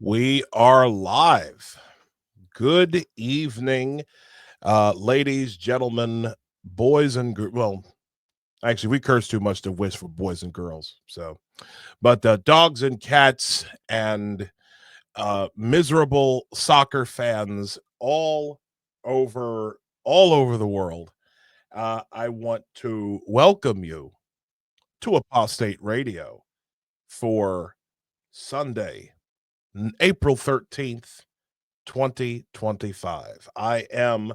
We are live. Good evening, ladies, gentlemen, boys, and well, actually, we curse too much to wish for boys and girls. But dogs and cats and miserable soccer fans over all over the world. I want to welcome you to Apostate Radio for Sunday, April 13th. 2025. I am,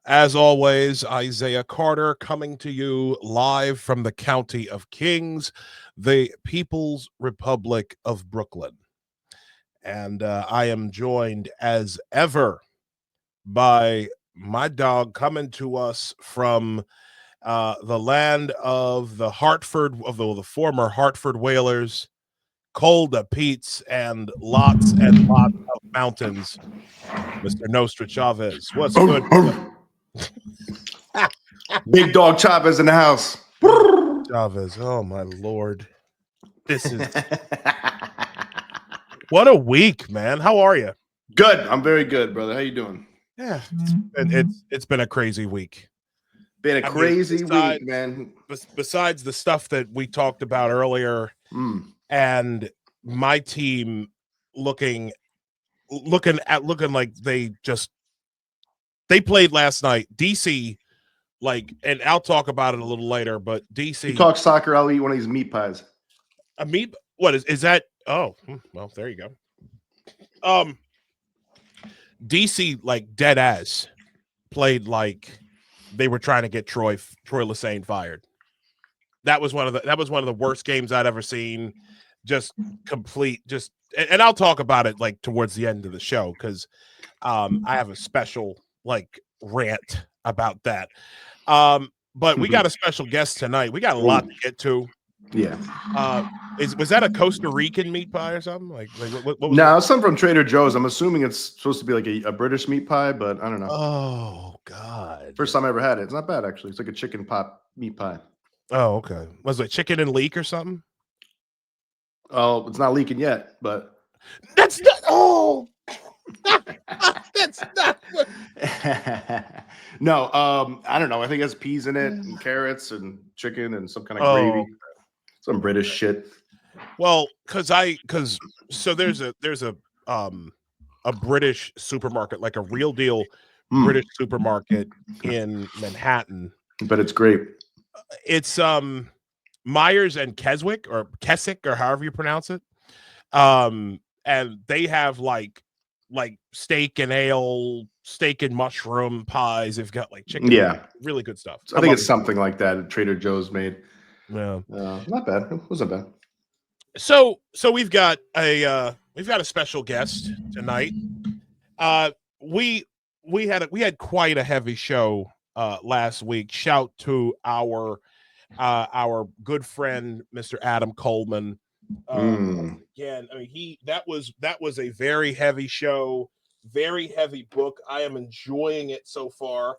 as always, Isaiah Carter, coming to you live from the County of Kings, the People's Republic of Brooklyn. And I am joined, as ever, by my dog coming to us from the land of the the former Hartford Whalers, Cold Pete's, and lots of mountains. Mr. Nostra Chavez, what's good? Big dog Chavez in the house. Chavez, oh my Lord. This is what a week, man. How are you? Good. I'm very good, brother. How you doing? Yeah, it's been a crazy week. Been a crazy week, man. Besides the stuff that we talked about earlier, and my team looking like they played last night. DC, and I'll talk about it a little later, but DC. You talk soccer, I'll eat one of these meat pies. A meat? What is that? Oh, well, there you go. DC, dead ass, played like they were trying to get Troy Lesane fired. That was one of the worst games I'd ever seen. And I'll talk about it towards the end of the show because I have a special rant about that. But we got a special guest tonight. We got a lot to get to. Yeah. Was that a Costa Rican meat pie or something? What was no, it's something from Trader Joe's. I'm assuming it's supposed to be a British meat pie, but I don't know. Oh God! First time I ever had it. It's not bad actually. It's like a chicken pot meat pie. Oh, okay. Was it chicken and leek or something? Oh, it's not leaking yet, but that's not. Oh, that's not. No, I don't know. I think it has peas in it, and carrots, and chicken, and some kind of gravy, some British shit. Well, because there's a British supermarket, like a real deal British supermarket in Manhattan, but it's great. It's Myers and Keswick or Keswick or however you pronounce it. And they have like steak and ale, steak and mushroom pies. They've got chicken. Yeah, really good stuff. I think it's something like that Trader Joe's made. Yeah, not bad. It wasn't bad. So we've got a special guest tonight. We had quite a heavy show last week. Shout to our good friend Mr. Adam Coleman. Again, I mean that was a very heavy show, very heavy book. I am enjoying it so far.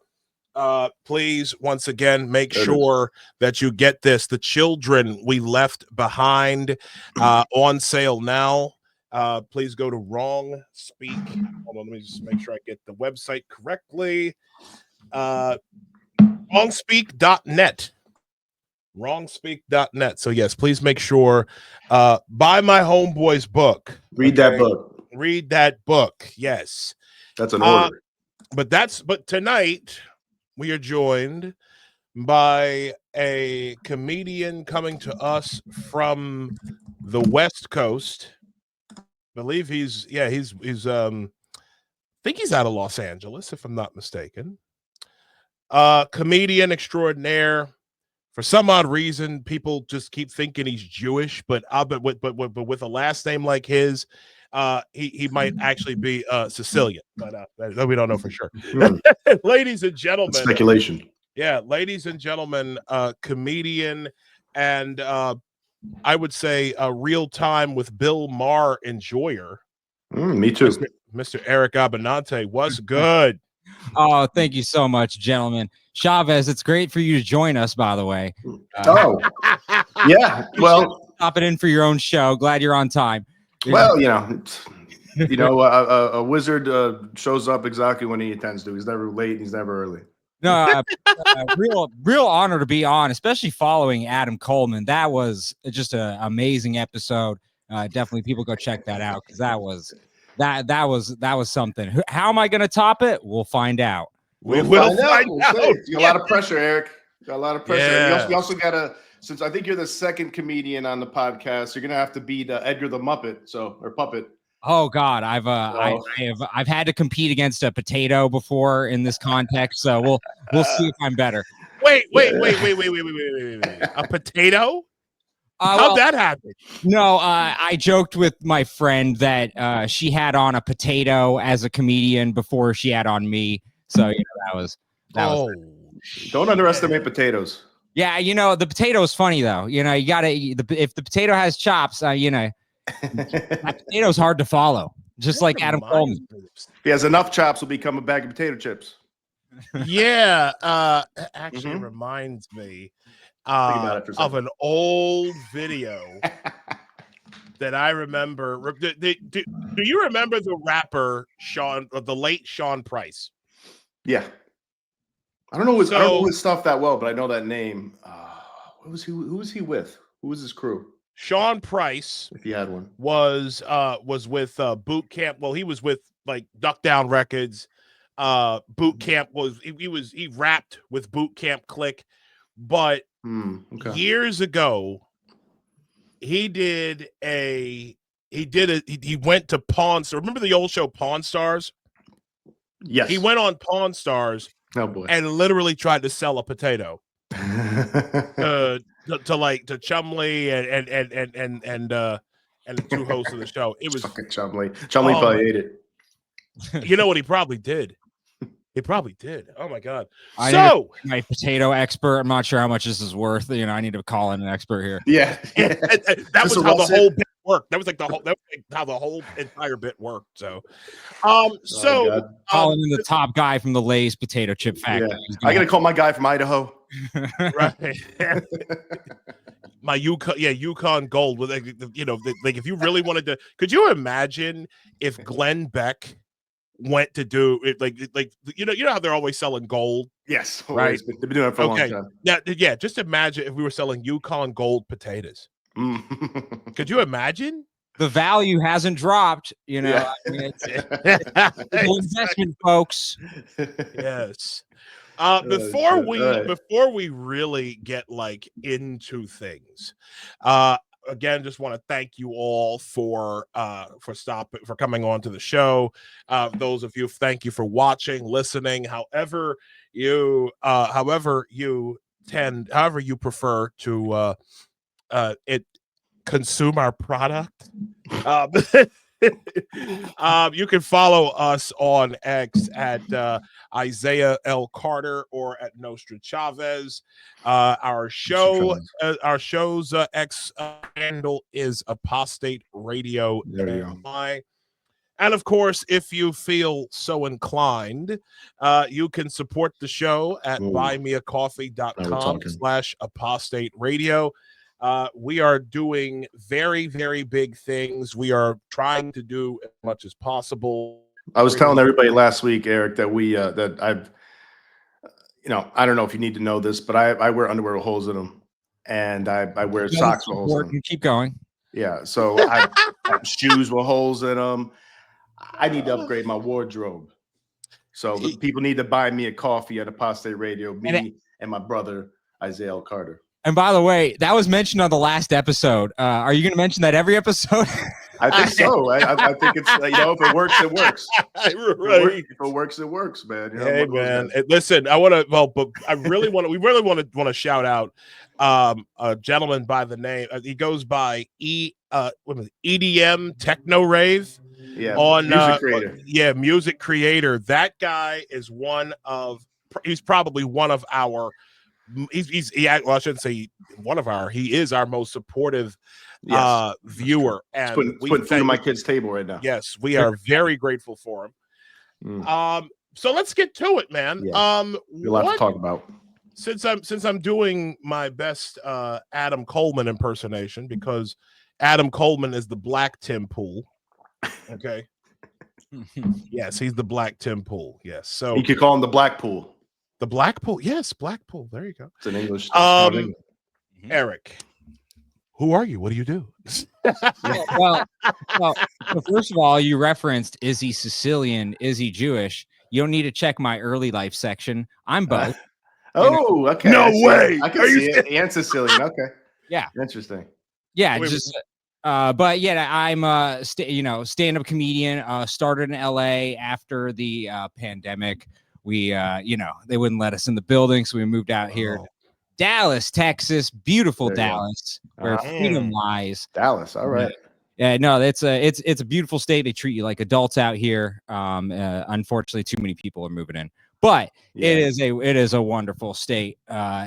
Please, once again, make sure that you get this. The Children We Left Behind, on sale now. Please go to Wrong Speak. Hold on, let me just make sure I get the website correctly. Wrongspeak.net. Wrongspeak.net. So yes, please make sure buy my homeboy's book. Read that book. Read that book. Yes. That's an order. But tonight we are joined by a comedian coming to us from the West Coast. I believe he's I think he's out of Los Angeles, if I'm not mistaken. Comedian extraordinaire. For some odd reason, people just keep thinking he's Jewish, but with a last name like his, he might actually be Sicilian, but we don't know for sure. Ladies and gentlemen, that's speculation. Yeah, ladies and gentlemen, comedian and I would say a real time with Bill Maher enjoyer. Me too, Mr. Eric Abbenante. Was good. Oh, thank you so much, gentlemen. Chavez, it's great for you to join us, by the way. Yeah. Well, pop it in for your own show. Glad you're on time. Well, You know, a wizard shows up exactly when he intends to. He's never late. He's never early. No, real honor to be on, especially following Adam Coleman. That was just an amazing episode. Definitely, people go check that out because that was something. How am I going to top it? We'll find out. We'll find out. You got a lot of pressure, Eric. You got a lot of pressure. Yeah. You also got to, since I think you're the second comedian on the podcast, you're gonna have to beat Edgar the Muppet, or Puppet. Oh God, I've had to compete against a potato before in this context, so we'll see if I'm better. Wait. A potato? How'd that happen? No, I joked with my friend that she had on a potato as a comedian before she had on me. So that was. Don't underestimate potatoes. Yeah, the potato is funny though. You gotta if the potato has chops, that potato's hard to follow. Just like Adam Coleman. If he has enough chops, will become a bag of potato chips. Yeah, actually reminds me of an old video that I remember. Do you remember the rapper the late Sean Price? Yeah, I don't know his stuff that well, but I know that name. Who was he with? Who was his crew? Sean Price, if he had one, was with Boot Camp. Well, he was with like Duck Down Records. Boot Camp he rapped with Boot Camp Click, but years ago he went to Pawn Stars. Remember the old show Pawn Stars? Yes. He went on Pawn Stars. Oh boy. And literally tried to sell a potato to Chumley and the two hosts of the show. It was fucking Chumley. Chumley probably ate it. You know what he probably did? He probably did. Oh my God. My potato expert. I'm not sure how much this is worth. I need to call in an expert here. Yeah. That was how the whole bit worked. That was how the whole entire bit worked. So calling in the top guy from the Lay's potato chip factory. Yeah. I gotta call my guy from Idaho. Right. My Yukon Gold with if you really wanted to, could you imagine if Glenn Beck went to do it you know how they're always selling gold? Yes, right. They've been doing it for a long time. Yeah. Just imagine if we were selling Yukon Gold potatoes. Could you imagine? The value hasn't dropped. It's investment, folks. Yes. Before we really get into things, again, just want to thank you all for coming on to the show. Those of you, thank you for watching, listening, however you prefer to consume our product. You can follow us on X at Isaiah L. Carter or at Nostra Chavez. Our show's X handle is Apostate Radio. There you go. And of course, if you feel so inclined, you can support the show at buymeacoffee.com/apostate radio. We are doing very, very big things. We are trying to do as much as possible. I was telling everybody last week, Eric, that I don't know if you need to know this, but I wear underwear with holes in them, and I wear socks with holes in them. Keep going. Yeah, so I have shoes with holes in them. I need to upgrade my wardrobe. So people need to buy me a coffee at Apostate Radio, me and my brother, Isaiah L. Carter. And by the way, that was mentioned on the last episode. Are you going to mention that every episode? I think so. I think it's if it works, it works. Right. If it works, it works, man. Hey, man. Listen, I want to. Well, but I really want to. We really want to shout out a gentleman by the name. He goes by EDM Techno Rave. Yeah. On music creator. Music creator. That guy is he's probably one of our. I shouldn't say one of our. He is our most supportive viewer, and putting food on my kid's table right now. Yes, we are very grateful for him. So let's get to it, man. Yeah. A lot to talk about. Since I'm doing my best Adam Coleman impersonation, because Adam Coleman is the Black Tim Pool. Okay. Yes, he's the Black Tim Pool. Yes, so You could call him the Blackpool. the Blackpool. Yes, Blackpool. There you go. It's an English. Eric, who are you? What do you do? well, first of all, you referenced, is he Sicilian? Is he Jewish? You don't need to check my early life section. I'm both. Okay. No way. I can see it. And Sicilian. Okay. Yeah. Interesting. Yeah. But yeah, I'm a stand-up comedian. Started in LA after the pandemic. We they wouldn't let us in the building, so we moved out here to Dallas, Texas, beautiful Dallas, where freedom lies. Dallas, all right. Yeah, no, it's a beautiful state. They treat you like adults out here. Unfortunately, too many people are moving in, but it is a wonderful state.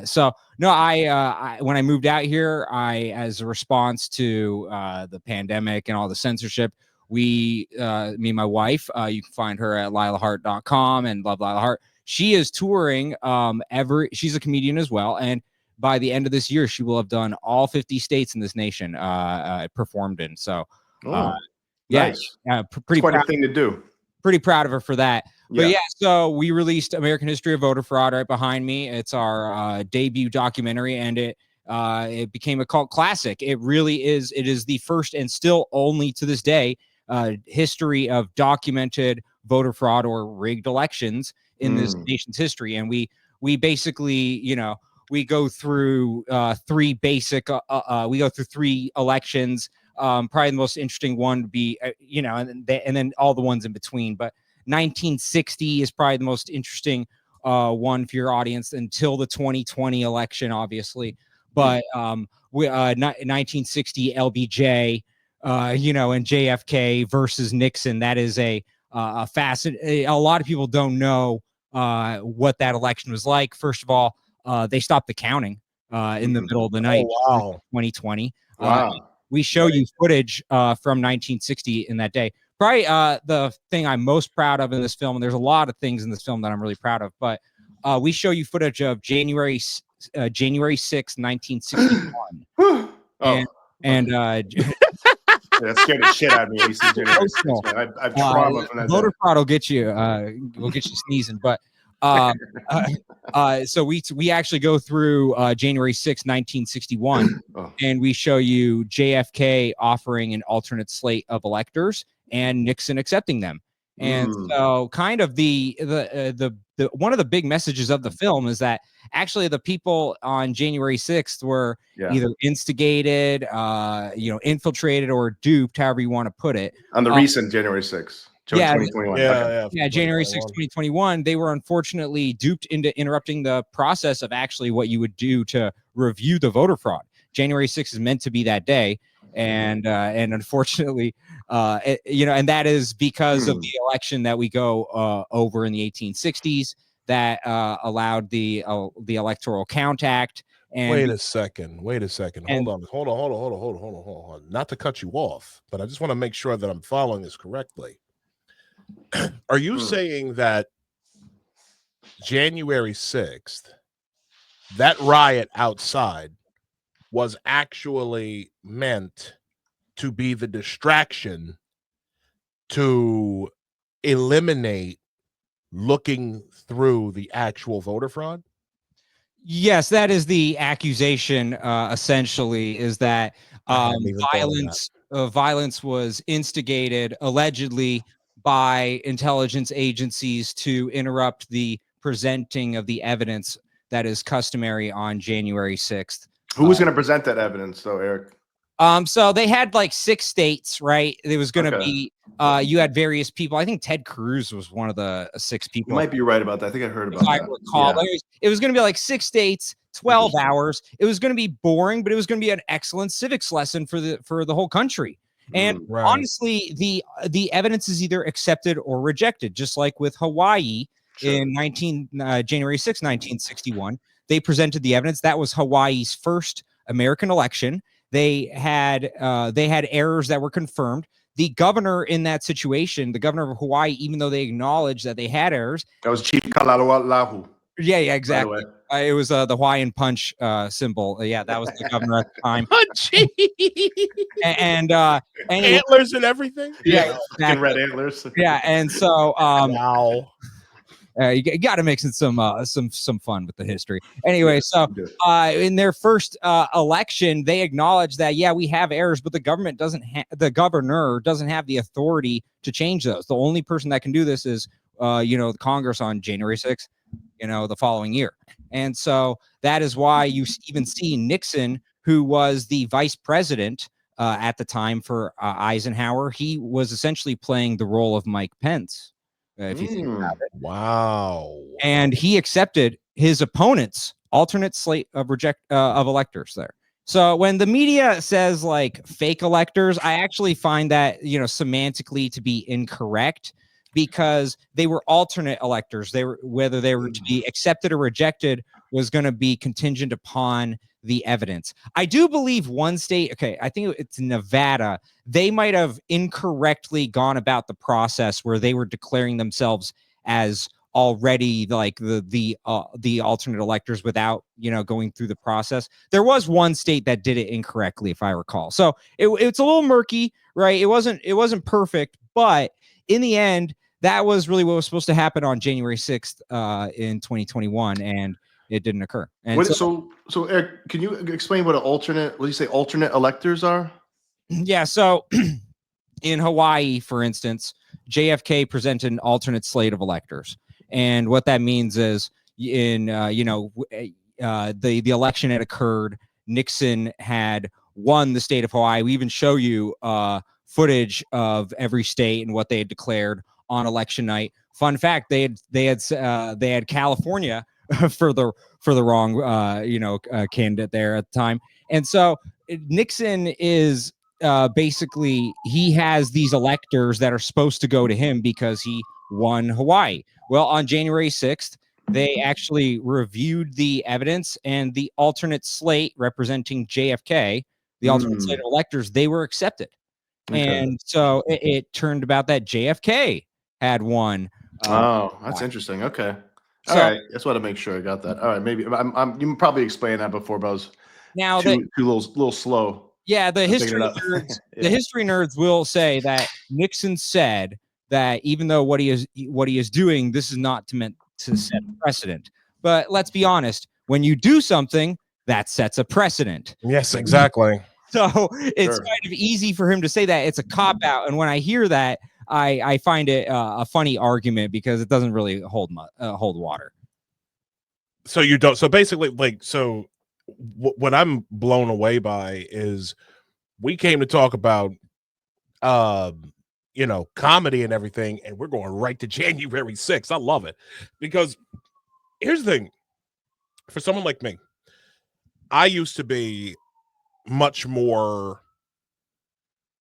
So no, I when I moved out here, as a response to the pandemic and all the censorship, me and my wife, you can find her at LilaHart.com and love Lila Hart. She is touring she's a comedian as well, and by the end of this year, she will have done all 50 states in this nation performed in. So, nice. Pretty quite a thing to do. Pretty proud of her for that. But so we released American History of Voter Fraud right behind me. It's our debut documentary, and it became a cult classic. It really is. It is the first and still only to this day history of documented voter fraud or rigged elections in this nation's history. And we basically, we go through three elections. Probably the most interesting one would be, and then all the ones in between. But 1960 is probably the most interesting one for your audience until the 2020 election, obviously. But 1960 LBJ, and JFK versus Nixon. That is a lot of people don't know what that election was like. First of all, they stopped the counting in the middle of the night. 2020. We show you footage from 1960 in that day. Probably the thing I'm most proud of in this film, and there's a lot of things in this film that I'm really proud of, but we show you footage of January 6, 1961. That scared the shit out of me. I've trauma from that. Voter fraud will get you sneezing, but so we actually go through January 6, 1961, and we show you JFK offering an alternate slate of electors and Nixon accepting them. And so kind of the one of the big messages of the film is that actually the people on January 6th were either instigated, infiltrated, or duped, however you want to put it. On the recent January 6th. 2021. January 6, 2021, they were unfortunately duped into interrupting the process of actually what you would do to review the voter fraud. January 6th is meant to be that day. And unfortunately, and that is because of the election that we go over in the 1860s that allowed the Electoral Count Act. And wait a second. Hold on. Not to cut you off, but I just want to make sure that I'm following this correctly. Are you saying that January 6th, that riot outside, was actually meant to be the distraction to eliminate looking through the actual voter fraud? Yes, that is the accusation. Essentially, is that violence was instigated allegedly by intelligence agencies to interrupt the presenting of the evidence that is customary on January 6th. Who was going to present that evidence, though, Eric? So they had like 6 states, right? It was going to be, you had various people. I think Ted Cruz was one of the 6 people. You might be right about that. I think I heard about that. Recall. Yeah. It was going to be like 6 states, 12 hours. It was going to be boring, but it was going to be an excellent civics lesson for the whole country. And honestly, the evidence is either accepted or rejected, just like with Hawaii in January 6, 1961. They presented the evidence. That was Hawaii's first American election. They had errors that were confirmed. The governor in that situation, the governor of Hawaii, even though they acknowledged that they had errors, that was Chief Kalaloalahu. Yeah, exactly. It was the Hawaiian punch symbol. Yeah, that was the governor at the time. Punchy. And Antlers and everything. Yeah, exactly. Red antlers. Yeah, and so Wow. you got to mix in some fun with the history. Anyway, so in their first election, they acknowledged that we have errors, but the governor doesn't have the authority to change those. The only person that can do this is the Congress on January 6th, the following year. And so that is why you even see Nixon, who was the vice president at the time for Eisenhower, he was essentially playing the role of Mike Pence. If you think about it. Wow. And he accepted his opponent's alternate slate of electors there. So when the media says like fake electors, I actually find that, semantically to be incorrect, because they were alternate electors. Whether they were to be accepted or rejected was going to be contingent upon the evidence. I do believe one state, I think it's Nevada, they might have incorrectly gone about the process where they were declaring themselves as already like the alternate electors without going through the process. There was one state that did it incorrectly, if I recall. So it's a little murky, right? It wasn't perfect, but in the end, that was really what was supposed to happen on January 6th in 2021, and it didn't occur. And so Eric, can you explain what what do you say alternate electors are? Yeah, so in Hawaii, for instance, JFK presented an alternate slate of electors. And what that means is in the election had occurred, Nixon had won the state of Hawaii. We even show you footage of every state and what they had declared on election night. Fun fact, they had California for the wrong candidate there at the time. And so Nixon is basically, he has these electors that are supposed to go to him because he won Hawaii. Well, on January 6th, they actually reviewed the evidence, and the alternate slate representing JFK, the alternate slate of electors, they were accepted. And so it turned about that JFK had won. That's interesting. Okay. All right. Just want to make sure I got that. All right. Maybe you probably explained that before, but I was too little slow. Yeah, the history nerds will say that Nixon said that even though what he is doing, this is not meant to set a precedent. But let's be honest, when you do something, that sets a precedent. Yes, exactly. So it's kind of easy for him to say that. It's a cop-out. And when I hear that, I find it a funny argument because it doesn't really hold water. So you don't. So basically, what I'm blown away by is we came to talk about, comedy and everything, and we're going right to January 6th. I love it because here's the thing. For someone like me, I used to be much more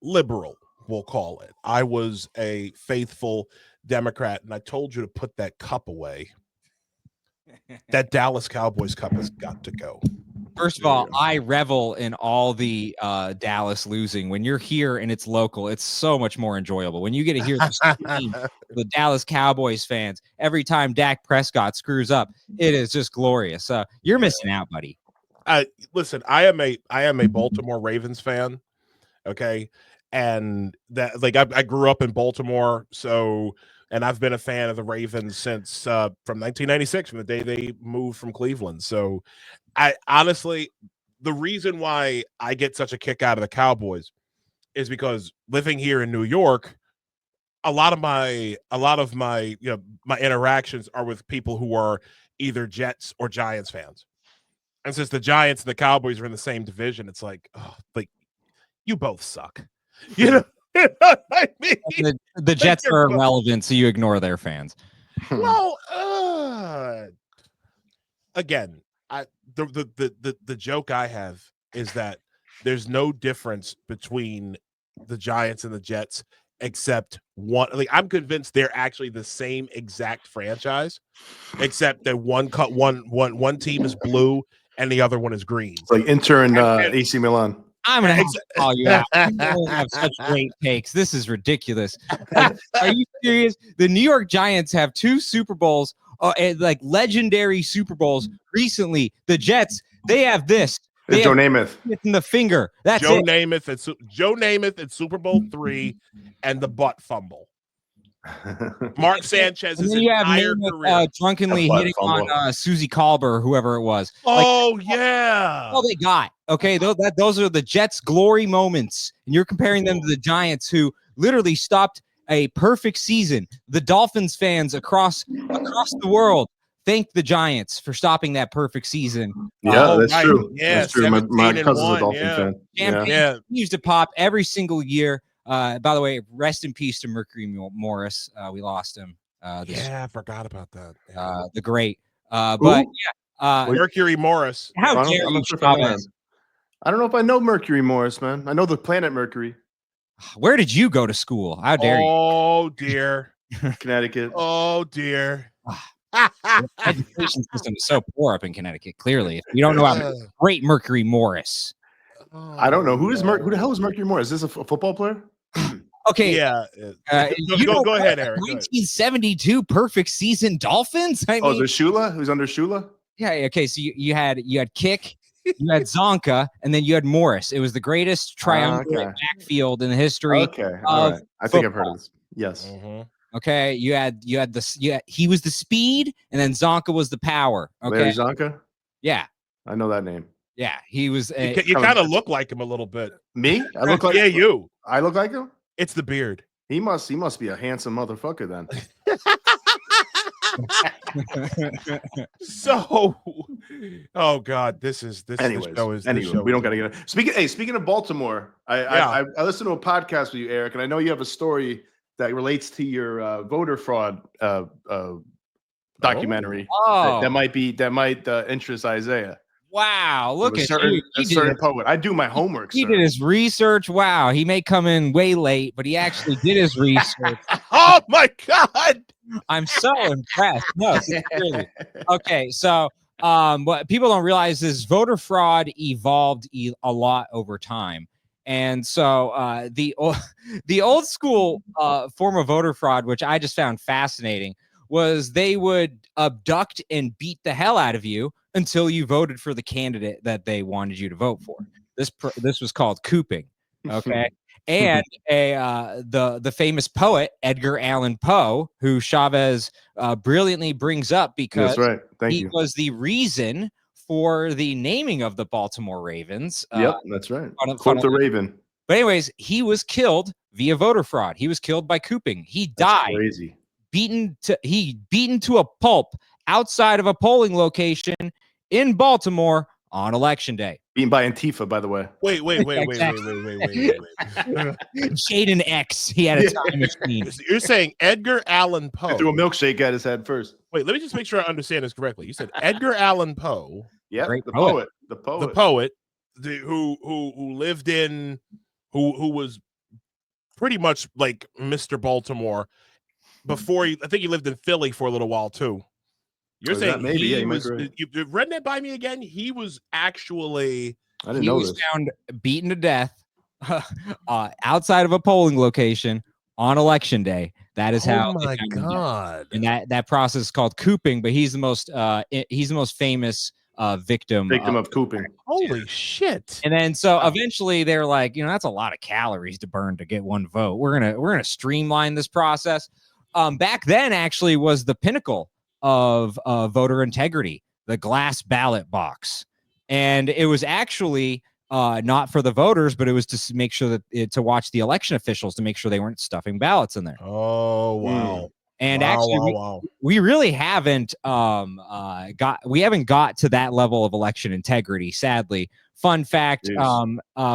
liberal, we'll call it. I was a faithful Democrat, and I told you to put that cup away. That Dallas Cowboys cup has got to go. First of all, I revel in all the Dallas losing. When you're here and it's local, it's so much more enjoyable. When you get to hear the Dallas Cowboys fans every time Dak Prescott screws up, it is just glorious. You're missing out, buddy. Listen, I am a Baltimore Ravens fan. Okay. And that I grew up in Baltimore. And I've been a fan of the Ravens since from 1996, from the day they moved from Cleveland. So I honestly, the reason why I get such a kick out of the Cowboys is because living here in New York, a lot of my my interactions are with people who are either Jets or Giants fans. And since the Giants and the Cowboys are in the same division, it's like you both suck. You know what I mean? The Jets are irrelevant, so you ignore their fans. Well, again, the joke I have is that there's no difference between the Giants and the Jets except one. I'm convinced they're actually the same exact franchise, except that one team is blue and the other one is green. It's like Inter and AC Milan. I'm going to have to call you out. You have such great takes. This is ridiculous. Are you serious? The New York Giants have 2 Super Bowls like legendary Super Bowls recently. The Jets, they have this. They Joe have Namath in the finger. That's Joe it. Namath at Super Bowl III and the butt fumble. Mark Sanchez's And then you have entire Namath, career. drunkenly hitting on Susie Colbert or whoever it was. Oh, yeah. All they got. Okay, those are the Jets' glory moments, and you're comparing them to the Giants, who literally stopped a perfect season. The Dolphins fans across the world thank the Giants for stopping that perfect season. Yeah, that's right. true. Yeah, that's true. My 17-1, cousin's a Dolphin yeah. fan. Champagne continues to pop every single year. By the way, rest in peace to Mercury Morris. We lost him. I forgot about that. Yeah. The great. But yeah, Mercury Morris. how I'm dare not you, sure if I know Chavez? him. I don't know if I know Mercury Morris, man. I know the planet Mercury, Where did you go to school? How dare you? Oh, dear. Connecticut. Oh, dear. The education system is so poor up in Connecticut. Clearly, if you don't know about great Mercury Morris. I don't know who the hell is Mercury Morris? Is this a football player? Okay. Yeah. Go ahead, Eric. 1972 perfect season Dolphins. I mean, is it Shula? Who's under Shula? Yeah. Okay. So you had Kick, you had Zonka, and then you had Morris. It was the greatest triumvirate backfield in the history. Okay. All right. I think I've heard of this. Yes. Mm-hmm. Okay. You had this. Yeah. He was the speed, and then Zonka was the power. Okay. Larry Zonka? Yeah. I know that name. Yeah. He was. You kind of look like him a little bit. Me? I look like you. I look like him? It's the beard. He must be a handsome motherfucker then. So, oh God, this show is. Anyway, we don't gotta get it. Speaking of Baltimore, I listened to a podcast with you, Eric, and I know you have a story that relates to your voter fraud documentary. That might interest Isaiah. Wow, look at a certain poet. I do my homework. He did his research. Wow, he may come in way late, but he actually did his research. Oh my God, I'm so impressed. No, really. Okay, so what people don't realize is voter fraud evolved a lot over time. And so the old school form of voter fraud, which I just found fascinating, was they would abduct and beat the hell out of you until you voted for the candidate that they wanted you to vote for. This was called cooping. Okay. And the famous poet Edgar Allan Poe, who Chavez brilliantly brings up because that's right. He was the reason for the naming of the Baltimore Ravens. Yep, that's right. Quote the Raven. But anyways, he was killed via voter fraud. He was killed by cooping. He died. Crazy. Beaten to a pulp outside of a polling location in Baltimore on election day. Beaten by Antifa, by the way. Wait. Shaden X. He had a time machine. You're saying Edgar Allan Poe. He threw a milkshake at his head first. Wait, let me just make sure I understand this correctly. You said Edgar Allan Poe. Yeah, the poet. Who lived in, who was pretty much like Mr. Baltimore before I think he lived in Philly for a little while too. You're saying maybe you read that by me again? He was actually found beaten to death outside of a polling location on election day. That is how. Oh my God! And that process is called cooping, but he's the most famous victim of cooping. Holy shit! And then eventually they're like, that's a lot of calories to burn to get one vote. We're gonna streamline this process. Back then, actually, was the pinnacle of voter integrity, the glass ballot box, and it was actually not for the voters, but it was to make sure that to watch the election officials to make sure they weren't stuffing ballots in there. Oh wow! And we really haven't got to that level of election integrity. Sadly, fun fact: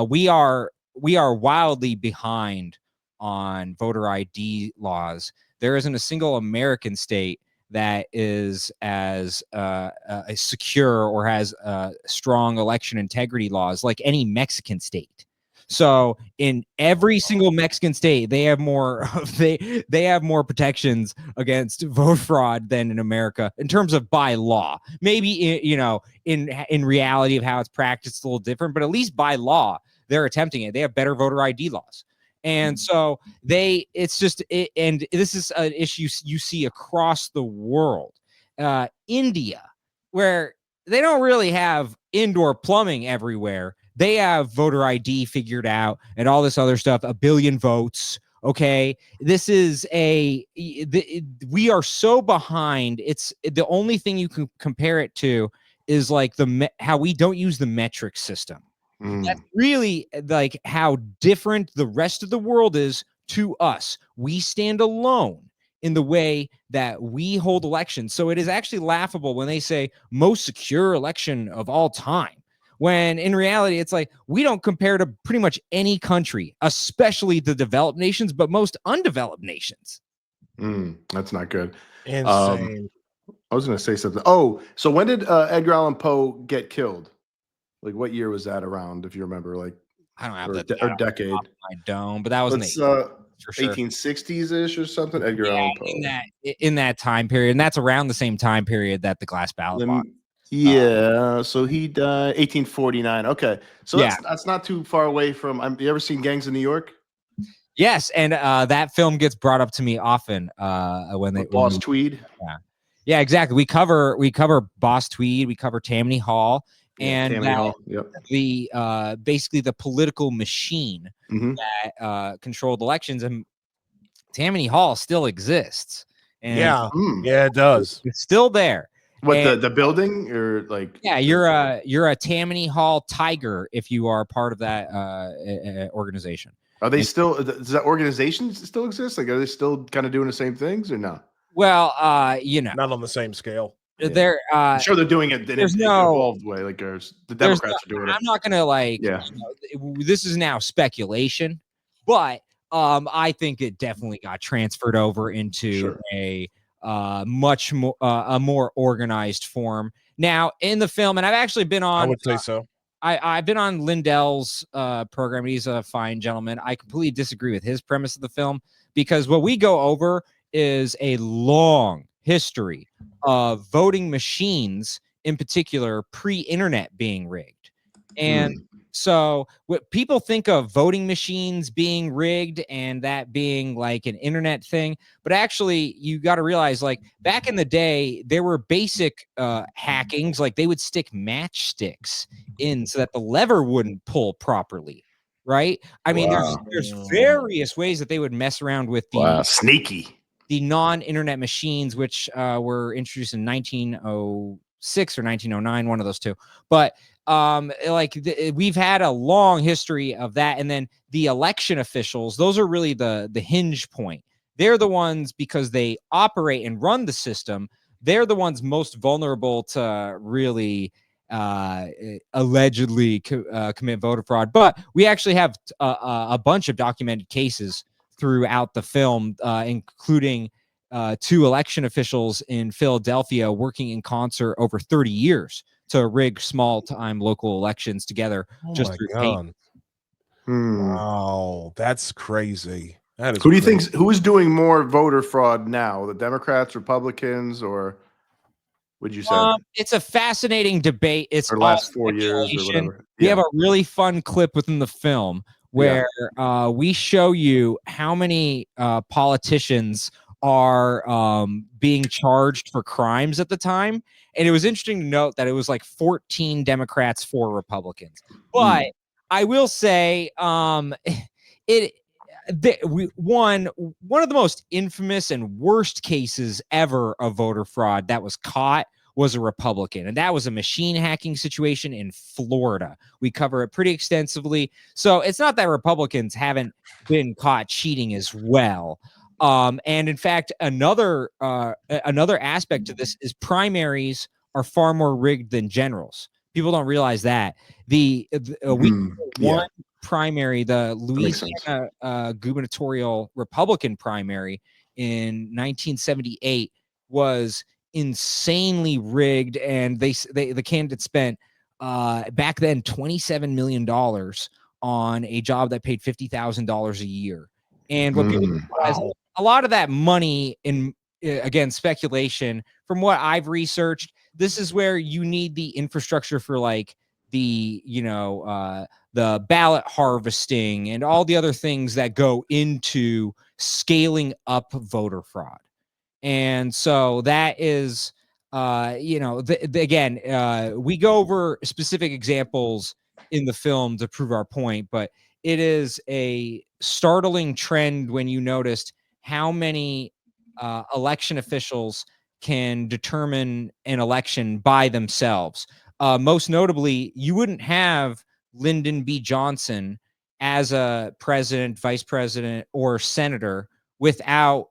we are wildly behind on voter ID laws. There isn't a single American state that is as secure or has strong election integrity laws like any Mexican state. So in every single Mexican state, they have more they have more protections against vote fraud than in America in terms of by law. Maybe in reality of how it's practiced, it's a little different, but at least by law, they're attempting it. They have better voter ID laws. And so and this is an issue you see across the world. India, where they don't really have indoor plumbing everywhere. They have voter ID figured out and all this other stuff, 1 billion votes. Okay. This is we are so behind. It's the only thing you can compare it to is like how we don't use the metric system. That's really like how different the rest of the world is to us. We stand alone in the way that we hold elections. So it is actually laughable when they say most secure election of all time, when in reality, it's like we don't compare to pretty much any country, especially the developed nations, but most undeveloped nations. That's not good. Insane. I was going to say something. Oh, so when did Edgar Allan Poe get killed? Like, what year was that around, if you remember? Like, I don't have or decade. I don't, but that was for sure. 1860s-ish or something. Edgar Allan Poe in that time period, and that's around the same time period that the glass ballot box. Yeah, so he died 1849. Okay, so that's not too far away from. You ever seen Gangs of New York? Yes, and that film gets brought up to me often when they Boss Tweed. Yeah, exactly. We cover Boss Tweed, we cover Tammany Hall, and Tammany Hall. Yep. The basically the political machine that controlled elections, and Tammany Hall still exists. And yeah, it does. It's still there. What, the building, or like? Yeah, you're a Tammany Hall Tiger if you are part of that organization. Are they still? Does that organization still exist? Like, are they still kind of doing the same things or no? Well, not on the same scale. They're I'm sure they're doing it in an evolved way, like the Democrats are doing it. I'm not gonna this is now speculation, but I think it definitely got transferred over into a much more a more organized form. Now in the film, and I've actually been on. I would say so. I've been on Lindell's program. He's a fine gentleman. I completely disagree with his premise of the film, because what we go over is a long history of voting machines, in particular pre-internet, being rigged. And so what people think of voting machines being rigged and that being like an internet thing, but actually you got to realize, like, back in the day, there were basic hackings, like they would stick matchsticks in so that the lever wouldn't pull properly, right? I mean, there's various ways that they would mess around with the non-internet machines, which were introduced in 1906 or 1909, one of those two. But we've had a long history of that. And then the election officials, those are really the hinge point. They're the ones, because they operate and run the system, they're the ones most vulnerable to really allegedly commit voter fraud. But we actually have a bunch of documented cases throughout the film, including 2 election officials in Philadelphia working in concert over 30 years to rig small-time local elections together. Wow, that's crazy. That is. Who do you think? Who is doing more voter fraud now? The Democrats, Republicans, or would you say? It's a fascinating debate. It's the last 4 years or whatever. We have a really fun clip within the film where we show you how many politicians are being charged for crimes at the time. And it was interesting to note that it was like 14 Democrats, 4 Republicans. But I will say one of the most infamous and worst cases ever of voter fraud that was caught was a Republican, and that was a machine hacking situation in Florida. We cover it pretty extensively. So it's not that Republicans haven't been caught cheating as well. And in fact, another aspect to this is primaries are far more rigged than generals. People don't realize that. One primary, the Louisiana gubernatorial Republican primary in 1978, was insanely rigged, and the candidate spent back then $27 million on a job that paid $50,000 a year. And what people realize, a lot of that money, in again, speculation, from what I've researched, this is where you need the infrastructure for like the ballot harvesting and all the other things that go into scaling up voter fraud. And so that is again, we go over specific examples in the film to prove our point, but it is a startling trend when you noticed how many election officials can determine an election by themselves. Most notably, you wouldn't have Lyndon B. Johnson as a president, vice president, or senator without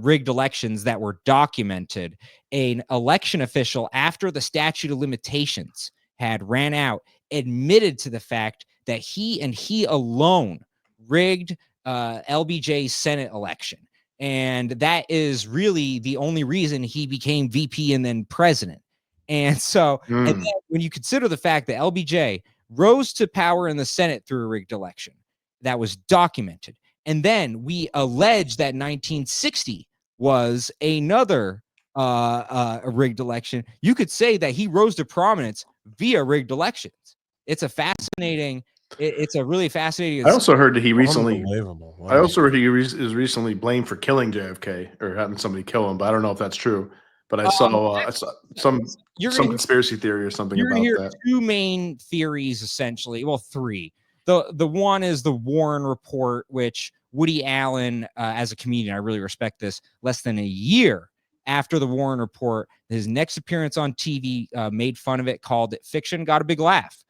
rigged elections that were documented. An election official, after the statute of limitations had ran out, admitted to the fact that he alone rigged LBJ's Senate election. And that is really the only reason he became VP and then president. And so, and then when you consider the fact that LBJ rose to power in the Senate through a rigged election that was documented, and then we allege that 1960 was another a rigged election, you could say that he rose to prominence via rigged elections. It's a fascinating. It's a really fascinating. I also heard that he recently. Unbelievable. Wow. I also heard he is recently blamed for killing JFK or having somebody kill him, but I don't know if that's true. But I saw some conspiracy theory or something about that. Two main theories, essentially. Well, three. The one is the Warren Report, which Woody Allen, as a comedian, I really respect this. Less than a year after the Warren Report, his next appearance on TV made fun of it, called it fiction, got a big laugh.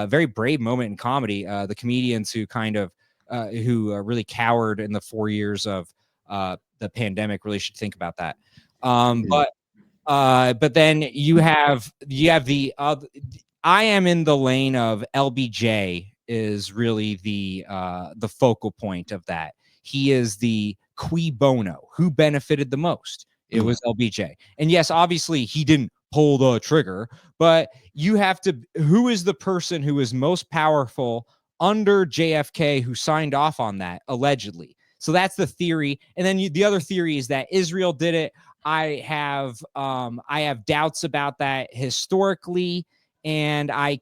Very brave moment in comedy. The comedians who really cowered in the 4 years of the pandemic really should think about that. But then you have the I am in the lane of LBJ is really the focal point of that. He is the cui bono, who benefited the most. It was LBJ. And yes, obviously he didn't pull the trigger, but you have to, who is the person who is most powerful under JFK who signed off on that, allegedly? So that's the theory. And then the other theory is that Israel did it. I have doubts about that historically. And I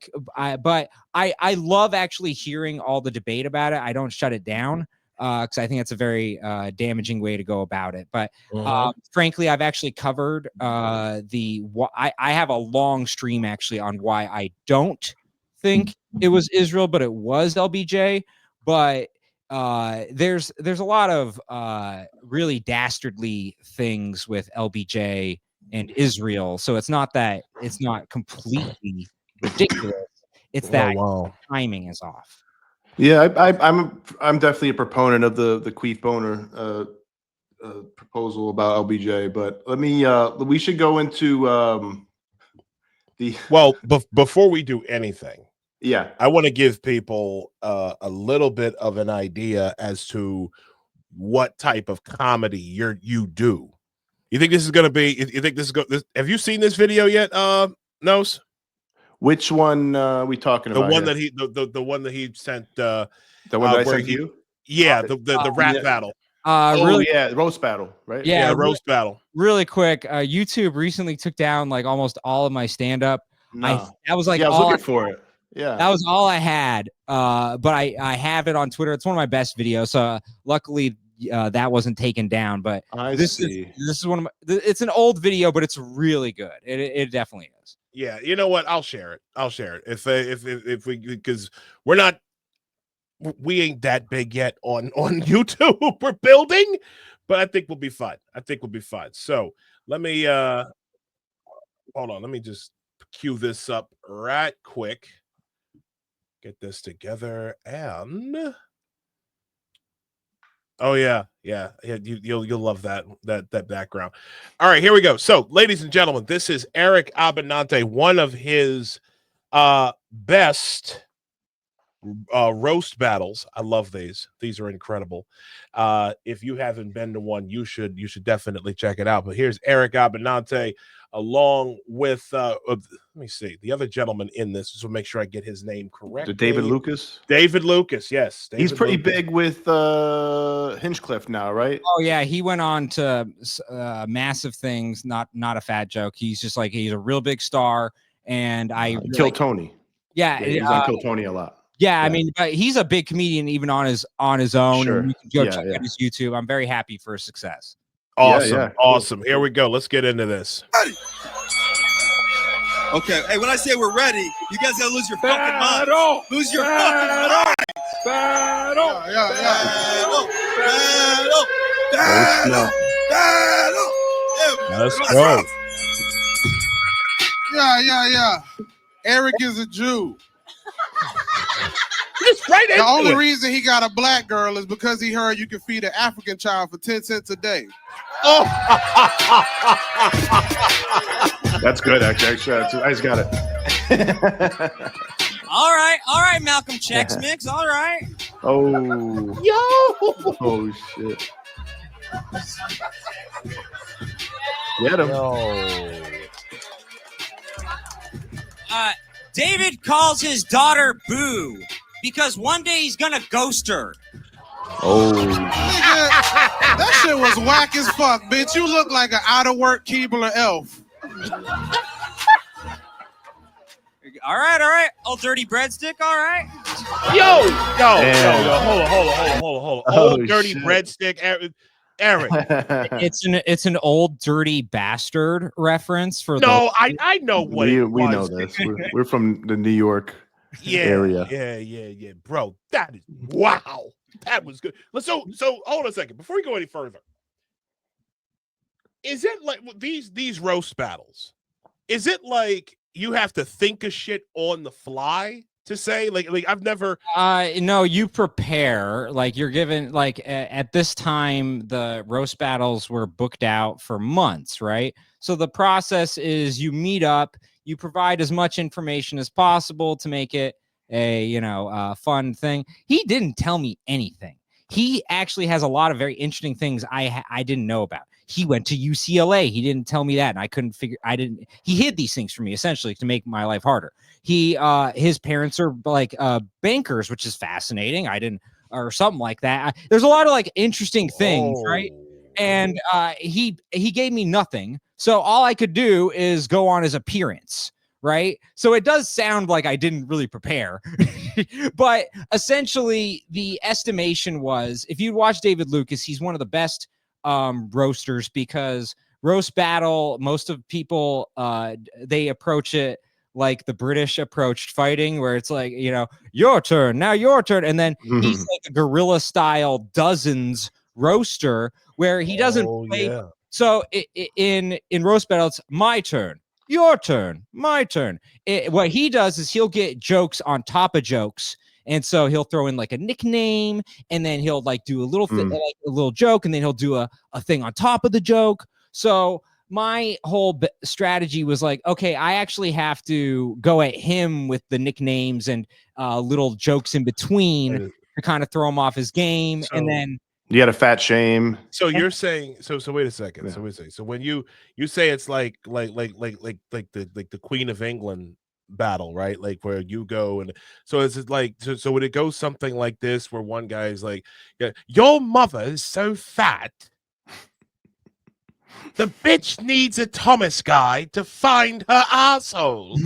love actually hearing all the debate about it. I don't shut it down because I think that's a very damaging way to go about it. But frankly, I've actually covered I have a long stream actually on why I don't think it was Israel, but it was LBJ. But there's a lot of really dastardly things with LBJ and Israel. So it's not completely ridiculous. It's that timing is off. Yeah, I'm definitely a proponent of the Queef Boner proposal about LBJ, but we should go into before we do anything. Yeah, I want to give people a little bit of an idea as to what type of comedy you do. You think this is going to be? You think this is have you seen this video yet, Nose? Which one are we talking about? The one that the one that he sent. The one that I sent you. Yeah, the rap battle. The roast battle, right? Yeah, the roast battle. Really quick, YouTube recently took down like almost all of my stand-up. No. I was looking for it. Yeah, that was all I had. But I have it on Twitter. It's one of my best videos. So luckily that wasn't taken down. But this is one of my. It's an old video, but it's really good. It definitely is. Yeah, you know what? I'll share it. If we, because we ain't that big yet on YouTube. We're building, but I think we'll be fine. So let me hold on. Let me just cue this up right quick. Get this together and you'll love that background. All right, here we go. So, ladies and gentlemen, this is Eric Abbenante, one of his best roast battles. I love these. These are incredible. If you haven't been to one, you should definitely check it out. But here's Eric Abbenante along with let me see the other gentleman in this, so make sure I get his name correct. David Lucas. Yes, he's pretty big with Hinchcliffe now, right? Oh yeah, he went on to massive things. Not a fat joke. He's just like, he's a real big star, and Kill Tony. Yeah, he's on Kill Tony a lot. Yeah, I mean, but he's a big comedian even on his own. Sure. And you can go check out his YouTube. I'm very happy for his success. Awesome. Yeah. Awesome. Here we go. Let's get into this. Okay. Hey, when I say we're ready, you guys gotta lose your fucking mind. Lose your fucking mind. Battle. Let's go. Yeah. Eric is a Jew. Just right The only into it. reason he got a black girl is because he heard you can feed an African child for 10 cents a day. Oh. That's good, actually. I just got it. All right, Malcolm Chex Mix. All right. Oh. Yo. Oh, shit. Get him. David calls his daughter Boo because one day he's gonna ghost her. Oh. Nigga, that shit was whack as fuck, bitch. You look like an out-of-work Keebler elf. All right. Old dirty breadstick. All right. Yo. Damn. Hold on. Oh, Old dirty shit. breadstick. Eric. It's an old dirty bastard reference for No, I know what we it was. know this. We're from the New York area. Yeah. Bro, that is wow. That was good. So hold on a second. Before we go any further, is it like these roast battles? Is it like you have to think of shit on the fly to say? Like I've never. No, you prepare. Like you're given. Like at this time, the roast battles were booked out for months, right? So the process is you meet up, you provide as much information as possible to make it a fun thing. He didn't tell me anything. He actually has a lot of very interesting things I didn't know about. He went to UCLA. He didn't tell me that, and I couldn't figure. He hid these things from me essentially to make my life harder. His parents are like bankers, which is fascinating. Or something like that. There's a lot of like interesting things, right? And he gave me nothing, so all I could do is go on his appearance. Right. So it does sound like I didn't really prepare, but essentially the estimation was if you watch David Lucas, he's one of the best roasters because roast battle, most of people they approach it like the British approached fighting, where it's like, your turn, now your turn. And then he's like a guerrilla style dozens roaster where he doesn't play. Yeah. So in roast battle, it's my turn. Your turn, my turn. What he does is he'll get jokes on top of jokes. And so he'll throw in like a nickname and then he'll like do a little like a little joke and then he'll do a thing on top of the joke. So my whole strategy was like, okay, I actually have to go at him with the nicknames and little jokes in between to kind of throw him off his game. And then you had a fat shame. So you're saying so wait a second. Yeah. So wait a second. So when you say it's like the Queen of England battle, right? Like where you go and so is it like so would it go something like this where one guy is like, yeah, your mother is so fat. The bitch needs a Thomas guy to find her asshole.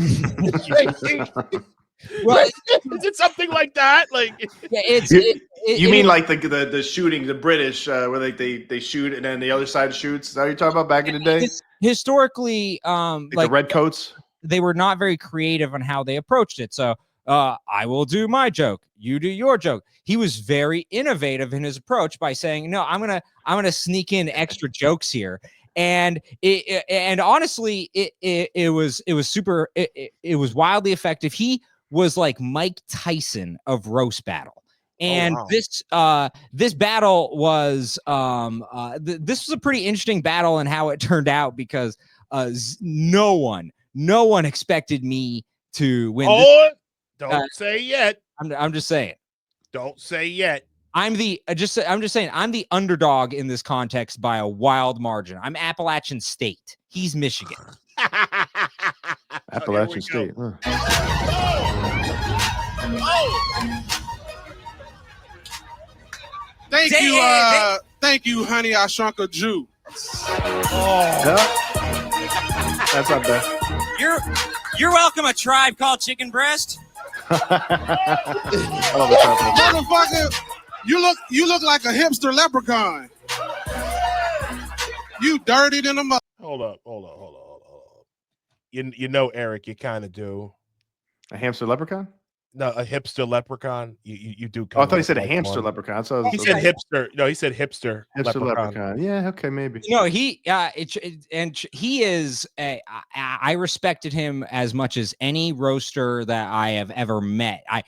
Well, is it something like that? Like, yeah, you mean like the shooting, the British, where they shoot and then the other side shoots? Is that what you're talking about back in the day? Historically, like the redcoats, they were not very creative on how they approached it. So I will do my joke, you do your joke. He was very innovative in his approach by saying, no, I'm gonna sneak in extra jokes here. And honestly, it was super. It was wildly effective. He was like Mike Tyson of roast battle, and this battle was this was a pretty interesting battle in how it turned out because no one expected me to win. Don't say yet. I'm just saying. Don't say yet. I'm just saying I'm the underdog in this context by a wild margin. I'm Appalachian State. He's Michigan. Appalachian State. Huh. Thank you, honey. I shrunk a Jew. That's not bad. You're welcome. A tribe called Chicken Breast. Motherfucker. You look like a hipster leprechaun. You dirty than a mother. Hold up. You know, Eric, you kind of do. A hamster leprechaun? No, a hipster leprechaun. You do. Oh, I thought he said a like hamster one. leprechaun. So He said hipster. No, he said hipster. Hipster leprechaun. Yeah, okay, maybe. He is. I respected him as much as any roaster that I have ever met. I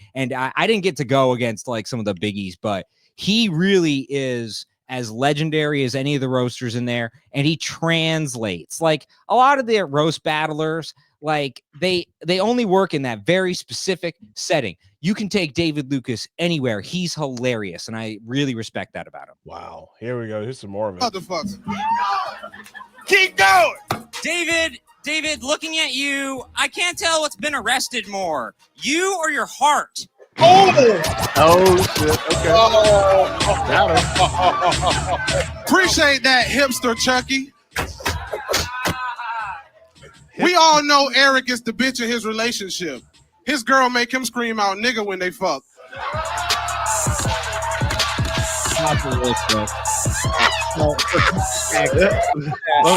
didn't get to go against like some of the biggies, but he really is as legendary as any of the roasters in there, and he translates. Like a lot of the roast battlers, like they only work in that very specific setting. You can take David Lucas anywhere. He's hilarious, and I really respect that about him. Wow. Here we go. Here's some more of it. Motherfucker. Keep going. David, looking at you, I can't tell what's been arrested more, you or your heart. Oh shit. Okay. Appreciate that, hipster Chucky. We all know Eric is the bitch of his relationship. His girl make him scream out nigga when they fuck. All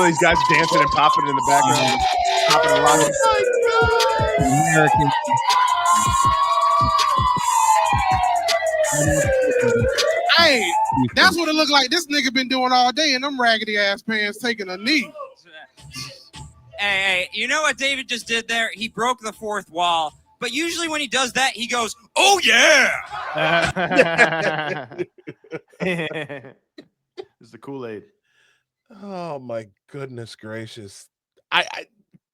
these guys dancing and popping in the background. Popping and locking. American. Hey, that's what it looked like this nigga been doing all day in them raggedy ass pants taking a knee. Hey, you know what David just did there? He broke the fourth wall. But usually when he does that, he goes, "Oh yeah!" This is the Kool-Aid. Oh my goodness gracious!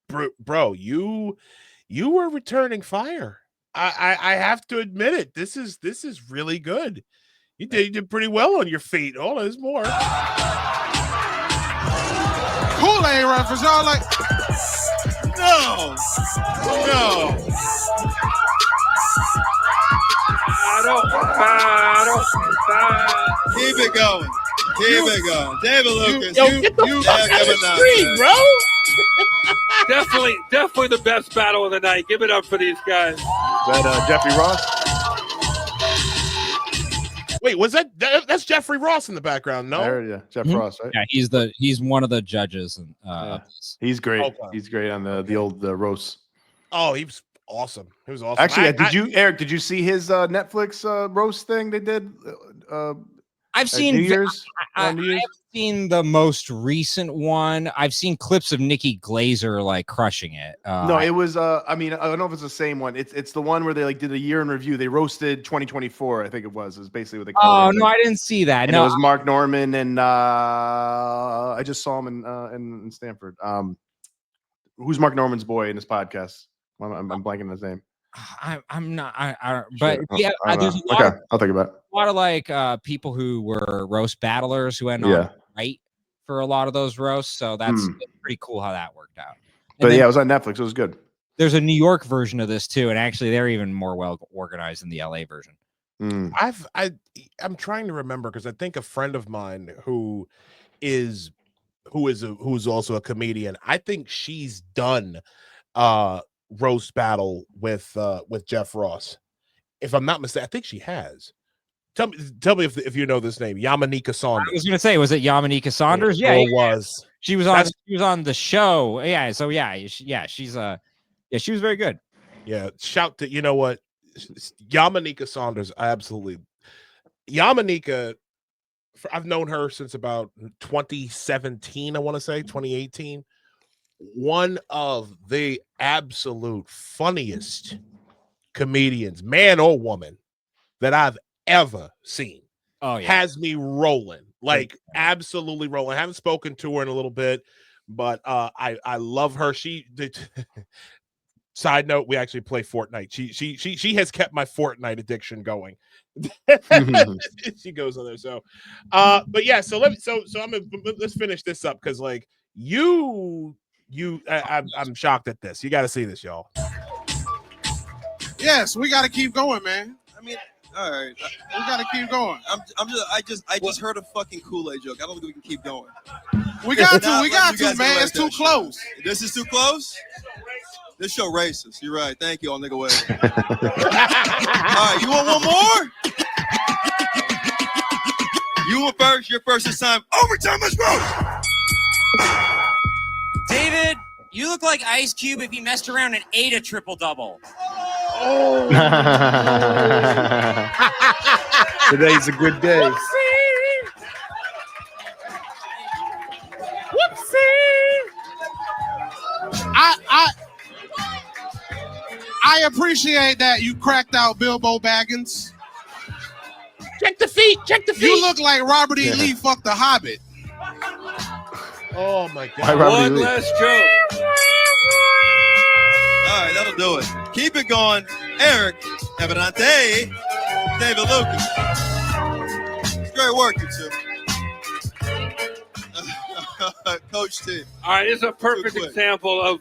Bro, you were returning fire. I have to admit it. This is really good. You did pretty well on your feet. Oh, there's more. Kool-Aid reference, y'all like. No. Keep it going. David Lucas. Get the fuck out of the screen, bro. Definitely the best battle of the night. Give it up for these guys. Is that Jeffrey Ross? Wait, was that's Jeffrey Ross in the background? No, Jeff Ross, right? Yeah, he's one of the judges, and he's great. Okay. He's great on the old roast. Oh, he was awesome. He was awesome. Actually, Eric? Did you see his Netflix roast thing they did? I've seen New Year's. I haven't seen the most recent one. I've seen clips of Nikki Glazer like crushing it. No, it was. I mean, I don't know if it's the same one. It's the one where they like did a year in review. They roasted 2024. I think it was. Is basically what they called it. No, I didn't see that. And no, it was Mark Norman and I just saw him in Stanford. Who's Mark Norman's boy in this podcast? I'm blanking on his name. I'm not. But Shit. yeah, there's a lot Okay, I'll think about it. A lot of like people who were roast battlers who went on right for a lot of those roasts. So that's pretty cool how that worked out. But yeah, it was on Netflix. It was good. There's a New York version of this too, and actually they're even more well organized than the LA version. I'm trying to remember because I think a friend of mine who's also a comedian. I think she's done roast battle with Jeff Ross. If I'm not mistaken, I think she has. Tell me if you know this name, Yamaneika Saunders. I was going to say, was it Yamaneika Saunders? Yeah, it was. She was on. She was on the show. Yeah. So she was very good. Yeah. Shout to, you know what, Yamaneika Saunders. Yamaneika. I've known her since about 2017. I want to say 2018. One of the absolute funniest comedians, man or woman, that I've ever seen. Oh yeah, has me rolling, like absolutely rolling. I haven't spoken to her in a little bit, but I love her. She did. Side note, we actually play Fortnite. She has kept my Fortnite addiction going. She goes on there. So but yeah, so let's finish this up because like I'm shocked at this. You got to see this, y'all. Yes, we got to keep going, man. I mean, all right. We got to keep going. I just heard a fucking Kool-Aid joke. I don't think we can keep going. We got to, man. It's too close. This is too close? This show racist. You're right. Thank you, all nigga way. All right, you want one more? You went first. You're first this time. Overtime, let's go. David, you look like Ice Cube if he messed around and ate a triple-double. Today's a good day. I appreciate that you cracked out Bilbo Baggins. Check the feet. Check the feet. You look like Robert E. Lee fucked the Hobbit. Oh my Why God. Robert E. One Lee? last joke. All right, that'll do it. Keep it going. Eric Abbenante, David Lucas. It's great work, you two. Coach T. All right, it's a perfect quick. example of,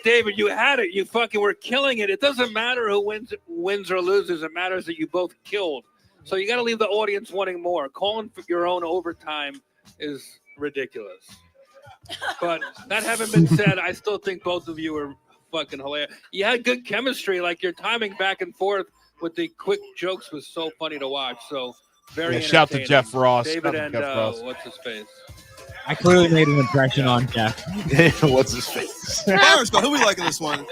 David, you had it. You fucking were killing it. It doesn't matter who wins or loses. It matters that you both killed. So you got to leave the audience wanting more. Calling for your own overtime is ridiculous. But that having been said, I still think both of you are fucking hilarious. You had good chemistry. Like your timing back and forth with the quick jokes was so funny to watch. So very Shout to entertaining. Jeff Ross. David Shout to and Jeff Ross. what's his face? I clearly made an impression on Jeff. What's his face? Firestar, who we liking this one?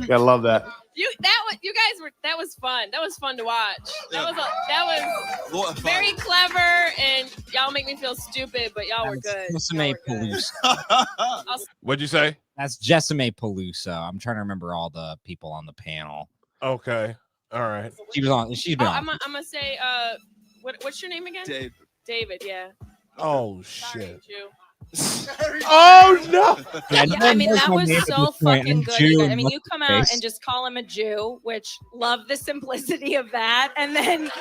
Gotta love that. You guys were that was fun. That was fun to watch. That was very clever, and y'all make me feel stupid, but y'all were good. Jessime Peluso. What'd you say? That's Jessime Peluso. I'm trying to remember all the people on the panel. Okay. All right. She's been on. I'm gonna say, what's your name again? Dave. David. Yeah. Oh Sorry, shit. Jew. Oh no. Yeah, I mean, that was so fucking good. Jew I mean, you come out face. and just call him a Jew, which love the simplicity of that, and then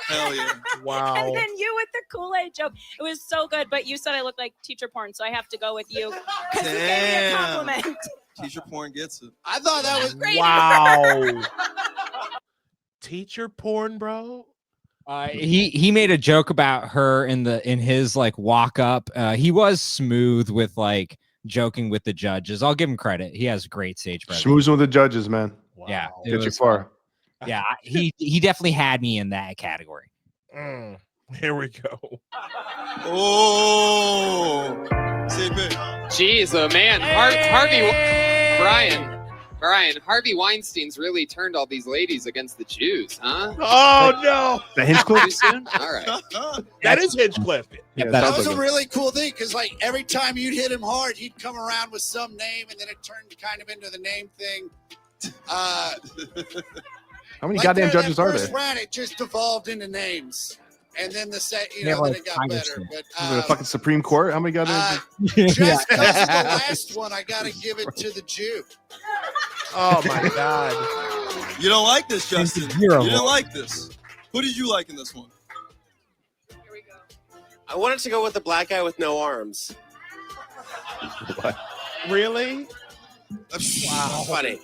Hell yeah. Wow. and then you with the Kool-Aid joke. It was so good, but you said I look like teacher porn, so I have to go with you because you gave me a Damn. compliment. Teacher porn gets it. I thought that was Great. Wow. Teacher porn, bro. He made a joke about her in his like walk up. He was smooth with like joking with the judges. I'll give him credit. He has great stage presence. Schmoozing with the judges, man. Wow. Yeah, it Get you was far. Yeah, he definitely had me in that category. Here we go. Oh. CP. Jeez, man. Brian, Harvey Weinstein's really turned all these ladies against the Jews, huh? Oh no. The Hinchcliffe? Too soon? All right. That is Hinchcliffe. Yeah, That That sounds was like a really cool thing because, like, every time you'd hit him hard, he'd come around with some name, and then it turned kind of into the name thing. How many Like goddamn that judges are first there? round, it just devolved into names, and then the set, They have, then like, it got Congress better. there. But Is it a fucking Supreme Court? How many goddamn? just because of the last one, I got to give it to the Jew. Oh my God. You don't like this, Justin. It's a You hero. didn't like this. Who did you like in this one? Here we go. I wanted to go with the black guy with no arms. Really? Wow. Funny. He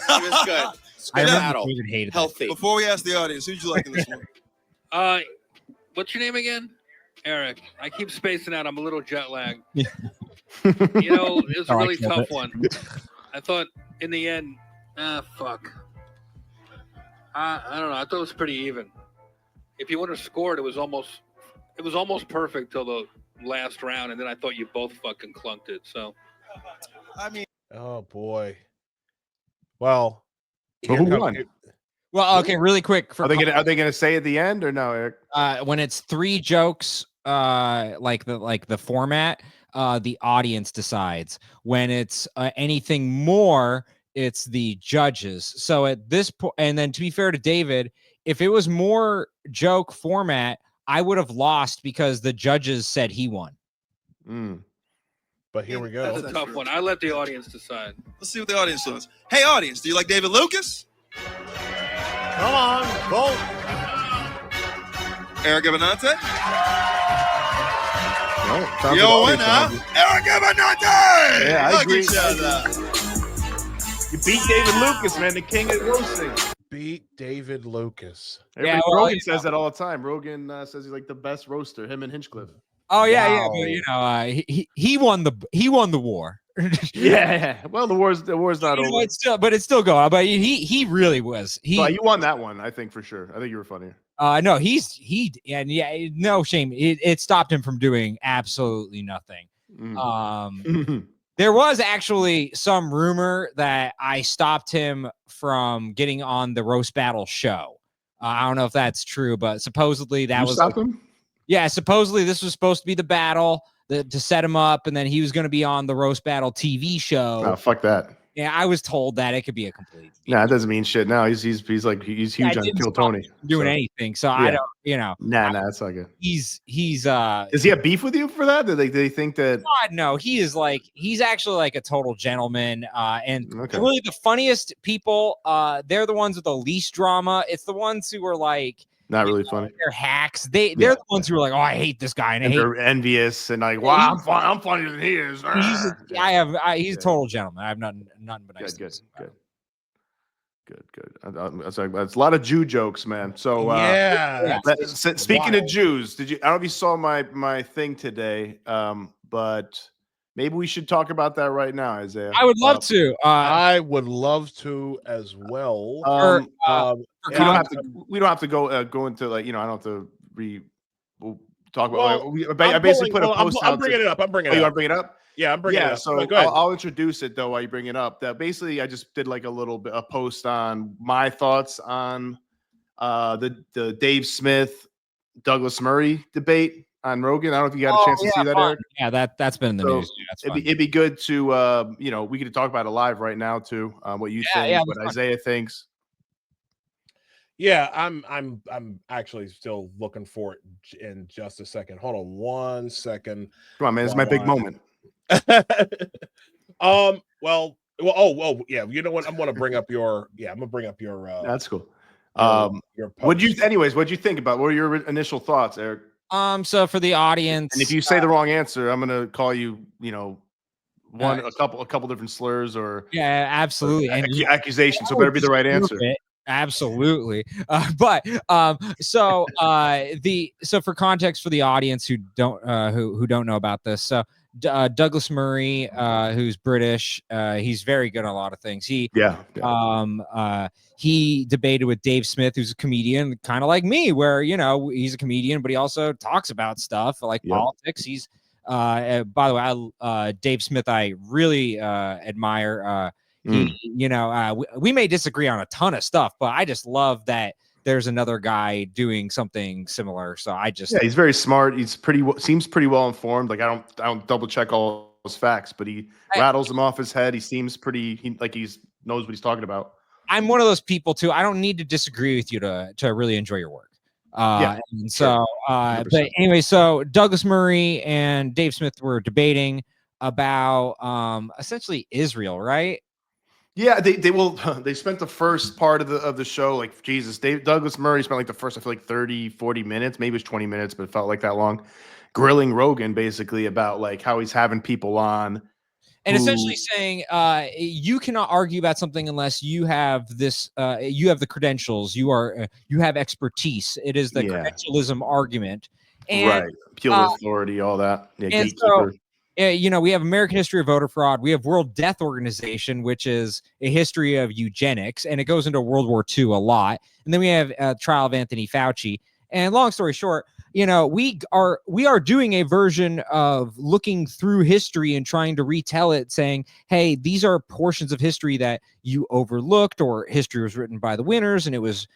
was good. I Good remember battle. David hated that. Healthy. Before we ask the audience, who did you like in this one? What's your name again? Eric. I keep spacing out. I'm a little jet lagged. It was a Oh, I really killed tough it. one. I thought in the end, fuck. I don't know. I thought it was pretty even. If you would have scored, it was almost perfect till the last round, and then I thought you both fucking clunked it. So, I mean, Oh boy. Well, Well, here who comes- won? Well, okay, really quick. Are they gonna say at the end or no, Eric? When it's 3 jokes, like the format, the audience decides. When it's anything more, it's the judges. So at this point, and then to be fair to David, if it was more joke format, I would have lost because the judges said he won. But here we that's go. a tough one. I let the audience decide. let's see what the audience does. Hey, audience, do you like David Lucas? Come on, vote. Eric Abbenante? No, sounds Yo, like winner, Eric Abbenante! Yeah, I Look agree. at that. You beat David Lucas, man, the king of roasting. Beat David Lucas. Everybody, well, Rogan you says that all the time. Rogan says he's like the best roaster. Him and Hinchcliffe. Oh yeah, Wow. but he won the war. Yeah. Well, the war's not You know, over. it's still, but it's still going. But he really was. Well, you won that one, I think for sure. I think you were funnier. No, no shame. It stopped him from doing absolutely nothing. There was actually some rumor that I stopped him from getting on the roast battle show. I don't know if that's true, but supposedly that was stopped him. Yeah, supposedly this was supposed to be the battle to set him up, and then he was going to be on the roast battle TV show. Oh, fuck that. Yeah, I was told that it could be a complete. Nah, it doesn't mean shit. Now he's huge on Kill Tony. Doing anything, so I don't, Nah, that's not good. He's Does he have beef with you for that? Do they think that? God, no, he's actually like a total gentleman. And really the funniest people, they're the ones with the least drama. It's the ones who are like not really funny. They're hacks. They're the ones who are like, oh, I hate this guy, and they're envious and like, wow, I'm funnier than he is. He's a total gentleman. I have nothing but nice things. Good. That's a lot of Jew jokes, man. So speaking of Jews, I don't know if you saw my thing today, but maybe we should talk about that right now, Isaiah. I would love to. I would love to as well. We don't have to go into like I don't have to talk about. I basically put a post. I'm bringing it up. You want to bring it up? Yeah, I'm bringing it up. So I'll introduce it though while you bring it up. That basically I just did like a post on my thoughts on the Dave Smith Douglas Murray debate on Rogan. I don't know if you got a chance to see that, Eric. Yeah, that's been in the news. It'd be good to we could talk about it live right now too. What you think, what Isaiah thinks. Yeah, I'm actually still looking for it in just a second. Hold on 1 second. Come on, man, it's my big moment. Well, yeah. You know what? I'm gonna bring up your. That's cool. What'd you think about? What were your initial thoughts, Eric? So for the audience, and if you say the wrong answer, I'm gonna call you. A couple different slurs or absolutely accusations. So better be the right answer. Absolutely. So for context for the audience who don't know about this, so Douglas Murray, who's British, he's very good on a lot of things. He debated with Dave Smith, who's a comedian, kind of like me, where he's a comedian, but he also talks about stuff like politics. He's by the way, Dave Smith, I really admire. We may disagree on a ton of stuff, but I just love that there's another guy doing something similar. So he's very smart. He's seems pretty well informed. Like I don't double check all those facts, but he rattles them off his head. He seems he knows what he's talking about. I'm one of those people too. I don't need to disagree with you to really enjoy your work. But anyway, so Douglas Murray and Dave Smith were debating about essentially Israel, right? Yeah, they spent the first part of the show, like Jesus. Douglas Murray spent like the first, I feel like 30-40 minutes, maybe it was 20 minutes, but it felt like that long, grilling Rogan basically about like how he's having people on. And essentially saying you cannot argue about something unless you have this, you have the credentials, you have expertise. It is the credentialism argument. And, right. Appeal to authority, all that. Yeah, and gatekeeper. We have American History of Voter Fraud. We have World Death Organization, which is a history of eugenics, and it goes into World War II a lot. And then we have Trial of Anthony Fauci. And long story short, we are doing a version of looking through history and trying to retell it, saying, hey, these are portions of history that you overlooked, or history was written by the winners and it was,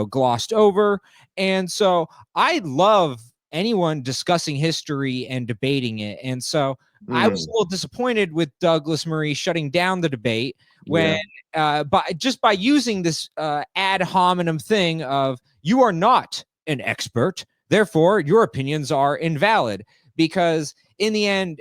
glossed over. And so I love anyone discussing history and debating it. And so I was a little disappointed with Douglas Murray shutting down the debate when by using this ad hominem thing of you are not an expert, therefore your opinions are invalid, because in the end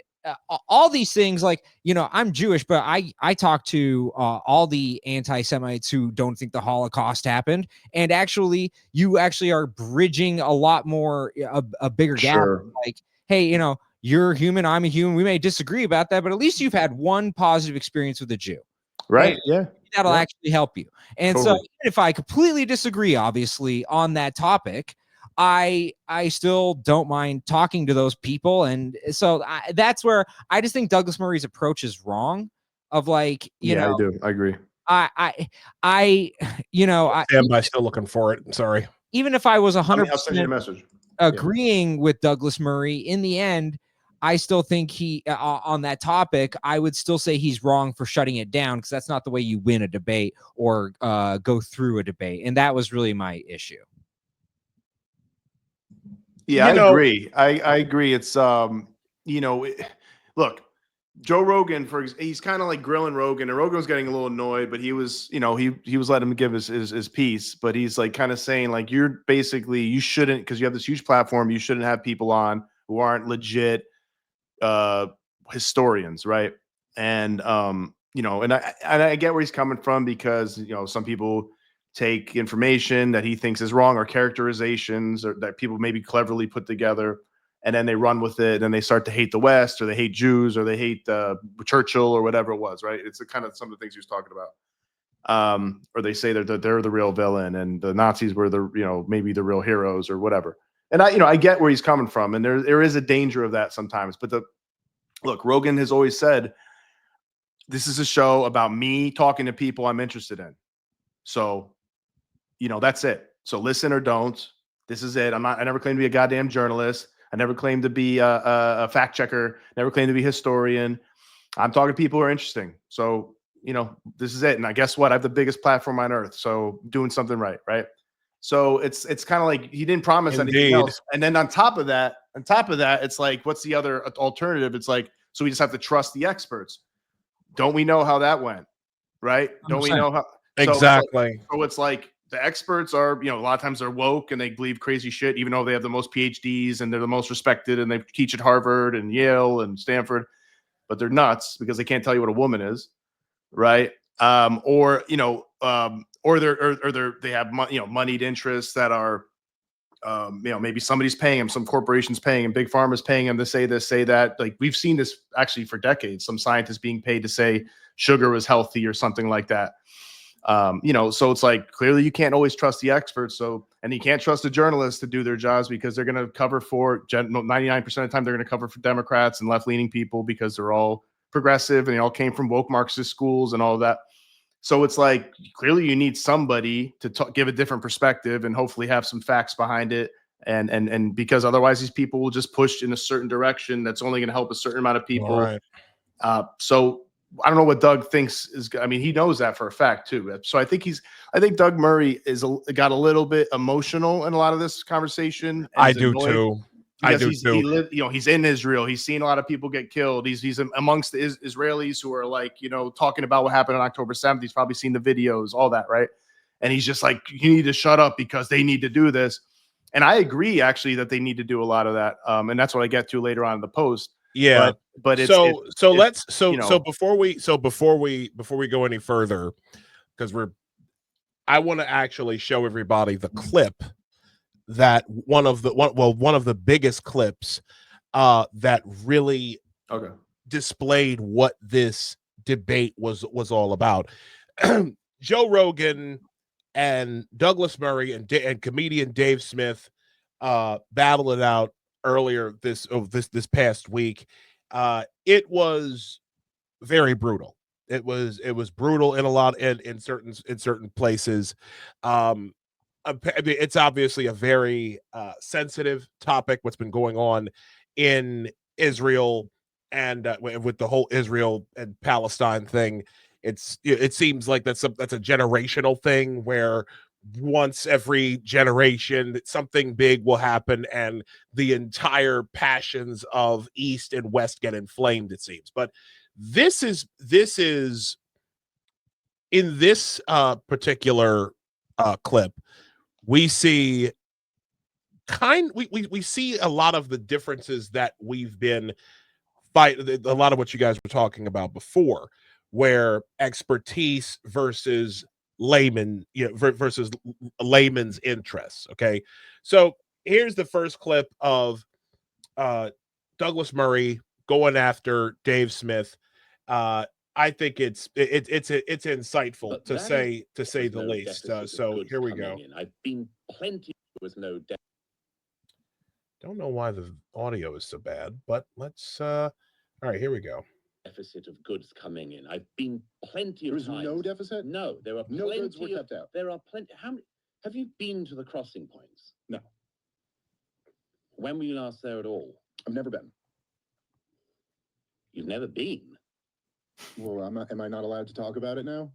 all these things, like, I'm Jewish, but I talk to all the anti-Semites who don't think the Holocaust happened. And actually, you actually are bridging a lot more, a bigger gap. Like, hey, you're human, I'm a human. We may disagree about that, but at least you've had one positive experience with a Jew. Right. Yeah. That'll actually help you. And so even if I completely disagree, obviously, on that topic, I still don't mind talking to those people. And so that's where I just think Douglas Murray's approach is wrong. Of like, I do. I agree. I stand by, still looking for it. Sorry. even if I was I'll send you a 100% message. agreeing with Douglas Murray, in the end, I still think he on that topic, I would still say he's wrong for shutting it down, because that's not the way you win a debate or go through a debate. And that was really my issue. Yeah, I agree. I agree. It's look, Joe Rogan, he's kind of like grilling Rogan, and Rogan was getting a little annoyed, but he was, he was letting him give his piece, but he's like kind of saying like, you shouldn't, because you have this huge platform, you shouldn't have people on who aren't legit historians, right? And and I get where he's coming from, because some people take information that he thinks is wrong, or characterizations or that people maybe cleverly put together, and then they run with it, and they start to hate the West, or they hate Jews, or they hate Churchill, or whatever it was, right? It's kind of some of the things he was talking about. Or they say they're the real villain, and the Nazis were maybe the real heroes, or whatever. And I get where he's coming from, and there is a danger of that sometimes. But look, Rogan has always said, this is a show about me talking to people I'm interested in. So, that's it. So listen or don't. This is it. I never claimed to be a goddamn journalist. I never claimed to be a fact checker. Never claimed to be a historian. I'm talking to people who are interesting. So, this is it. And I guess what? I have the biggest platform on earth. So doing something right. So it's kind of like he didn't promise anything else. And then on top of that, it's like, what's the other alternative? It's like, so we just have to trust the experts. Don't we know how that went? Right? Don't we know how? Exactly. So it's like the experts are, a lot of times they're woke and they believe crazy shit, even though they have the most PhDs and they're the most respected and they teach at Harvard and Yale and Stanford, but they're nuts because they can't tell you what a woman is, right? Or they have moneyed interests that are, maybe somebody's paying them, some corporation's paying them, big pharma's paying them to say this, say that. Like we've seen this actually for decades. Some scientists being paid to say sugar was healthy or something like that. So it's like, clearly you can't always trust the experts. And you can't trust the journalists to do their jobs, because they're going to cover for 99% of the time, they're going to cover for Democrats and left-leaning people, because they're all progressive and they all came from woke Marxist schools and all of that. So it's like, clearly you need somebody to give a different perspective and hopefully have some facts behind it. And because otherwise these people will just push in a certain direction that's only going to help a certain amount of people. Right. So I don't know what Doug thinks is. I mean, he knows that for a fact too. So I think Doug Murray got a little bit emotional in a lot of this conversation. I do too. He lived, he's in Israel. He's seen a lot of people get killed. He's amongst the Israelis who are like, talking about what happened on October 7th. He's probably seen the videos, all that, right? And he's just like, you need to shut up because they need to do this. And I agree, actually, that they need to do a lot of that. And that's what I get to later on in the post. Yeah, but before we go any further, because I want to actually show everybody the clip that one of the biggest clips that really displayed what this debate was all about. Joe Rogan and Douglas Murray and comedian Dave Smith battled it out earlier this past week. It was very brutal. It was brutal in certain places. It's obviously a very sensitive topic, what's been going on in Israel and with the whole Israel and Palestine thing. It seems like that's a generational thing where once every generation something big will happen and the entire passions of East and West get inflamed, it seems. But this is in this particular clip, we see we see a lot of the differences that we've been fighting, a lot of what you guys were talking about before, where expertise versus versus layman's interests. Okay, so here's the first clip of Douglas Murray going after Dave Smith. I think it's insightful to say the least. So here we go. I've been plenty with no debt. Don't know why the audio is so bad, but let's all right, here we go. Deficit of goods coming in. I've been plenty of times. There is no deficit? No, there are no plenty goods were kept out. There are plenty. How many? Have you been to the crossing points? No. When were you last there at all? I've never been. You've never been? Well, am I not allowed to talk about it now?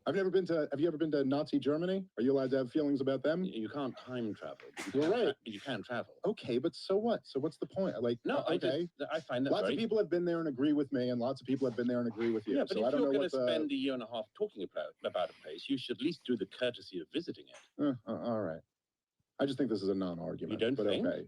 I've never been to. Have you ever been to Nazi Germany? Are you allowed to have feelings about them? You can't time travel. You're right. You can travel. Okay, but so what? So what's the point? Like, no, okay. I find that lots of people have been there and agree with me, and lots of people have been there and agree with you. Yeah, but so if I don't you're know going to what spend a year and a half talking about a place, you should at least do the courtesy of visiting it. All right. I just think this is a non-argument. You don't but think? Okay.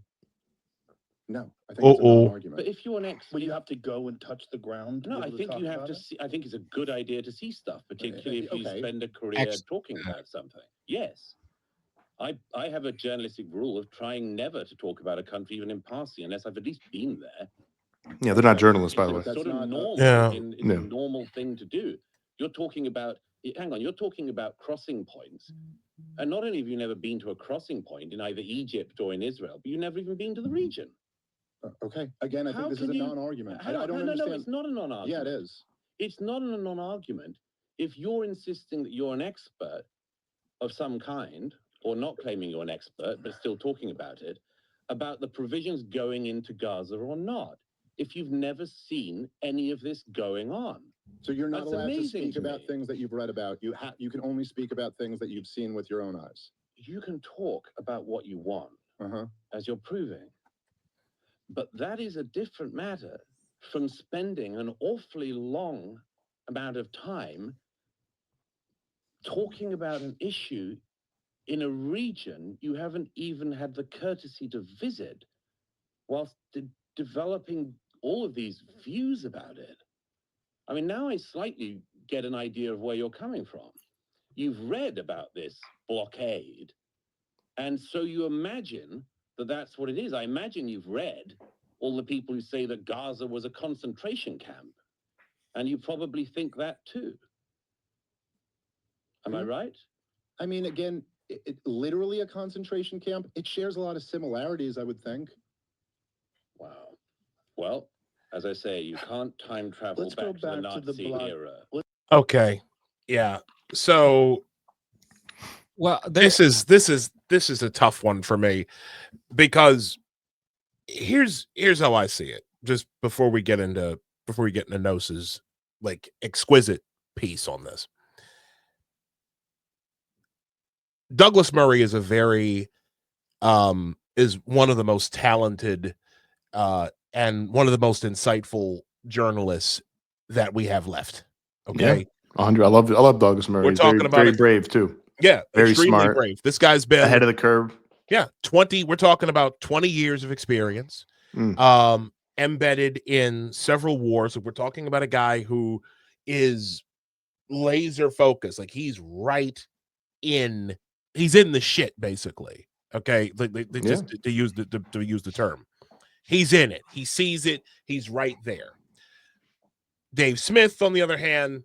No, I think it's a non-argument. But if you're next, Well, you have to go and touch the ground. No, I think you have to see. I think it's a good idea to see stuff, particularly if you spend a career talking about something. Yes, I have a journalistic rule of trying never to talk about a country even in passing unless I've at least been there. Yeah, they're not journalists, by the way. It's sort of normal. Yeah. It's a normal thing to do. You're talking about. Hang on, you're talking about crossing points, and not only have you never been to a crossing point in either Egypt or in Israel, but you've never even been to the region. Okay. Again, I think this is a non-argument. I don't understand. No, it's not a non-argument. Yeah, it is. It's not a non-argument. If you're insisting that you're an expert of some kind, or not claiming you're an expert, but still talking about it, about the provisions going into Gaza or not, if you've never seen any of this going on. So you're not That's allowed to amazing speak about things that you've read about. You can only speak about things that you've seen with your own eyes. You can talk about what you want, as you're proving. But that is a different matter from spending an awfully long amount of time talking about an issue in a region you haven't even had the courtesy to visit, whilst developing all of these views about it. I mean, now I slightly get an idea of where you're coming from. You've read about this blockade, and so you imagine that that's what it is. I imagine you've read all the people who say that Gaza was a concentration camp, and you probably think that too. Am I right? I mean, again, it literally a concentration camp. It shares a lot of similarities, I would think. Wow. Well, as I say, you can't time travel Let's go back to the back to the Nazi block. era. Okay. Yeah. So well, this is a tough one for me, because here's how I see it. Just before we get into Nose's like exquisite piece on this. Douglas Murray is is one of the most talented and one of the most insightful journalists that we have left. Okay. Yeah, 100. I love Douglas Murray. We're He's talking about very brave too. Yeah, very extremely smart. brave. This guy's been ahead of the curve. Yeah, we're talking about 20 years of experience, embedded in several wars. We're talking about a guy who is laser focused. Like he's in the shit, basically. Okay, just to use the term, he's in it. He sees it. He's right there. Dave Smith, on the other hand,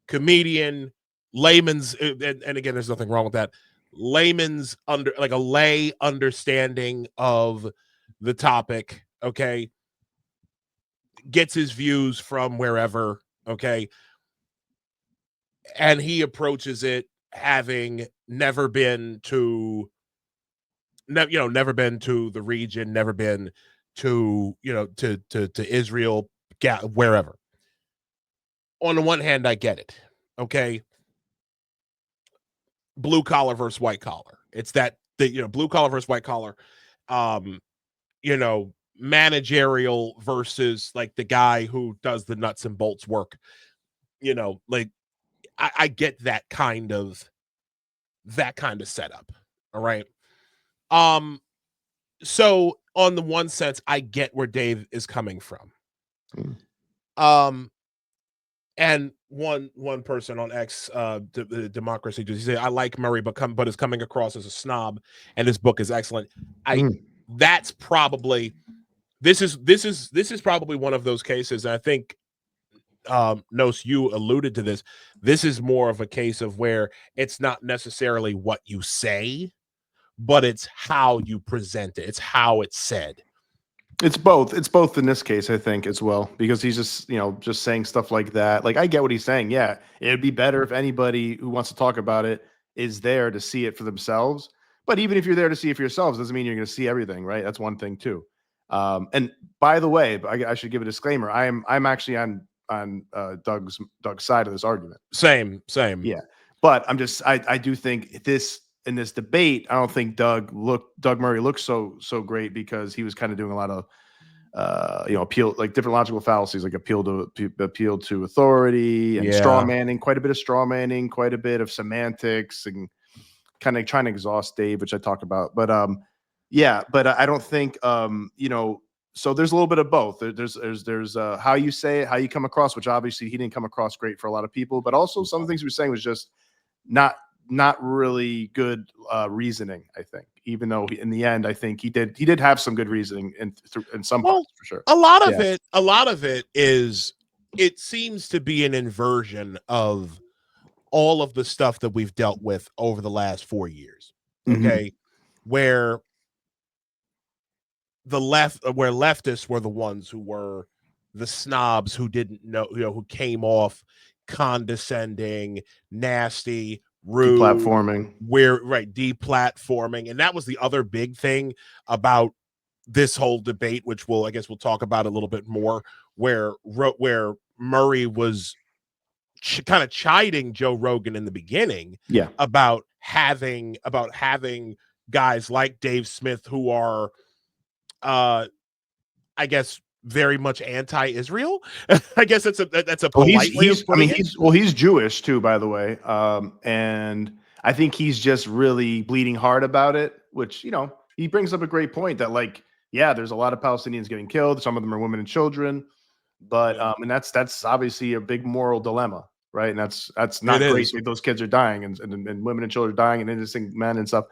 comedian, layman's, and again, there's nothing wrong with that. Layman's a lay understanding of the topic. Okay, gets his views from wherever. Okay, and he approaches it having never been to the region, never been to Israel, wherever. On the one hand, I get it. Okay. Blue collar versus white collar. It's that blue collar versus white collar, managerial versus like the guy who does the nuts and bolts work. I get that kind of setup. All right. So on the one sense, I get where Dave is coming from. And one person on X, Democracy, he said, I like Murray, but is coming across as a snob, and his book is excellent. That's probably this is probably one of those cases. I think Nose, you alluded to this. This is more of a case of where it's not necessarily what you say, but it's how you present it. It's how it's said. It's both. It's both in this case, I think, as well, because he's just saying stuff like that. Like, I get what he's saying. Yeah, it'd be better if anybody who wants to talk about it is there to see it for themselves. But even if you're there to see it for yourselves, doesn't mean you're going to see everything, right? That's one thing too. And by the way, I should give a disclaimer. I'm actually on Doug's side of this argument. Same. Yeah, but I do think in this debate, I don't think Doug Murray looked so great because he was kind of doing a lot of appeal, like different logical fallacies, like appeal to authority and straw manning, quite a bit of straw manning, quite a bit of semantics, and kind of trying to exhaust Dave, which I talked about. But but I don't think so there's a little bit of both. There's how you say it, how you come across, which obviously he didn't come across great for a lot of people, but also some of the things he was saying was just not really good reasoning, I think, even though in the end, I think he did have some good reasoning in some parts for sure. A lot of it is, it seems to be an inversion of all of the stuff that we've dealt with over the last 4 years. Okay. Where leftists were the ones who were the snobs who didn't know, who came off condescending, nasty, rude, deplatforming. And that was the other big thing about this whole debate, which we'll talk about a little bit more, where Murray was kind of chiding Joe Rogan in the beginning about having guys like Dave Smith who are I guess very much anti-Israel. I guess that's a polite way of putting it. He's Jewish too, by the way. And I think he's just really bleeding hard about it, which, he brings up a great point that, like, there's a lot of Palestinians getting killed. Some of them are women and children, but and that's obviously a big moral dilemma, right? And that's not great. Those kids are dying and women and children are dying and innocent men and stuff.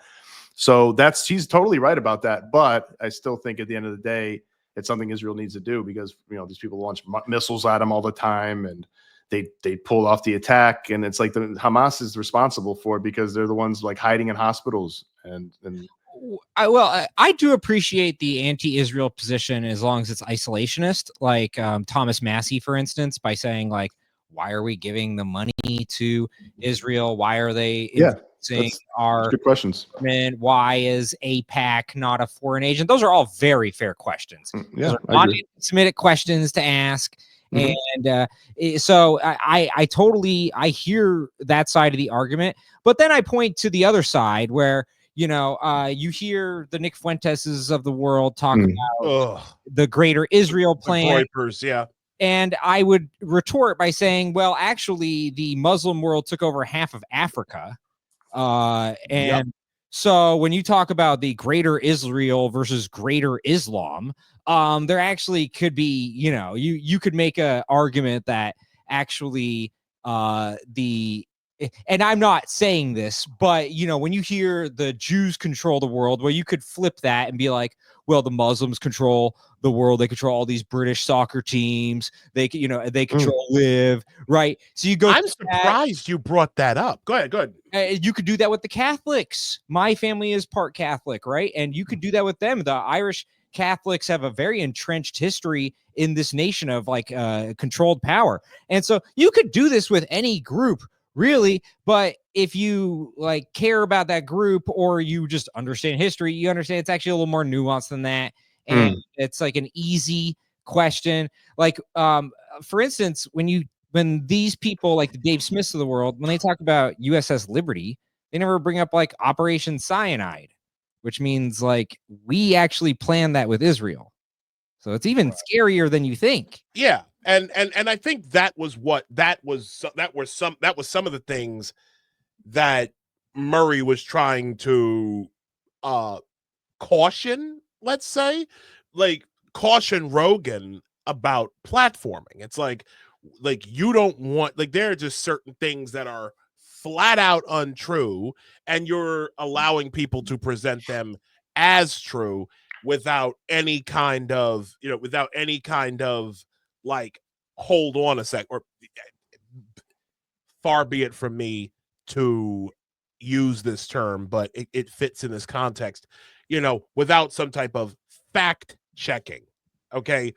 So he's totally right about that. But I still think at the end of the day, it's something Israel needs to do because, these people launch missiles at them all the time and they pull off the attack. And it's like the Hamas is responsible for it because they're the ones like hiding in hospitals. And I do appreciate the anti-Israel position as long as it's isolationist, like Thomas Massey, for instance, by saying, like, why are we giving the money to Israel? Why are they our good questions? Why is AIPAC not a foreign agent? Those are all very fair questions. Those are not anti-Semitic questions to ask. And so I totally hear that side of the argument, but then I point to the other side where, you hear the Nick Fuenteses of the world talk about the Greater Israel plan. And I would retort by saying, well, actually, the Muslim world took over half of Africa. So when you talk about the Greater Israel versus Greater Islam, there actually could be, you could make an argument that actually and I'm not saying this, but, when you hear the Jews control the world, well, you could flip that and be like, well, the Muslims control the world. They control all these British soccer teams. They control Live, right? So you go. I'm surprised you brought that up. Go ahead. You could do that with the Catholics. My family is part Catholic, right? And you could do that with them. The Irish Catholics have a very entrenched history in this nation of controlled power. And so you could do this with any group, really. But if you care about that group or you just understand history, you understand it's actually a little more nuanced than that. And it's like an easy question. For instance, when these people like the Dave Smiths of the world, when they talk about USS Liberty, they never bring up Operation Cyanide, which means we actually planned that with Israel. So it's even scarier than you think. Yeah. And I think that was some of the things that Murray was trying to caution, let's say, caution Rogan about platforming. It's like you don't want, there are just certain things that are flat out untrue, and you're allowing people to present them as true without any kind of, hold on a sec, or far be it from me to use this term, but it fits in this context, without some type of fact checking. Okay.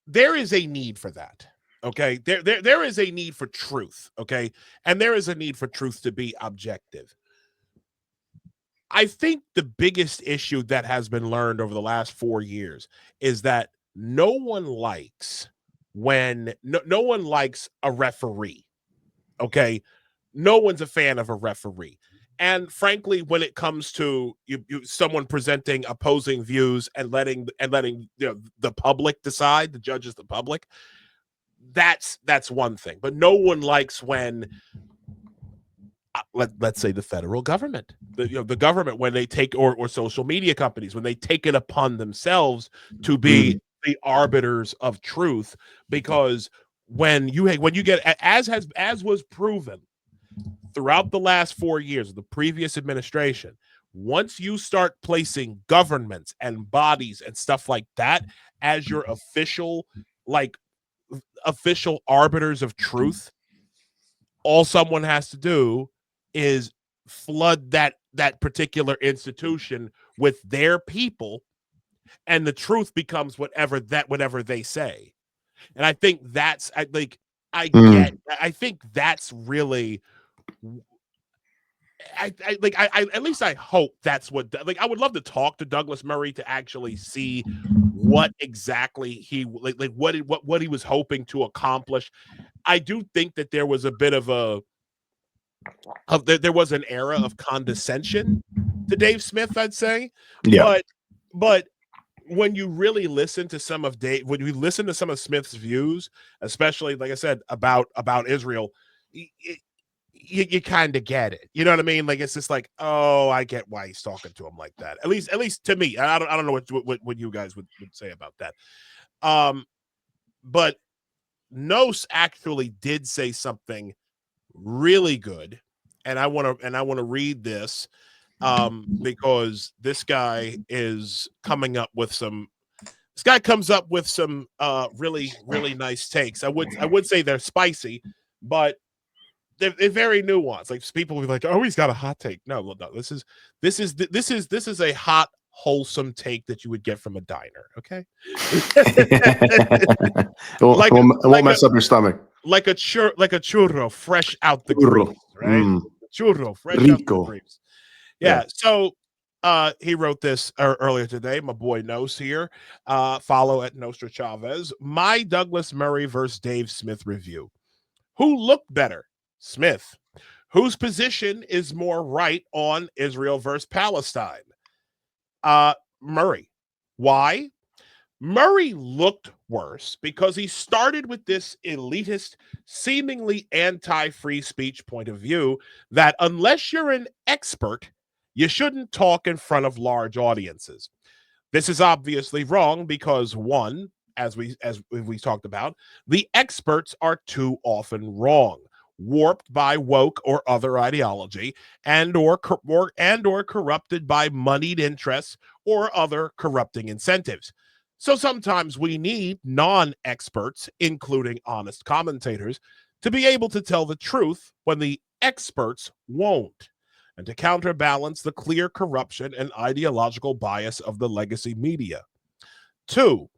There is a need for that. Okay, there is a need for truth. Okay, and there is a need for truth to be objective. I think the biggest issue that has been learned over the last 4 years is that no one likes when no one likes a referee. Okay, no one's a fan of a referee. And frankly, when it comes to someone presenting opposing views and letting the public decide, the judge is the public, that's one thing. But no one likes when let's say the federal government, the government, when they take or social media companies, when they take it upon themselves to be the arbiters of truth, because when you get, as was proven throughout the last 4 years of the previous administration, once you start placing governments and bodies and stuff like that as your official arbiters of truth, all someone has to do is flood that particular institution with their people, and the truth becomes whatever they say. And I think that's I think that's really at least I hope that's what, I would love to talk to Douglas Murray to actually see what exactly he what he was hoping to accomplish. I do think that there was a bit of there was an era of condescension to Dave Smith, I'd say. Yeah. But when you really listen to some of Smith's views, especially, like I said, about Israel, you kind of get it. You know what I mean? Like, it's just like, oh, I get why he's talking to him like that. At least to me. I don't know what you guys would say about that. But Nos actually did say something really good, and I want to read this because this guy is coming up with some. This guy comes up with some really nice takes. I would say they're spicy, but they're very nuanced. Like, people will be like, "Oh, he's got a hot take." No. This is a hot, wholesome take that you would get from a diner. Okay, it won't mess up your stomach. Like a churro fresh out the grease, right? Churro fresh out the grease. Yeah. So he wrote this earlier today. My boy Nos here. Follow at Nostra Chavez. My Douglas Murray versus Dave Smith review. Who looked better? Smith. Whose position is more right on Israel versus Palestine? Murray. Why? Murray looked worse because he started with this elitist, seemingly anti-free speech point of view that unless you're an expert, you shouldn't talk in front of large audiences. This is obviously wrong because, one, as we talked about, the experts are too often wrong, warped by woke or other ideology, and or corrupted by moneyed interests or other corrupting incentives. So sometimes we need non-experts, including honest commentators, to be able to tell the truth when the experts won't, and to counterbalance the clear corruption and ideological bias of the legacy media. 2,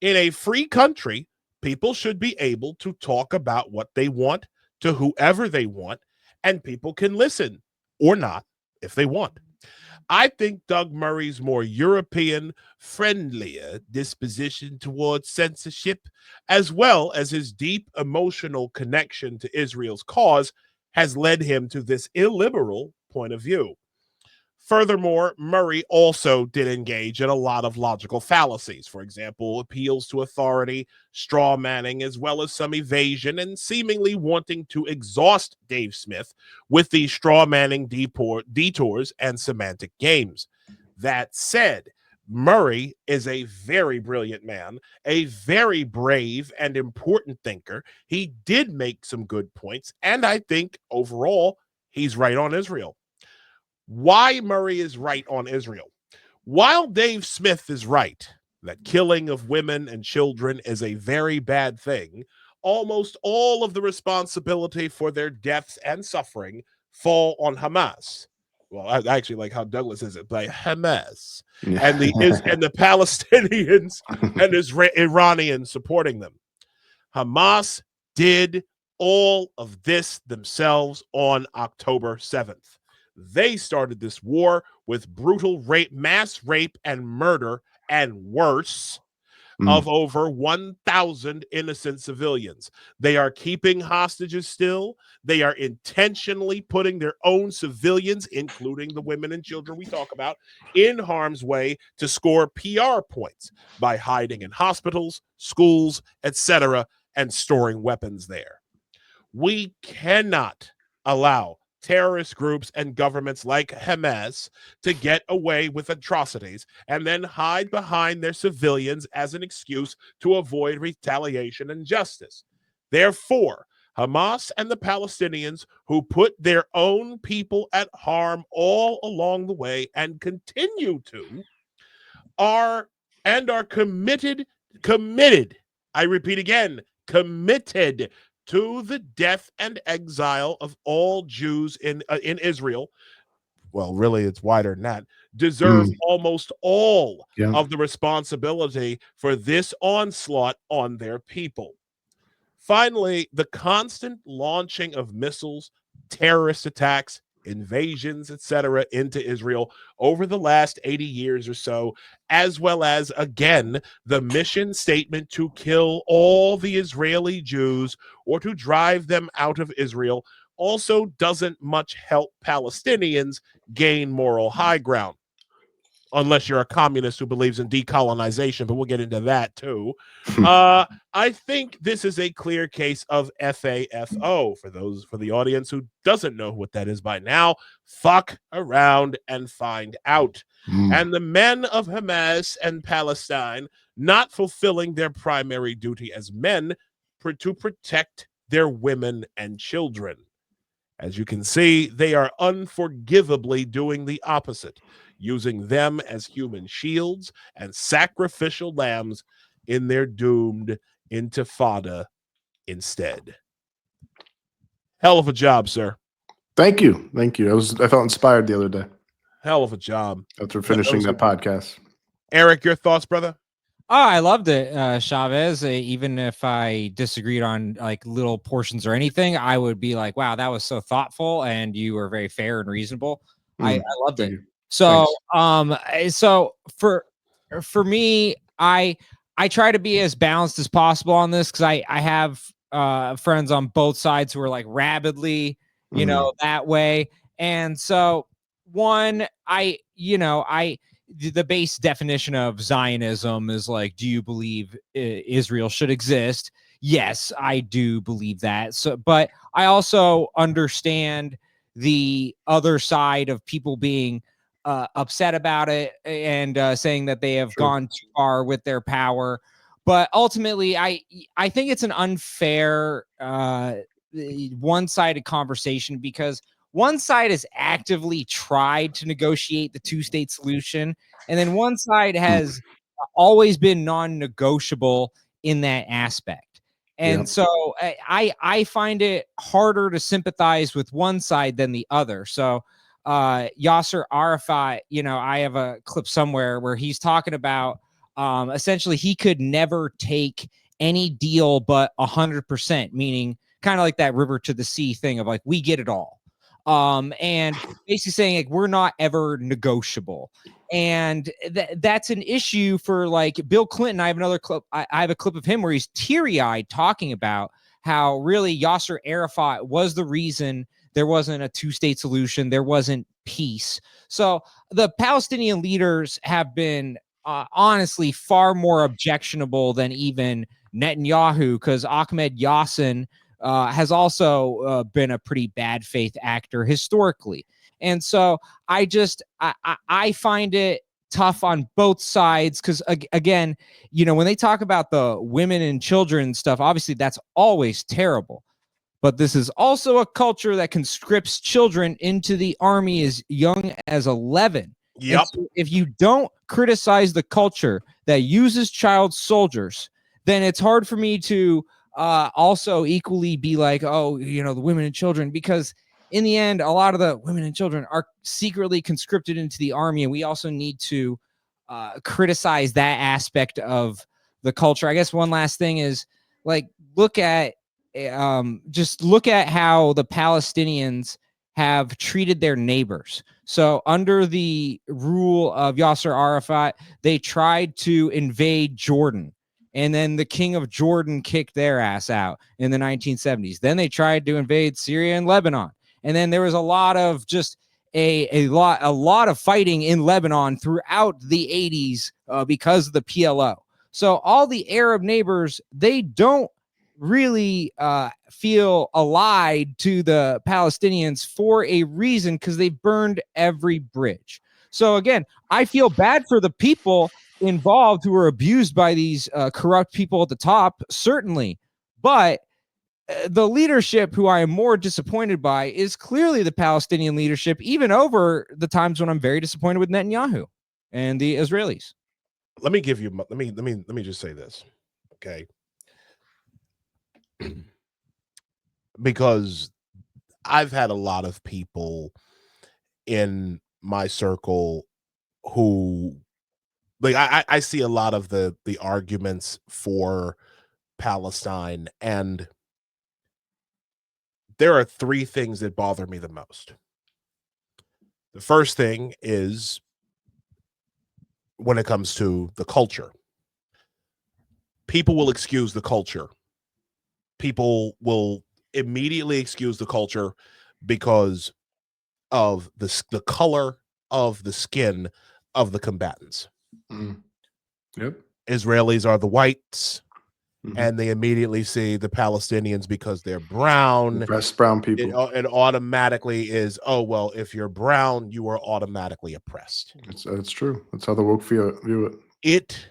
in a free country, people should be able to talk about what they want to whoever they want, and people can listen or not if they want. I think Doug Murray's more European, friendlier disposition towards censorship, as well as his deep emotional connection to Israel's cause, has led him to this illiberal point of view. Furthermore, Murray also did engage in a lot of logical fallacies. For example, appeals to authority, straw manning, as well as some evasion and seemingly wanting to exhaust Dave Smith with these straw manning detours and semantic games. That said, Murray is a very brilliant man, a very brave and important thinker. He did make some good points, and I think overall he's right on Israel. Why Murray is right on Israel? While Dave Smith is right that killing of women and children is a very bad thing, almost all of the responsibility for their deaths and suffering fall on Hamas. Well, I actually like how Douglas says it, by Hamas, and the Palestinians and Iranians supporting them. Hamas did all of this themselves on October 7th. They started this war with brutal rape, mass rape and murder, and worse, of over 1,000 innocent civilians. They are keeping hostages still. They are intentionally putting their own civilians, including the women and children we talk about, in harm's way to score PR points by hiding in hospitals, schools, etc., and storing weapons there. We cannot allow terrorist groups and governments like Hamas to get away with atrocities and then hide behind their civilians as an excuse to avoid retaliation and justice. Therefore, Hamas and the Palestinians, who put their own people at harm all along the way and continue to, are committed, I repeat again, committed to the death and exile of all Jews in Israel. Well, really, it's wider than that. Deserve almost all of the responsibility for this onslaught on their people. Finally, the constant launching of missiles, terrorist attacks, invasions, etc., into Israel over the last 80 years or so, as well as, again, the mission statement to kill all the Israeli Jews or to drive them out of Israel, also doesn't much help Palestinians gain moral high ground. Unless you're a communist who believes in decolonization, but we'll get into that too. I think this is a clear case of FAFO. For the audience who doesn't know what that is by now, fuck around and find out. And the men of Hamas and Palestine not fulfilling their primary duty as men to protect their women and children. As you can see, they are unforgivably doing the opposite, using them as human shields and sacrificial lambs in their doomed intifada instead. Hell of a job, sir. Thank you. I felt inspired the other day. Hell of a job. After finishing that podcast. Eric, your thoughts, brother? Oh, I loved it, Chavez. Even if I disagreed on like little portions or anything, I would be like, wow, that was so thoughtful and you were very fair and reasonable. I loved it. So, so for me, I try to be as balanced as possible on this because I have friends on both sides who are like rabidly, that way. And so the base definition of Zionism is like, do you believe Israel should exist? Yes, I do believe that. So, but I also understand the other side of people being upset about it and saying that they have gone too far with their power. But ultimately, I think it's an unfair one-sided conversation because one side has actively tried to negotiate the two-state solution, and then one side has always been non-negotiable in that aspect. And so I find it harder to sympathize with one side than the other. So Yasser Arafat, I have a clip somewhere where he's talking about essentially he could never take any deal but 100%, meaning kind of like that river to the sea thing of like, we get it all. And basically saying like we're not ever negotiable, and that's an issue for like Bill Clinton. I have another clip. I have a clip of him where he's teary-eyed talking about how really Yasser Arafat was the reason there wasn't a two-state solution, there wasn't peace. So the Palestinian leaders have been honestly far more objectionable than even Netanyahu, because Ahmed Yassin has also been a pretty bad faith actor historically. And so I find it tough on both sides because, again, when they talk about the women and children stuff, obviously that's always terrible. But this is also a culture that conscripts children into the army as young as 11. Yep. So if you don't criticize the culture that uses child soldiers, then it's hard for me to also equally be like, oh, the women and children, because in the end, a lot of the women and children are secretly conscripted into the army. And we also need to criticize that aspect of the culture. I guess one last thing is like, look at just look at how the Palestinians have treated their neighbors. So under the rule of Yasser Arafat, they tried to invade Jordan. And then the king of Jordan kicked their ass out in the 1970s. Then they tried to invade Syria and Lebanon. And then there was a lot of just a lot of fighting in Lebanon throughout the 80s because of the PLO. So all the Arab neighbors, they don't really feel allied to the Palestinians for a reason, because they've burned every bridge. So again, I feel bad for the people involved who are abused by these corrupt people at the top, certainly. But the leadership who I am more disappointed by is clearly the Palestinian leadership, even over the times when I'm very disappointed with Netanyahu and the Israelis. Let me just say this, okay? Because I've had a lot of people in my circle who, like, I see a lot of the arguments for Palestine, and there are three things that bother me the most. The first thing is when it comes to the culture. People will excuse the culture. People will immediately excuse the culture because of the color of the skin of the combatants. Yep. Israelis are the whites, and they immediately see the Palestinians because they're brown. Oppressed brown people. It automatically is, oh, well, if you're brown, you are automatically oppressed. That's true. That's how the woke view it. It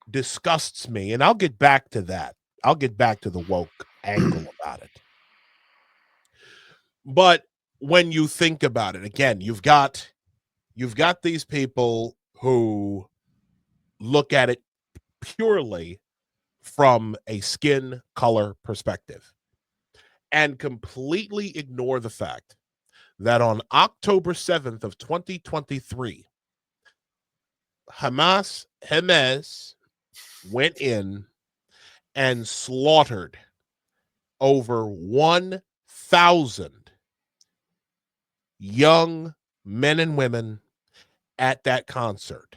disgusts me, and I'll get back to that. I'll get back to the woke angle about it. But when you think about it, again, you've got these people who look at it purely from a skin color perspective and completely ignore the fact that on October 7th of 2023, Hamas went in and slaughtered over 1,000 young men and women at that concert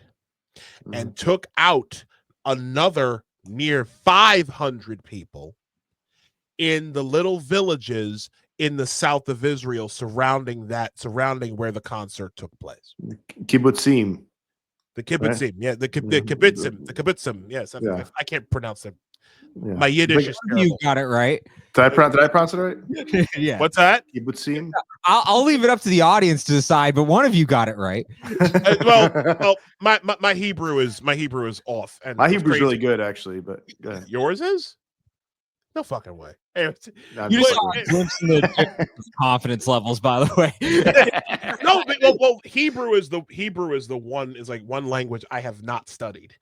and took out another near 500 people in the little villages in the south of Israel surrounding where the concert took place. Kibbutzim. The kibbutzim, yeah, the kibbutzim, yes. I can't pronounce them. Yeah. My Yiddish is terrible. You got it right. Did I pronounce it right? Yeah. What's that? Kibbutzim. I'll leave it up to the audience to decide, but one of you got it right. Well, my Hebrew is off, and my Hebrew's really good, actually. But go ahead. Yours is? No fucking way. You just saw a glimpse in the confidence levels, by the way. No, well, Hebrew is one language I have not studied.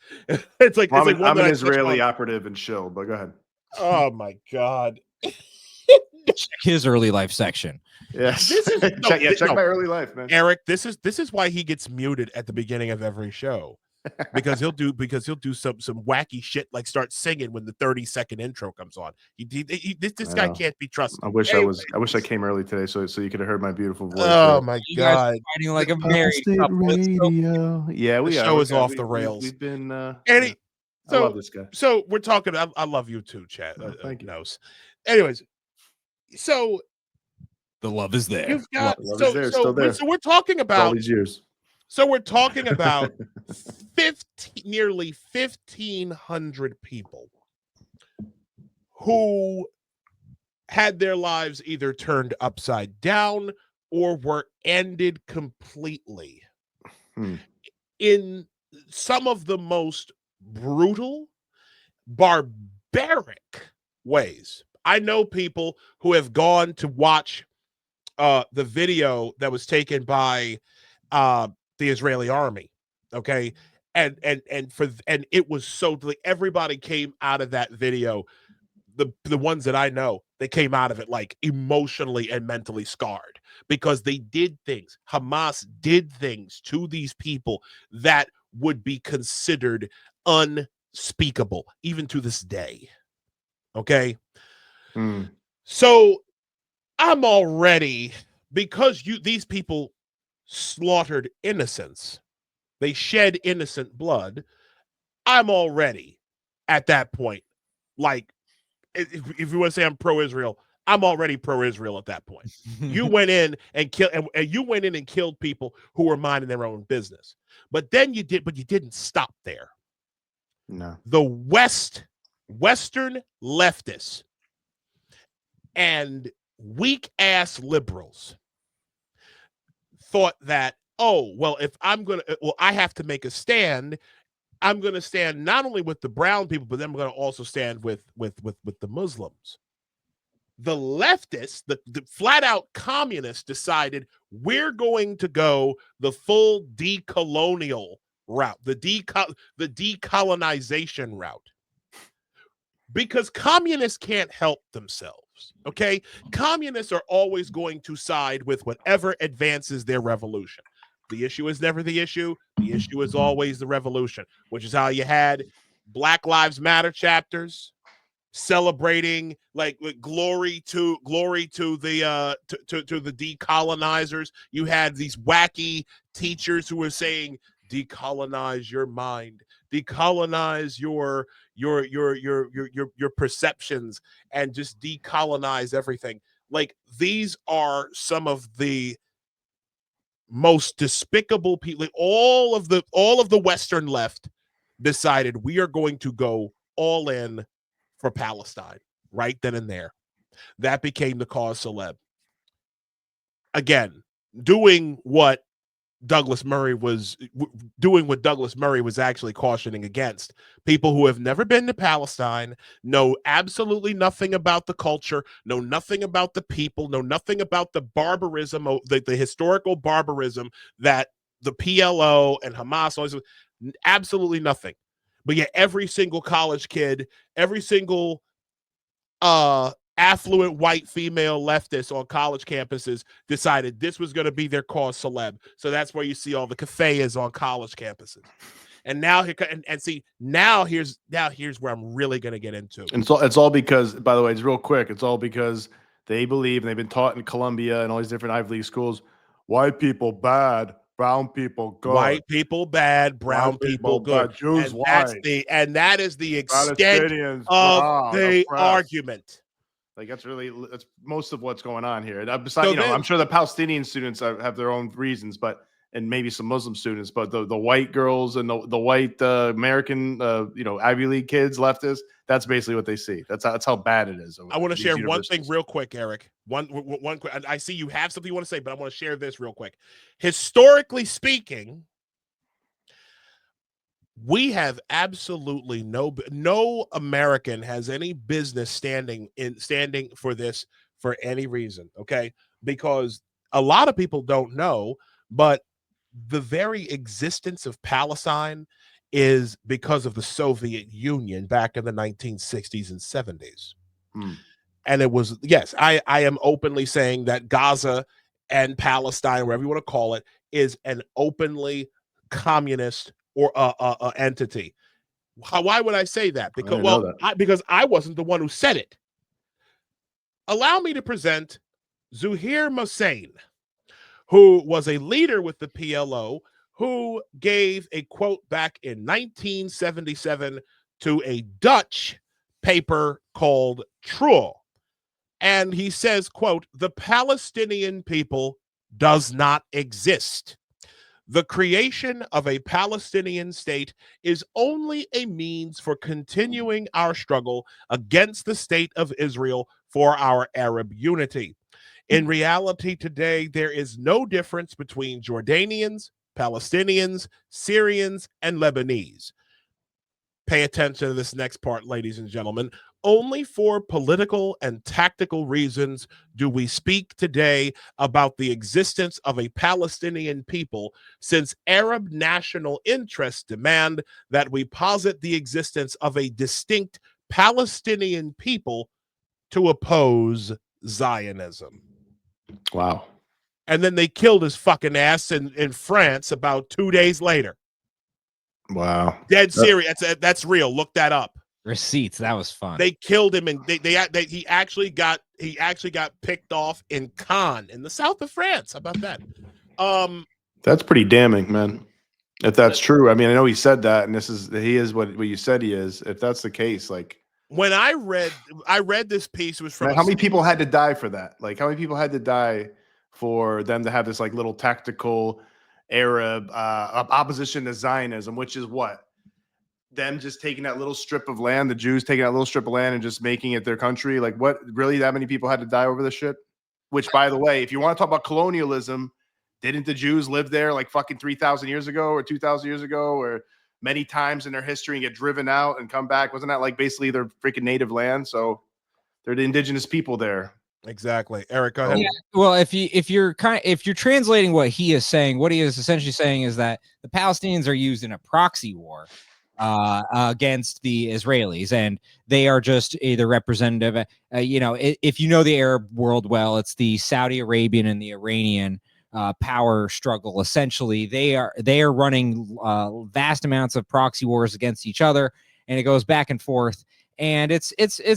It's like I'm one an Israeli operative and chill, but go ahead. Oh my God. Check his early life section. Yes. Check my early life, man. Eric, this is why he gets muted at the beginning of every show. because he'll do some wacky shit, like start singing when the 30-second intro comes on. This guy can't be trusted. I wish I came early today so you could have heard my beautiful voice. Oh my God. Fighting like a married couple. Radio. Yeah, the show is off the rails. We've been I love this guy. So we're talking. I love you too, Chad. Thank you. Knows. Anyways, so the love is there. You've got love is there, still there. So we're talking about all these years. So we're talking about nearly 1,500 people who had their lives either turned upside down or were ended completely in some of the most brutal, barbaric ways. I know people who have gone to watch the video that was taken by the Israeli army, okay, and it was so, like, everybody came out of that video. The ones that I know, they came out of it like emotionally and mentally scarred because they did things. Hamas did things to these people that would be considered unspeakable even to this day. Okay, So I'm already, because these people slaughtered innocents, they shed innocent blood. I'm already at that point, like, if you want to say I'm pro-Israel, I'm already pro-Israel at that point. You went in and killed people who were minding their own business. But you didn't stop there. No. The Western leftists and weak ass liberals thought that, if I have to make a stand. I'm going to stand not only with the brown people, but then I'm going to also stand with the Muslims. The leftists, the flat out communists, decided we're going to go the full decolonial route, the decolonization route, because communists can't help themselves. Okay, communists are always going to side with whatever advances their revolution. The issue is never the issue. The issue is always the revolution, which is how you had Black Lives Matter chapters celebrating like glory to the decolonizers. You had these wacky teachers who were saying decolonize your mind, decolonize your perceptions, and just decolonize everything. Like, these are some of the most despicable people. All of the Western left decided we are going to go all in for Palestine right then and there. That became the cause celeb. Again, doing what Douglas Murray was actually cautioning against. People who have never been to Palestine, know absolutely nothing about the culture, know nothing about the people, know nothing about the barbarism, the historical barbarism that the PLO and Hamas always, absolutely nothing. But yet every single college kid, every single affluent white female leftist on college campuses decided this was going to be their cause celeb. So that's where you see all the cafes on college campuses. And now here's where I'm really going to get into. And it's all because, by the way, it's real quick. It's all because they believe, and they've been taught in Columbia and all these different Ivy League schools, white people bad, brown people good. White people bad, brown people good. Bad, Jews and white. That is the extent of the argument. Like, that's most of what's going on here. Besides, I'm sure the Palestinian students have their own reasons, and maybe some Muslim students, but the white girls and the white American, Ivy League kids, leftists, that's basically what they see. That's how bad it is. I want to share one thing real quick, Eric. One quick. I see you have something you want to say, but I want to share this real quick. Historically speaking, we have absolutely no American has any business standing for this for any reason, okay? Because a lot of people don't know, but the very existence of Palestine is because of the Soviet Union back in the 1960s and 70s. And it was, yes, I am openly saying that Gaza and Palestine, whatever you want to call it, is an openly communist or entity. Why would I say that? Because I wasn't the one who said it. Allow me to present Zuhair Hussein, who was a leader with the PLO, who gave a quote back in 1977 to a Dutch paper called Trouw. And he says, quote, "The Palestinian people does not exist. The creation of a Palestinian state is only a means for continuing our struggle against the state of Israel for our Arab unity. In reality, today, there is no difference between Jordanians, Palestinians, Syrians, and Lebanese." Pay attention to this next part, ladies and gentlemen. "Only for political and tactical reasons do we speak today about the existence of a Palestinian people, since Arab national interests demand that we posit the existence of a distinct Palestinian people to oppose Zionism." Wow. And then they killed his fucking ass in France about 2 days later. Wow. Dead serious. That's real. Look that up. Receipts. That was fun. They killed him, and he actually got picked off in Caen in the south of France. How about that? That's pretty damning, man. If that's true, I mean, I know he said that, and he is what you said he is. If that's the case, like when I read this piece, it was from man, how many people had to die for that? Like, how many people had to die for them to have this like little tactical Arab opposition to Zionism, which is what? Them just taking that little strip of land, the Jews taking that little strip of land and just making it their country. Like, what? Really, that many people had to die over this shit? Which, by the way, if you want to talk about colonialism, didn't the Jews live there like fucking 3,000 years ago or 2,000 years ago or many times in their history and get driven out and come back? Wasn't that like basically their freaking native land? So they're the indigenous people there. Exactly. Eric, go ahead. Yeah. Well, if you're translating what he is saying, what he is essentially saying is that the Palestinians are used in a proxy war against the Israelis, and they are just the representative. If you know the Arab world well, it's the Saudi Arabian and the Iranian power struggle. Essentially, they are running vast amounts of proxy wars against each other, and it goes back and forth. And it's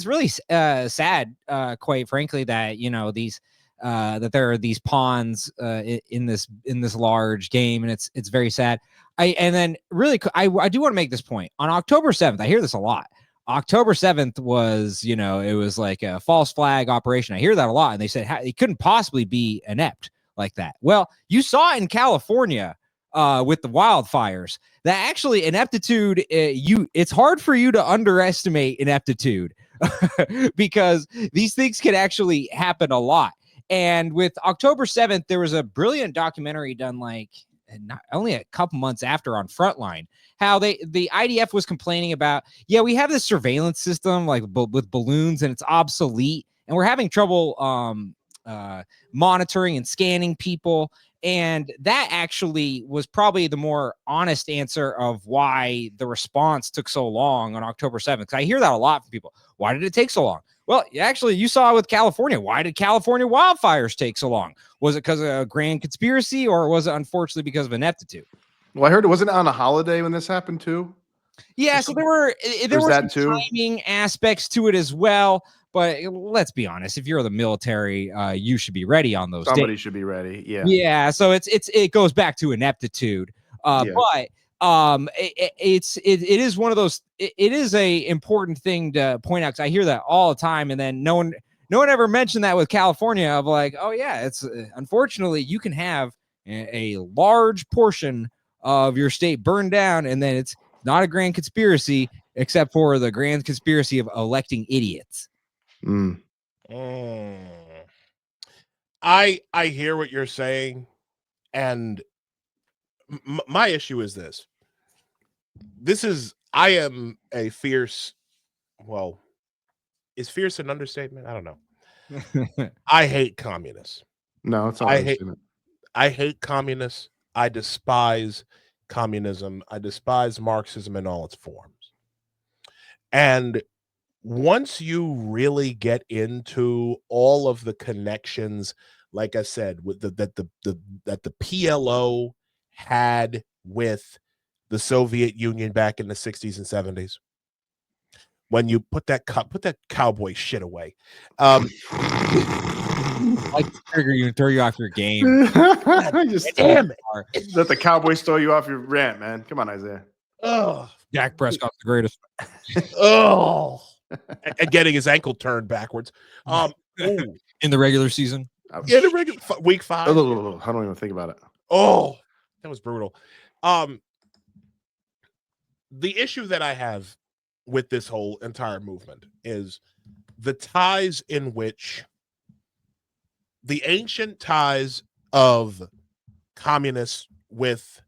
really sad, quite frankly, that these that there are these pawns in this large game, and it's very sad. I do want to make this point. On October 7th, I hear this a lot. October 7th was, it was like a false flag operation. I hear that a lot, and they said it couldn't possibly be inept like that. Well, you saw in California with the wildfires that actually ineptitude, it's hard for you to underestimate ineptitude because these things can actually happen a lot. And with October 7th, there was a brilliant documentary done not only a couple months after on Frontline, how the IDF was complaining about, we have this surveillance system with balloons and it's obsolete and we're having trouble monitoring and scanning people. And that actually was probably the more honest answer of why the response took so long on October 7th. Because I hear that a lot from people. Why did it take so long? Well, actually, you saw it with California. Why did California wildfires take so long? Was it because of a grand conspiracy, or was it unfortunately because of ineptitude? Well, I heard it wasn't on a holiday when this happened too. Yeah, so there were some timing aspects to it as well. But let's be honest, if you're the military, you should be ready on those Somebody days. should be ready. Yeah. Yeah. So it goes back to ineptitude. But it is one of those. It is a important thing to point out because I hear that all the time, and then no one ever mentioned that with California of like, oh yeah, it's unfortunately you can have a large portion of your state burned down, and then it's not a grand conspiracy except for the grand conspiracy of electing idiots. I hear what you're saying, and my issue is this. I am a fierce. Well, is fierce an understatement? I don't know. I hate communists. No, it's not. I hate communists. I despise communism. I despise Marxism in all its forms. And once you really get into all of the connections, like I said, with that the PLO had with the Soviet Union back in the 60s and 70s, when you put that cowboy shit away, like trigger you and throw you off your game. Damn it! Let the Cowboys throw you off your rant, man. Come on, Isaiah. Oh, Dak Prescott's the greatest. Oh. And getting his ankle turned backwards. In the regular season. Yeah, the regular week 5. I don't even think about it. Oh, that was brutal. The issue that I have with this whole entire movement is the ties in which the ancient ties of communists with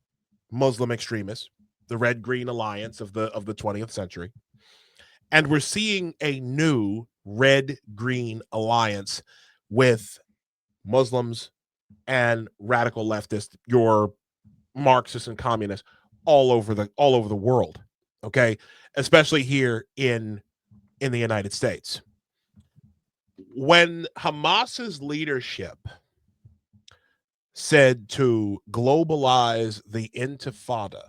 Muslim extremists, the Red-Green Alliance of the 20th century. And we're seeing a new Red-Green Alliance with Muslims and radical leftists, your Marxists and communists all over the world. Okay, especially here in the United States. When Hamas's leadership said to globalize the Intifada,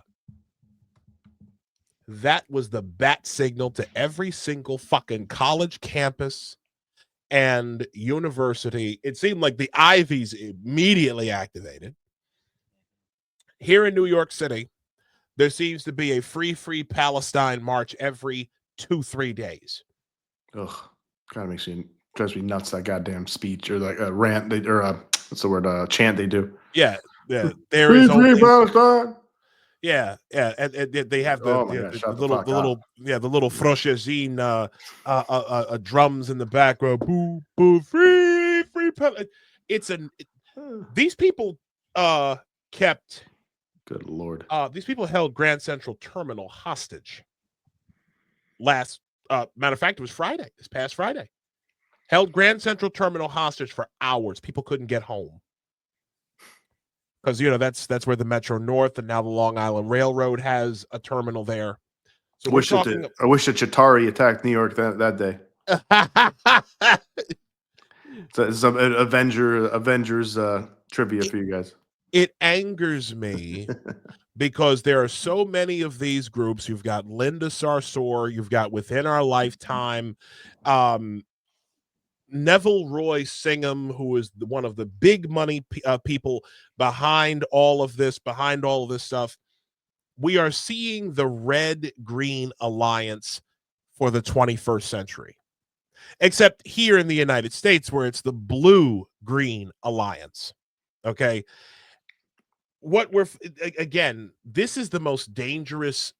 that was the bat signal to every single fucking college campus and university. It seemed like the Ivies immediately activated. Here in New York City, there seems to be a free Palestine march every 2-3 days. Ugh, kind of drives me nuts, that goddamn speech or like a rant what's the word, chant they do. Yeah. There is only Palestine. Yeah, and they have the little Froshezine drums in the background. Boo, boo, free. These people kept. Good Lord. These people held Grand Central Terminal hostage. Matter of fact, it was Friday. This past Friday, held Grand Central Terminal hostage for hours. People couldn't get home. Because that's where the Metro North and now the Long Island Railroad has a terminal there. So I wish that Chitari attacked New York that day. So it's some Avengers trivia for you guys. It angers me because there are so many of these groups. You've got Linda Sarsour, you've got Within Our Lifetime, Neville Roy Singham, who is one of the big money people behind all of this stuff. We are seeing the red-green alliance for the 21st century, except here in the United States where it's the blue-green alliance. Okay. This is the most dangerous,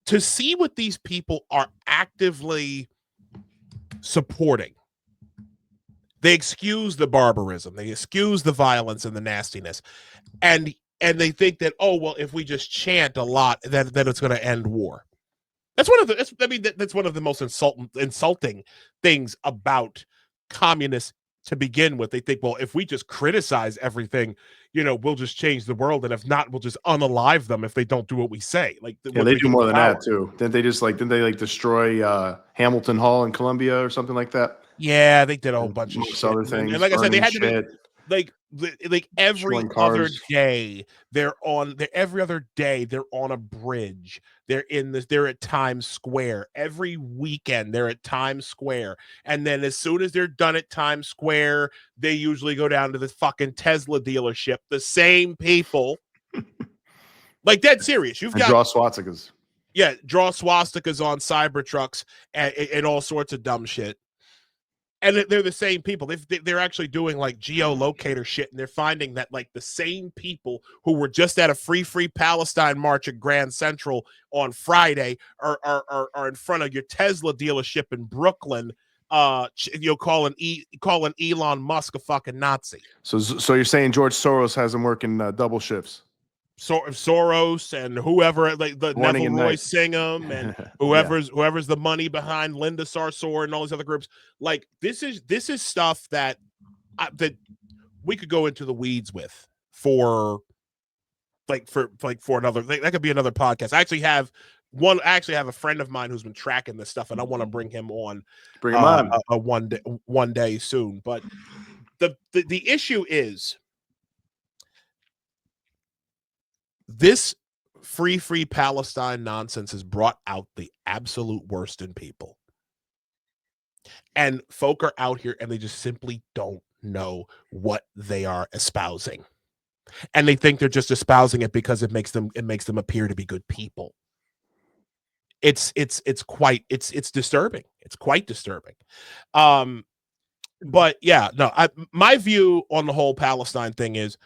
to see what these people are actively supporting. They excuse the barbarism, they excuse the violence and the nastiness, and they think that, oh well, if we just chant a lot, then it's going to end war. That's one of the most insulting things about communists to begin with. They think, well, if we just criticize everything, we'll just change the world, and if not, we'll just unalive them if they don't do what we say. They do more than that too. Didn't they destroy Hamilton Hall in Columbia or something like that? Yeah, they did a whole bunch of shit. Other things. And like I said, they had to be every other day they're on a bridge. They're at Times Square. Every weekend they're at Times Square. And then as soon as they're done at Times Square, they usually go down to the fucking Tesla dealership. The same people. Dead serious. You've got draw swastikas. Yeah, draw swastikas on Cybertrucks and all sorts of dumb shit. And they're the same people. They're actually doing geolocator shit, and they're finding that the same people who were just at a free Palestine march at Grand Central on Friday are in front of your Tesla dealership in Brooklyn, calling Elon Musk a fucking Nazi. So you're saying George Soros has them working double shifts? Soros and whoever, the Neville Roy Singham and whoever's the money behind Linda Sarsour and all these other groups. This is stuff that we could go into the weeds with for another. That could be another podcast. I actually have a friend of mine who's been tracking this stuff, and I want to bring him on. Bring him on one day soon. But the issue is, this free Palestine nonsense has brought out the absolute worst in people. And folk are out here and they just simply don't know what they are espousing. And they think they're just espousing it because it makes them appear to be good people. It's disturbing. It's quite disturbing. But yeah, no, my view on the whole Palestine thing is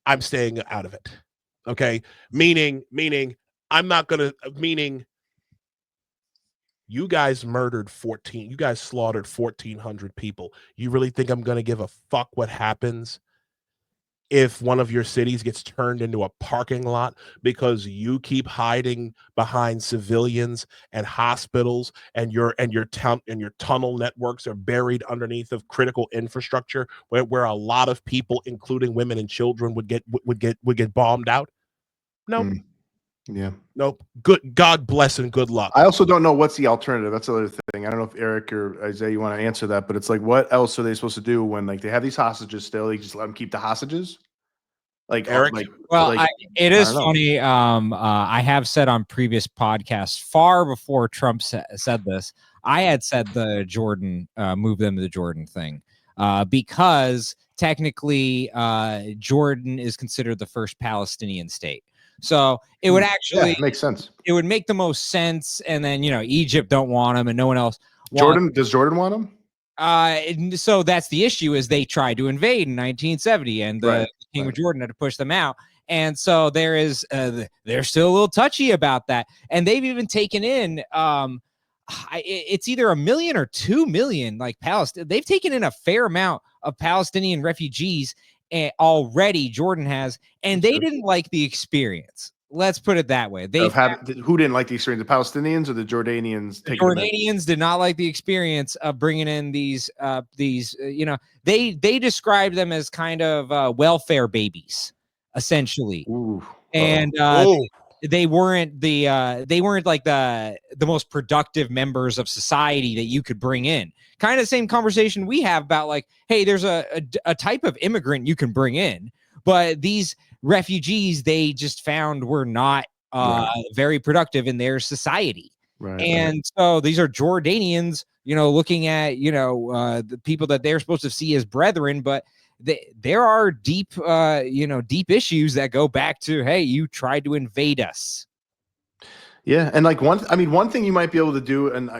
I'm staying out of it. Okay, meaning I'm not gonna. Meaning, you guys you guys slaughtered 1,400 people. You really think I'm gonna give a fuck what happens if one of your cities gets turned into a parking lot because you keep hiding behind civilians and hospitals, and your tunnel networks are buried underneath of critical infrastructure where a lot of people, including women and children, would get bombed out? No. Yeah. Nope. Good. God bless and good luck. I also don't know what's the alternative. That's the other thing. I don't know if Eric or Isaiah, you want to answer that, but it's what else are they supposed to do when they have these hostages still? They just let them keep the hostages? Like Eric? It is funny. I have said on previous podcasts, far before Trump said this, I had said the Jordan, move them to the Jordan thing, because technically Jordan is considered the first Palestinian state. So it would actually makes sense. It would make the most sense. And then, Egypt don't want them and no one else. Does Jordan want them? So that's the issue, is they tried to invade in 1970 and the King of Jordan had to push them out. And so they're still a little touchy about that. And they've even taken in, it's either 1 million or 2 million, like Palestine. They've taken in a fair amount of Palestinian refugees already, Jordan has, and they didn't like the experience. Let's put it that way. Who didn't like the experience? The Palestinians or the Jordanians? The Jordanians did not like the experience of bringing in these. They described them as kind of welfare babies, essentially. And they weren't like the most productive members of society that you could bring in. Kind of the same conversation we have about, like, hey, there's a type of immigrant you can bring in, but these refugees they just found were not very productive in their society. And so these are Jordanians, looking at, the people that they're supposed to see as brethren, but there are deep issues that go back to, hey, you tried to invade us. Yeah, and like one thing you might be able to do, and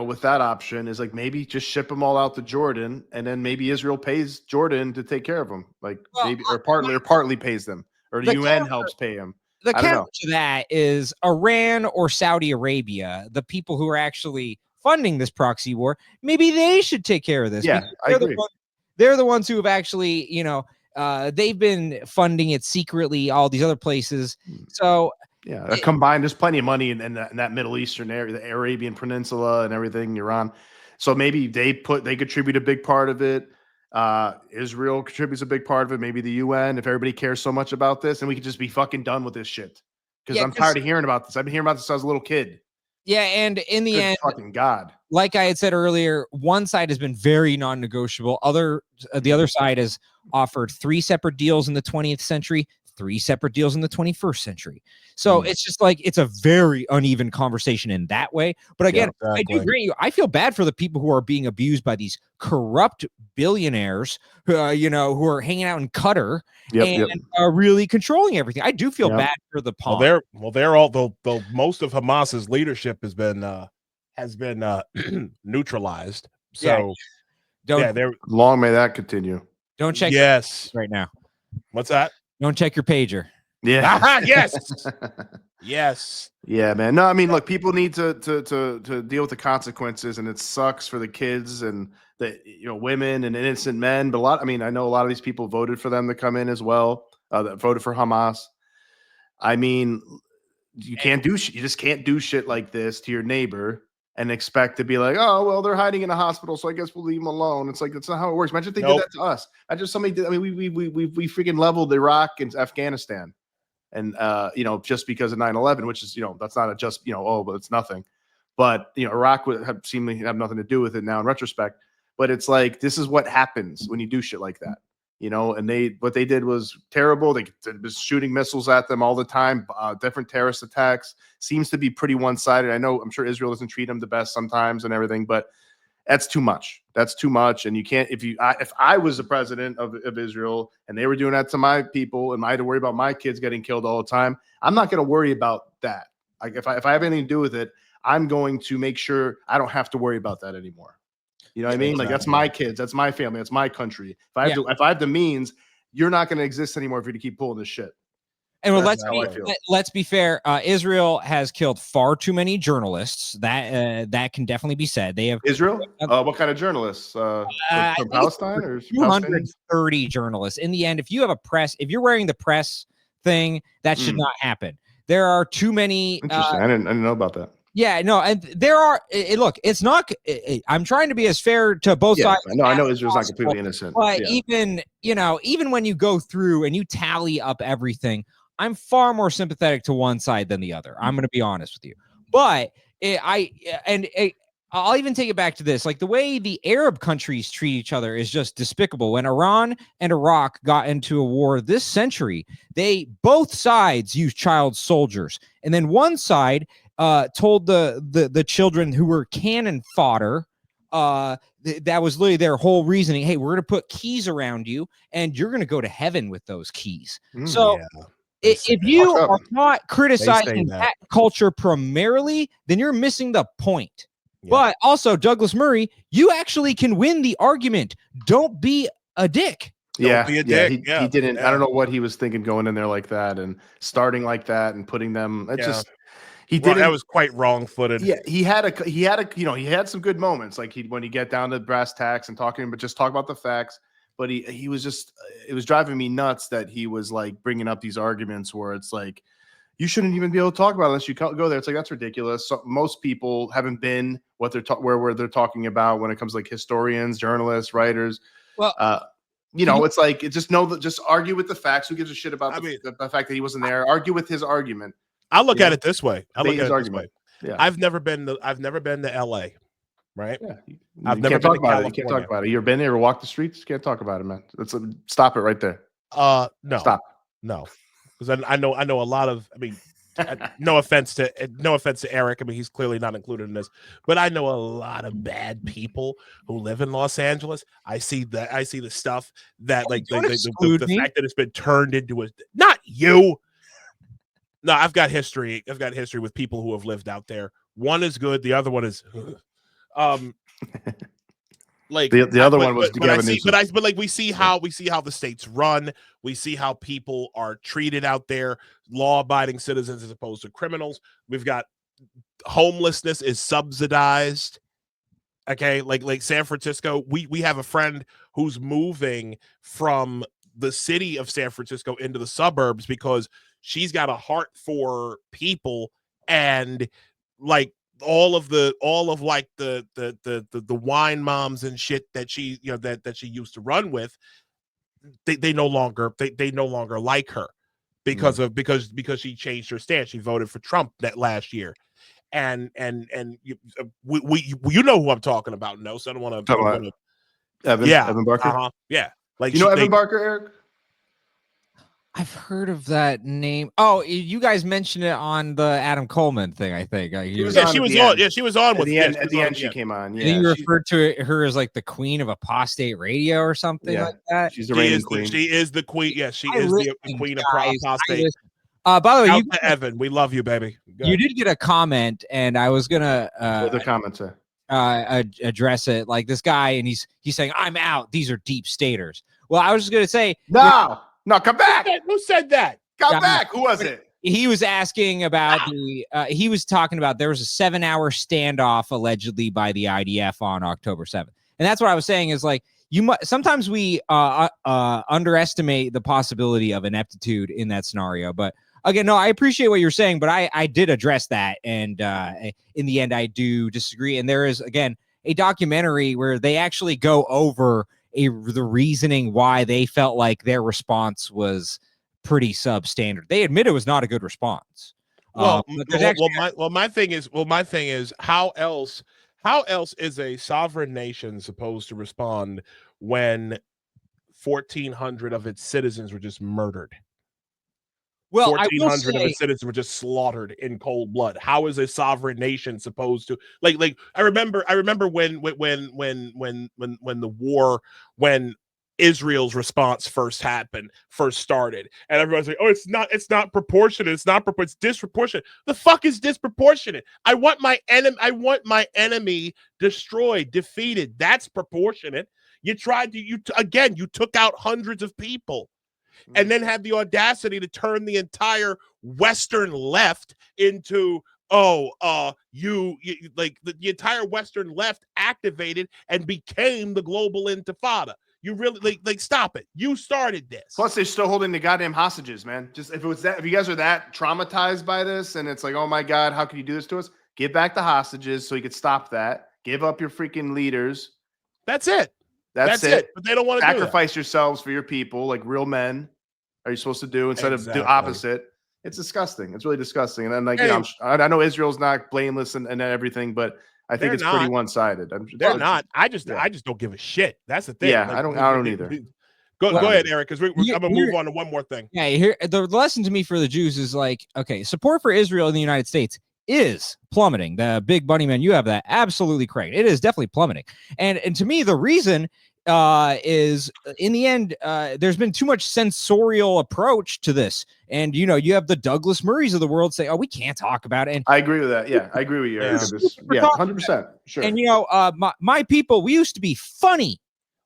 with that option, is like maybe just ship them all out to Jordan, and then maybe Israel pays Jordan to take care of them, partly pays them, or the UN helps pay them. The counter to that is Iran or Saudi Arabia, the people who are actually funding this proxy war. Maybe they should take care of this. Yeah, I agree. They're the ones who have actually, they've been funding it secretly, all these other places. So yeah, combined, there's plenty of money in that Middle Eastern area, the Arabian Peninsula and everything, Iran. So maybe they contribute a big part of it. Israel contributes a big part of it. Maybe the UN, if everybody cares so much about this, and we could just be fucking done with this shit. Because I'm tired of hearing about this. I've been hearing about this since I was a little kid. Yeah, and in the end, fucking God, like I had said earlier, one side has been very non-negotiable. The other side has offered 3 separate deals in the 20th century, 3 separate deals in the 21st century. So it's just like, it's a very uneven conversation in that way. But again, I do agree. I feel bad for the people who are being abused by these corrupt billionaires who are hanging out in Qatar and are really controlling everything. I do feel bad for the pawn. They're all the most of Hamas's leadership has been neutralized. So they're long may that continue. Don't check right now. What's that? Don't check your pager. Yeah. Yes. Yes. Yeah, man. No, I mean, look, people need to deal with the consequences, and it sucks for the kids and the women and innocent men. But I know a lot of these people voted for them to come in as well. That voted for Hamas. I mean, you just can't do shit like this to your neighbor and expect to be like, oh, well, they're hiding in a hospital, so I guess we'll leave them alone. It's like, that's not how it works. Imagine if they did that to us. Imagine if somebody did. I mean, we freaking leveled Iraq and Afghanistan, and just because of 9/11, which is that's not but it's nothing. But Iraq would seemingly have nothing to do with it now in retrospect. But it's like, this is what happens when you do shit like that. And what they did was terrible. They was shooting missiles at them all the time, different terrorist attacks. Seems to be pretty one-sided. I'm sure Israel doesn't treat them the best sometimes and everything, but that's too much. That's too much. And you can't, if I was the president of Israel and they were doing that to my people and I had to worry about my kids getting killed all the time, I'm not going to worry about that. Like if I have anything to do with it, I'm going to make sure I don't have to worry about that anymore. You know what I mean? Like, that's my kids, that's my family, that's my country. If I have the means, you're not going to exist anymore for you to keep pulling this shit. And let's be fair. Israel has killed far too many journalists. That can definitely be said. They have Israel. What kind of journalists? From Palestine or 230 journalists. In the end, if you have if you're wearing the press thing, that should not happen. There are too many. Interesting. I didn't know about that. Yeah, no, and there are. Look, it's not. I'm trying to be as fair to both sides. I know Israel's not completely innocent. But even when you go through and you tally up everything, I'm far more sympathetic to one side than the other. I'm going to be honest with you. But I'll even take it back to this. Like the way the Arab countries treat each other is just despicable. When Iran and Iraq got into a war this century, both sides used child soldiers. And then one side told the children who were cannon fodder, that was literally their whole reasoning. Hey, we're going to put keys around you and you're going to go to heaven with those keys. So if you are not criticizing that culture primarily, then you're missing the point. Yeah. But also, Douglas Murray, you actually can win the argument. Don't be a dick. Yeah, he didn't. Yeah. I don't know what he was thinking going in there like that and starting like that and putting them. He did. That was quite wrong-footed. Yeah, he had some good moments, like when he get down to brass tacks and talking, but just talk about the facts. But he was just, it was driving me nuts that he was like bringing up these arguments where it's like, you shouldn't even be able to talk about it unless you go there. It's like, that's ridiculous. So most people haven't been where they're talking about when it comes to like historians, journalists, writers. Well, it's like, just argue with the facts. Who gives a shit about the fact that he wasn't there? Argue with his argument. I look at it this way. Yeah. I've never been to LA, right? Yeah. I've never been to California. You can't talk about it. You ever been there or walked the streets? You can't talk about it, man. Stop it right there. No. Stop. No. Because I know a lot of, no offense to Eric. I mean, he's clearly not included in this, but I know a lot of bad people who live in Los Angeles. I see the stuff that like the fact that it's been turned into not you. No, I've got history. I've got history with people who have lived out there. One is good. The other one is, like the other one was. But we see how the states run. We see how people are treated out there, law-abiding citizens as opposed to criminals. We've got homelessness is subsidized. Okay, like San Francisco. We have a friend who's moving from the city of San Francisco into the suburbs because she's got a heart for people, and like all of the wine moms and shit that she that she used to run with, they no longer like her because she changed her stance. She voted for Trump that last year, and you know who I'm talking about. No, so I don't want to. Evan Barker. Yeah, like Evan Barker, Eric. I've heard of that name. Oh, you guys mentioned it on the Adam Coleman thing, I think. She was on with at the end. She came on. Yeah, you referred to her as like the queen of apostate radio or something like that. She's the reigning queen. She is the queen. Yeah, she is the queen of apostate. By the way, Evan, we love you, baby. You did get a comment, and I was gonna the commenter address it. Like this guy, and he's saying, "I'm out. These are deep staters." Well, I was just gonna say, No, come back. Who said that? Come back. Who was it? He was asking about he was talking about there was a 7-hour standoff allegedly by the IDF on October 7th. And that's what I was saying is like, sometimes we underestimate the possibility of ineptitude in that scenario. But again, no, I appreciate what you're saying, but I did address that. And in the end, I do disagree. And there is, again, a documentary where they actually go over the reasoning why they felt like their response was pretty substandard. They admit it was not a good response. My thing is how else is a sovereign nation supposed to respond when 1,400 of its citizens were just murdered? Well, 1,400 of its citizens were just slaughtered in cold blood. How is a sovereign nation supposed to like? I remember when the war, when Israel's response first started, and everyone's like, "Oh, it's not proportionate. It's disproportionate." The fuck is disproportionate? I want my enemy destroyed, defeated. That's proportionate. You took out hundreds of people. And then had the audacity to turn the entire Western left into the entire Western left activated and became the global intifada. You really like stop it. You started this. Plus, they're still holding the goddamn hostages, man. Just if you guys are that traumatized by this, and it's like, oh my God, how can you do this to us? Give back the hostages so you could stop that. Give up your freaking leaders. That's it. That's it. But they don't want to sacrifice yourselves for your people, like real men. Are you supposed to do instead of do opposite? It's disgusting. It's really disgusting. And then, like, I know Israel's not blameless and everything, but I think it's pretty one-sided. They're not. I just don't give a shit. That's the thing. Yeah, I don't either. Go ahead, Eric, because I'm gonna move on to one more thing. Yeah, here the lesson to me for the Jews is like, okay, support for Israel in the United States is plummeting. The big bunny man, you have that absolutely correct. It is definitely plummeting, and to me, the reason is in the end, there's been too much sensorial approach to this, and you have the Douglas Murrays of the world say, "Oh, we can't talk about it." And I agree with that. Yeah, I agree with you. Yeah, 100%. Sure. And my people, we used to be funny.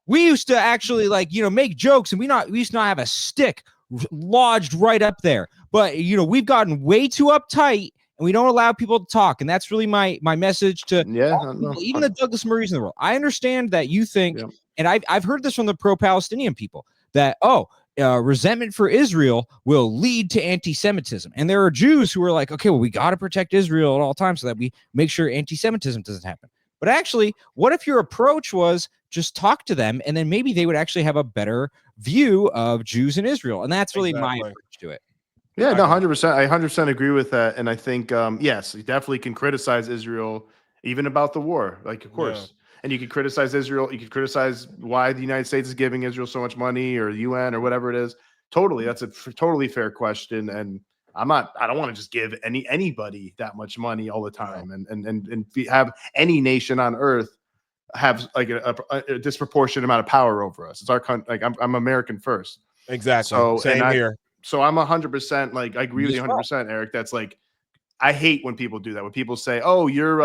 We used to actually make jokes, and we used to not have a stick lodged right up there. But we've gotten way too uptight, and we don't allow people to talk. And that's really my message to people, even the Douglas Murrays in the world. I understand that you think, and I've heard this from the pro-Palestinian people, that resentment for Israel will lead to anti-Semitism. And there are Jews who are like, okay, well, we got to protect Israel at all times so that we make sure anti-Semitism doesn't happen. But actually, what if your approach was just talk to them, and then maybe they would actually have a better view of Jews in Israel? And that's really my approach to it. Yeah, no, 100%. I 100% agree with that. And I think, yes, you definitely can criticize Israel, even about the war, of course. Yeah. And you can criticize Israel. You can criticize why the United States is giving Israel so much money, or UN, or whatever it is. Totally. That's a totally fair question. And I don't want to just give anybody that much money all the time and have any nation on earth have a disproportionate amount of power over us. It's our country. I'm American first. Exactly. So same here. So I'm 100%. I agree with you 100%, Eric. That's I hate when people do that. When people say, "Oh, you're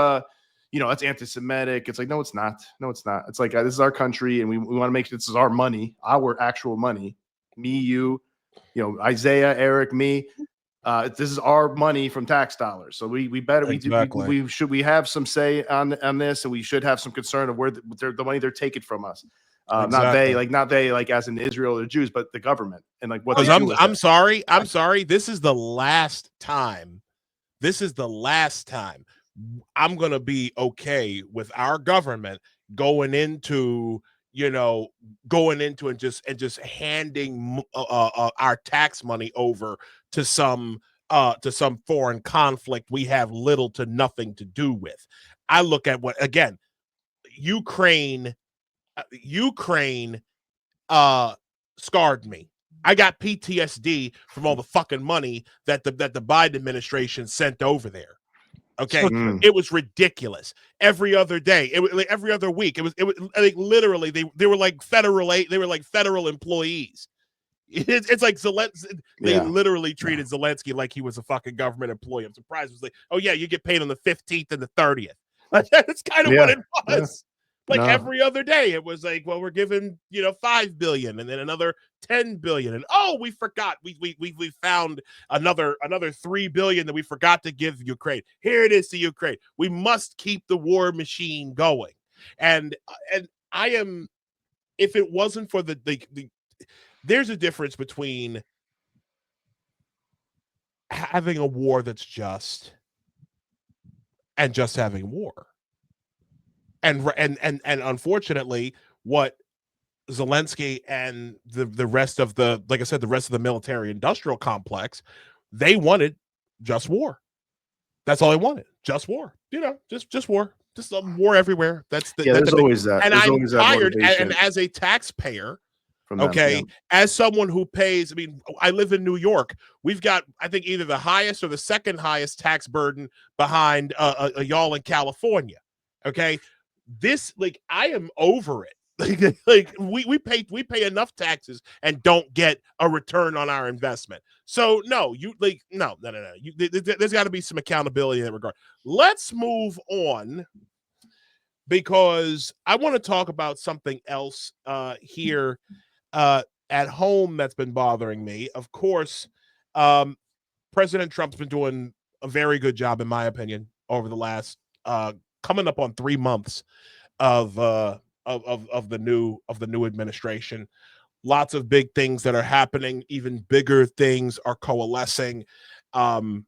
that's anti-Semitic." It's like, no, it's not. No, it's not. It's like, this is our country, and we want to make sure this is our money, our actual money. Me, you, Isaiah, Eric, me. This is our money from tax dollars, so we should have some say on this, and we should have some concern of where the money they're taking from us. Not they as in Israel or Jews, but the government and what. I'm sorry. This is the last time. I'm gonna be okay with our government going into and just handing our tax money over to some foreign conflict we have little to nothing to do with. I look at Ukraine scarred me. I got PTSD from all the fucking money that the Biden administration sent over there. Okay, It was ridiculous. Every other day, every other week, it was literally they were like federal employees. It's like Zelensky. They literally treated Zelensky like he was a fucking government employee. I'm surprised. It was like, oh yeah, you get paid on the 15th and the 30th. That's kind of what it was. Every other day, it was like, well, we're giving $5 billion, and then another $10 billion, and we forgot we found another $3 billion that we forgot to give Ukraine. Here it is to Ukraine. We must keep the war machine going, and I am. If it wasn't for the there's a difference between having a war that's just and just having war. And unfortunately, what Zelensky and the rest of the rest of the military industrial complex, they wanted just war. That's all they wanted, just war. Just war, just war everywhere. That's there's always that. And I'm tired. And as a taxpayer, as someone who pays, I live in New York. We've got, I think, either the highest or the second highest tax burden behind y'all in California. Okay. This, I am over it. We pay enough taxes and don't get a return on our investment. So no, no. There's got to be some accountability in that regard. Let's move on, because I want to talk about something else here at home that's been bothering me. Of course, President Trump's been doing a very good job, in my opinion, over the last coming up on 3 months of the new administration. Lots of big things that are happening. Even bigger things are coalescing. I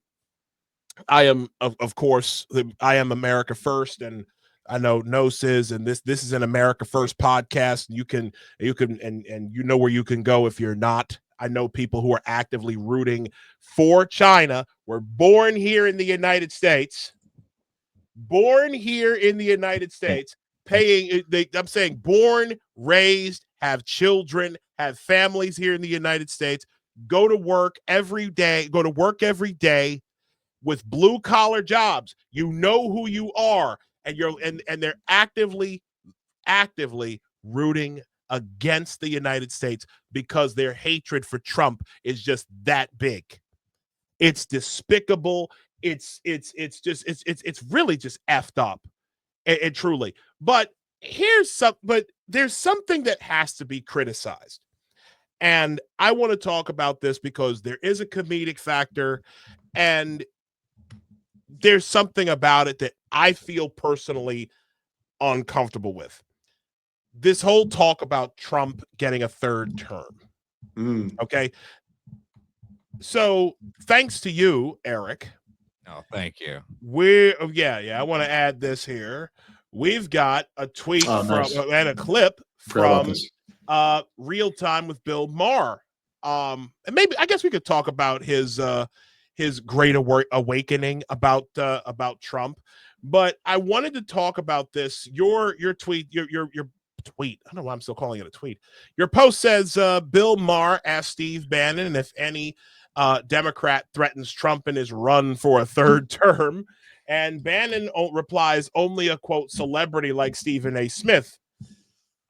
am, of course, I am America First, and I know Sis, and this is an America First podcast. You can and you know where you can go if you're not. I know people who are actively rooting for China. We're born here in the United States. born here in the United States, I'm saying born, raised, have children, have families here in the United States, go to work every day with blue collar jobs. You know who you are, and they're actively rooting against the United States because their hatred for Trump is just that big. It's despicable. It's really just effed up, and truly. But there's something that has to be criticized, and I want to talk about this because there is a comedic factor, and there's something about it that I feel personally uncomfortable with. This whole talk about Trump getting a third term. Okay. So thanks to you, Eric. Oh, thank you. I want to add this here. We've got a tweet nice. and a clip from Real Time with Bill Maher. And maybe I guess we could talk about his great awakening about Trump. But I wanted to talk about this. Your tweet, your tweet. I don't know why I'm still calling it a tweet. Your post says Bill Maher asked Steve Bannon if any Democrat threatens Trump in his run for a third term, and Bannon replies, only a quote celebrity like Stephen A. Smith.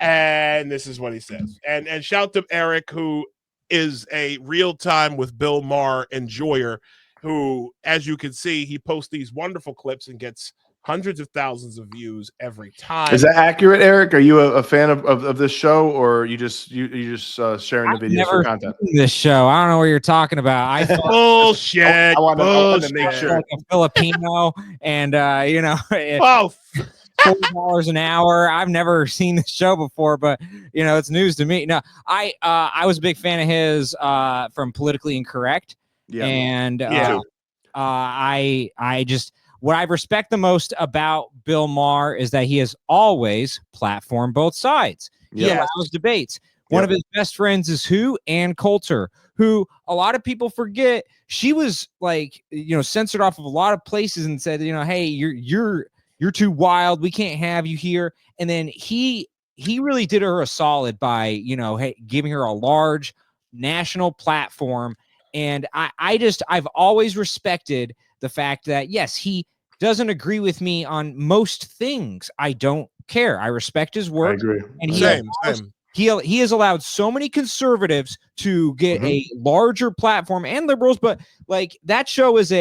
And this is what he says. And shout to Eric, who is a Real Time with Bill Maher enjoyer, who, as you can see, he posts these wonderful clips and gets hundreds of thousands of views every time. Is that accurate, Eric? Are you a fan of this show, or you just sharing the videos for content? This show, I don't know what you're talking about. I thought bullshit. I want to make sure. Like a Filipino, and $40 an hour. I've never seen this show before, but it's news to me. No, I was a big fan of his from Politically Incorrect, and I just. What I respect the most about Bill Maher is that he has always platformed both sides. He allows debates. One of his best friends is who? Ann Coulter, who a lot of people forget. She was censored off of a lot of places and said, hey, you're too wild. We can't have you here. And then he really did her a solid by, giving her a large national platform. And I've always respected the fact that, yes, he doesn't agree with me on most things. I don't care. I respect his work. I agree. And Same. he has allowed so many conservatives to get a larger platform, and liberals, but that show is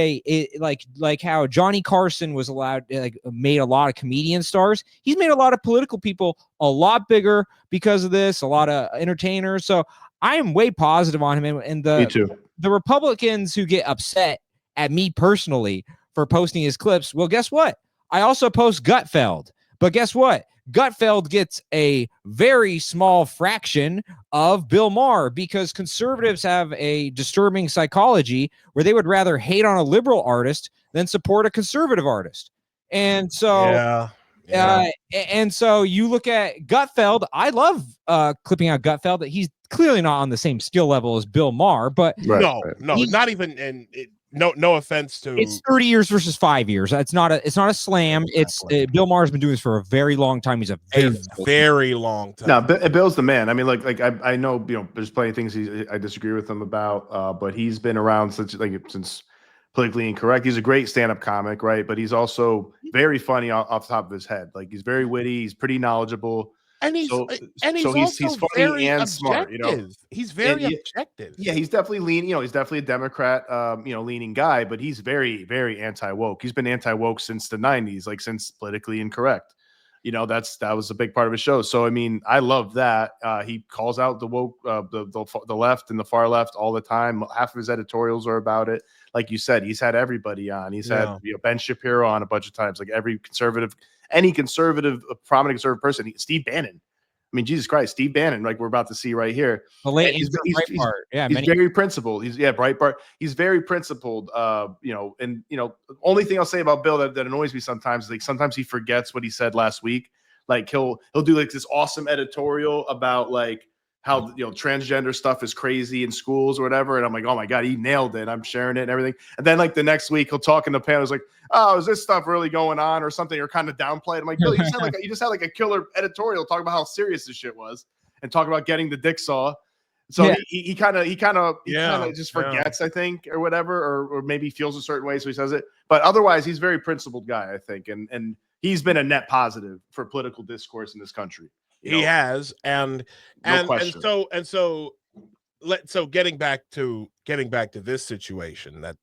like how Johnny Carson was allowed, made a lot of comedian stars. He's made a lot of political people a lot bigger because of this, a lot of entertainers. So I am way positive on him. And Me too. The Republicans who get upset at me personally for posting his clips, well, guess what? I also post Gutfeld, but guess what? Gutfeld gets a very small fraction of Bill Maher because conservatives have a disturbing psychology where they would rather hate on a liberal artist than support a conservative artist. And so, and so you look at Gutfeld. I love clipping out Gutfeld. That he's clearly not on the same skill level as Bill Maher, but no, not even. And no offense to. It's 30 years versus 5 years. It's not a slam. Exactly. It's Bill Maher's been doing this for a very long time. He's a very long time. No, Bill's the man. I mean, I know there's plenty of things I disagree with him about, but he's been around since Politically Incorrect. He's a great stand-up comic, right? But he's also very funny off the top of his head. He's very witty. He's pretty knowledgeable. And he's also funny and objective. smart. He's very objective. Yeah, he's definitely lean. He's definitely a Democrat, leaning guy. But he's very, very anti-woke. He's been anti-woke since the '90s, since Politically Incorrect. That was a big part of his show. So I mean, I love that. He calls out the woke, the left and the far left all the time. Half of his editorials are about it. Like you said, he's had everybody on. He's had Ben Shapiro on a bunch of times. Any conservative, prominent conservative person. Steve Bannon. I mean, Jesus Christ, Steve Bannon, we're about to see right here. He's very principled. He's Breitbart. He's very principled. Only thing I'll say about Bill that annoys me sometimes is sometimes he forgets what he said last week. He'll do this awesome editorial about how transgender stuff is crazy in schools or whatever. And I'm like, oh my God, he nailed it. I'm sharing it and everything. And then like the next week he'll talk in the panel. He's like, oh, is this stuff really going on or something? Or kind of downplay it. I'm like, Bill, you just had like a killer editorial talking about how serious this shit was and talk about getting the dick saw. So he kind of just forgets, I think, or whatever, or maybe feels a certain way, so he says it. But otherwise, he's a very principled guy, I think, and he's been a net positive for political discourse in this country. He has, and so getting back to this situation that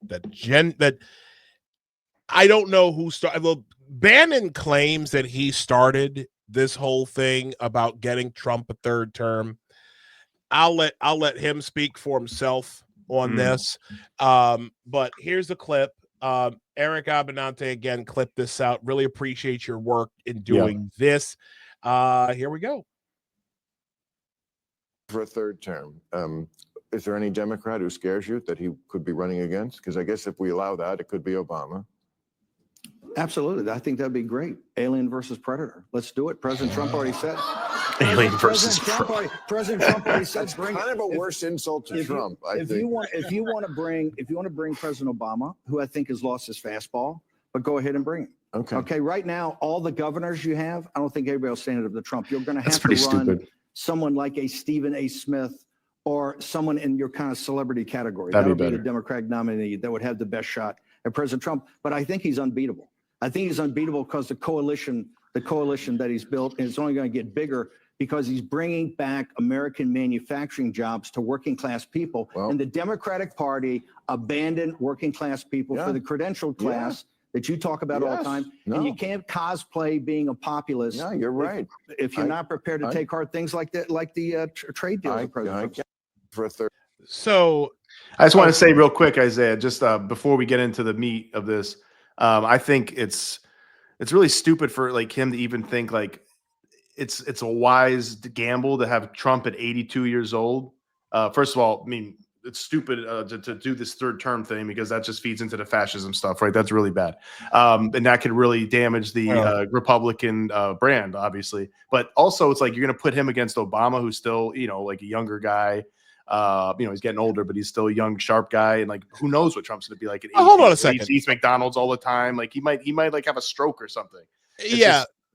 I don't know who started. Well, Bannon claims that he started this whole thing about getting Trump a third term. I'll let him speak for himself on this. But here's the clip. Eric Abbenante again clipped this out. Really appreciate your work in doing this. Here we go. For a third term, is there any Democrat who scares you that he could be running against? Because I guess if we allow that, it could be Obama. Absolutely. I think that'd be great. Alien versus Predator. Let's do it. President Trump already said. Alien versus President Trump already said. That's kind of a worse insult to Trump. If you want to bring President Obama, who I think has lost his fastball, but go ahead and bring him. Okay. Right now, all the governors you have, I don't think everybody will stand up to Trump. You're going to have to run someone like a Stephen A. Smith or someone in your kind of celebrity category. That would be the Democratic nominee that would have the best shot at President Trump. But I think he's unbeatable. I think he's unbeatable because the coalition that he's built is only going to get bigger because he's bringing back American manufacturing jobs to working class people. And the Democratic Party abandoned working class people for the credentialed class that you talk about all the time. And you can't cosplay being a populist. No, you're right. If you're not prepared to take hard things like that, like the trade deal with President Trump. For a third. So I just want to say real quick, Isaiah, just before we get into the meat of this, I think it's really stupid for like him to even think like it's a wise gamble to have Trump at 82 years old. First of all, I mean, it's stupid to do this third term thing because that just feeds into the fascism stuff, right? That's really bad. And that could really damage the Republican brand, obviously. But also it's like you're going to put him against Obama, who's still, like a younger guy. He's getting older, but he's still a young, sharp guy. And like, who knows what Trump's going to be like at 80? Hold on a second. He eats McDonald's all the time. Like he might like have a stroke or something.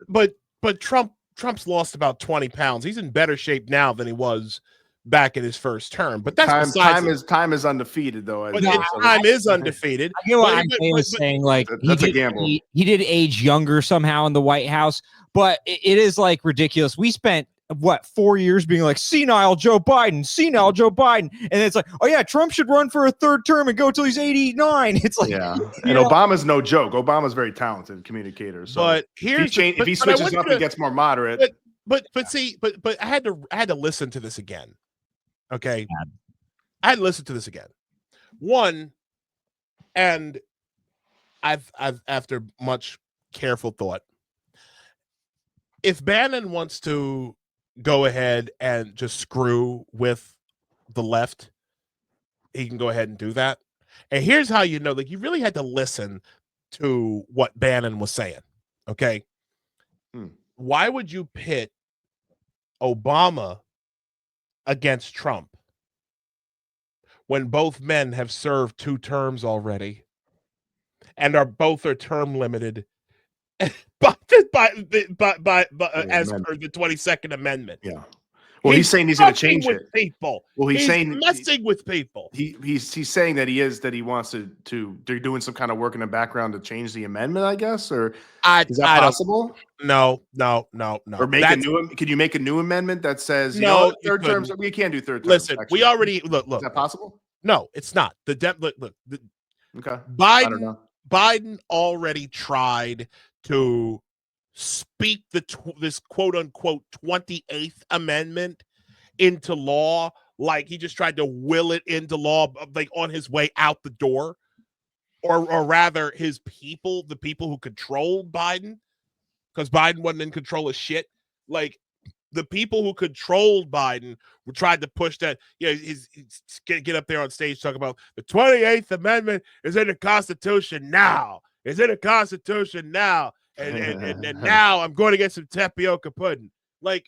But Trump's lost about 20 pounds. He's in better shape now than he was back in his first term. But that's time is undefeated though. But time is undefeated. I get what I'm saying. Like that's a gamble. He did age younger somehow in the White House, but it is like ridiculous. We spent 4 years being like senile Joe Biden, and it's like, oh yeah, Trump should run for a third term and go till he's 89. It's like, and Obama's no joke. Obama's very talented communicator. So but if he switches up and gets more moderate. But I had to listen to this again. Okay, I had to listen to this again. One, and I've after much careful thought, if Bannon wants to go ahead and just screw with the left, he can go ahead and do that. And here's how you know, like you really had to listen to what Bannon was saying. Okay. Why would you pit Obama against Trump when both men have served 2 terms already and both are term limited as per the 22nd Amendment? Yeah. Well, he's saying he's going to change it. People. Well, he's saying messing with people. He's saying that he wants to they're doing some kind of work in the background to change the amendment, I guess, or is that possible? No. Or can you make a new amendment that says third terms? We can't do third terms. Listen, actually. we already look. Is that possible? No, it's not. Okay. Biden already tried to speak this quote unquote 28th Amendment into law, like he just tried to will it into law, like on his way out the door, or rather his people, the people who controlled Biden, because Biden wasn't in control of shit. Like the people who controlled Biden tried to push that. He's get up there on stage talking about the 28th Amendment is in the Constitution now. It's in the Constitution now. And now I'm going to get some tapioca pudding. Like,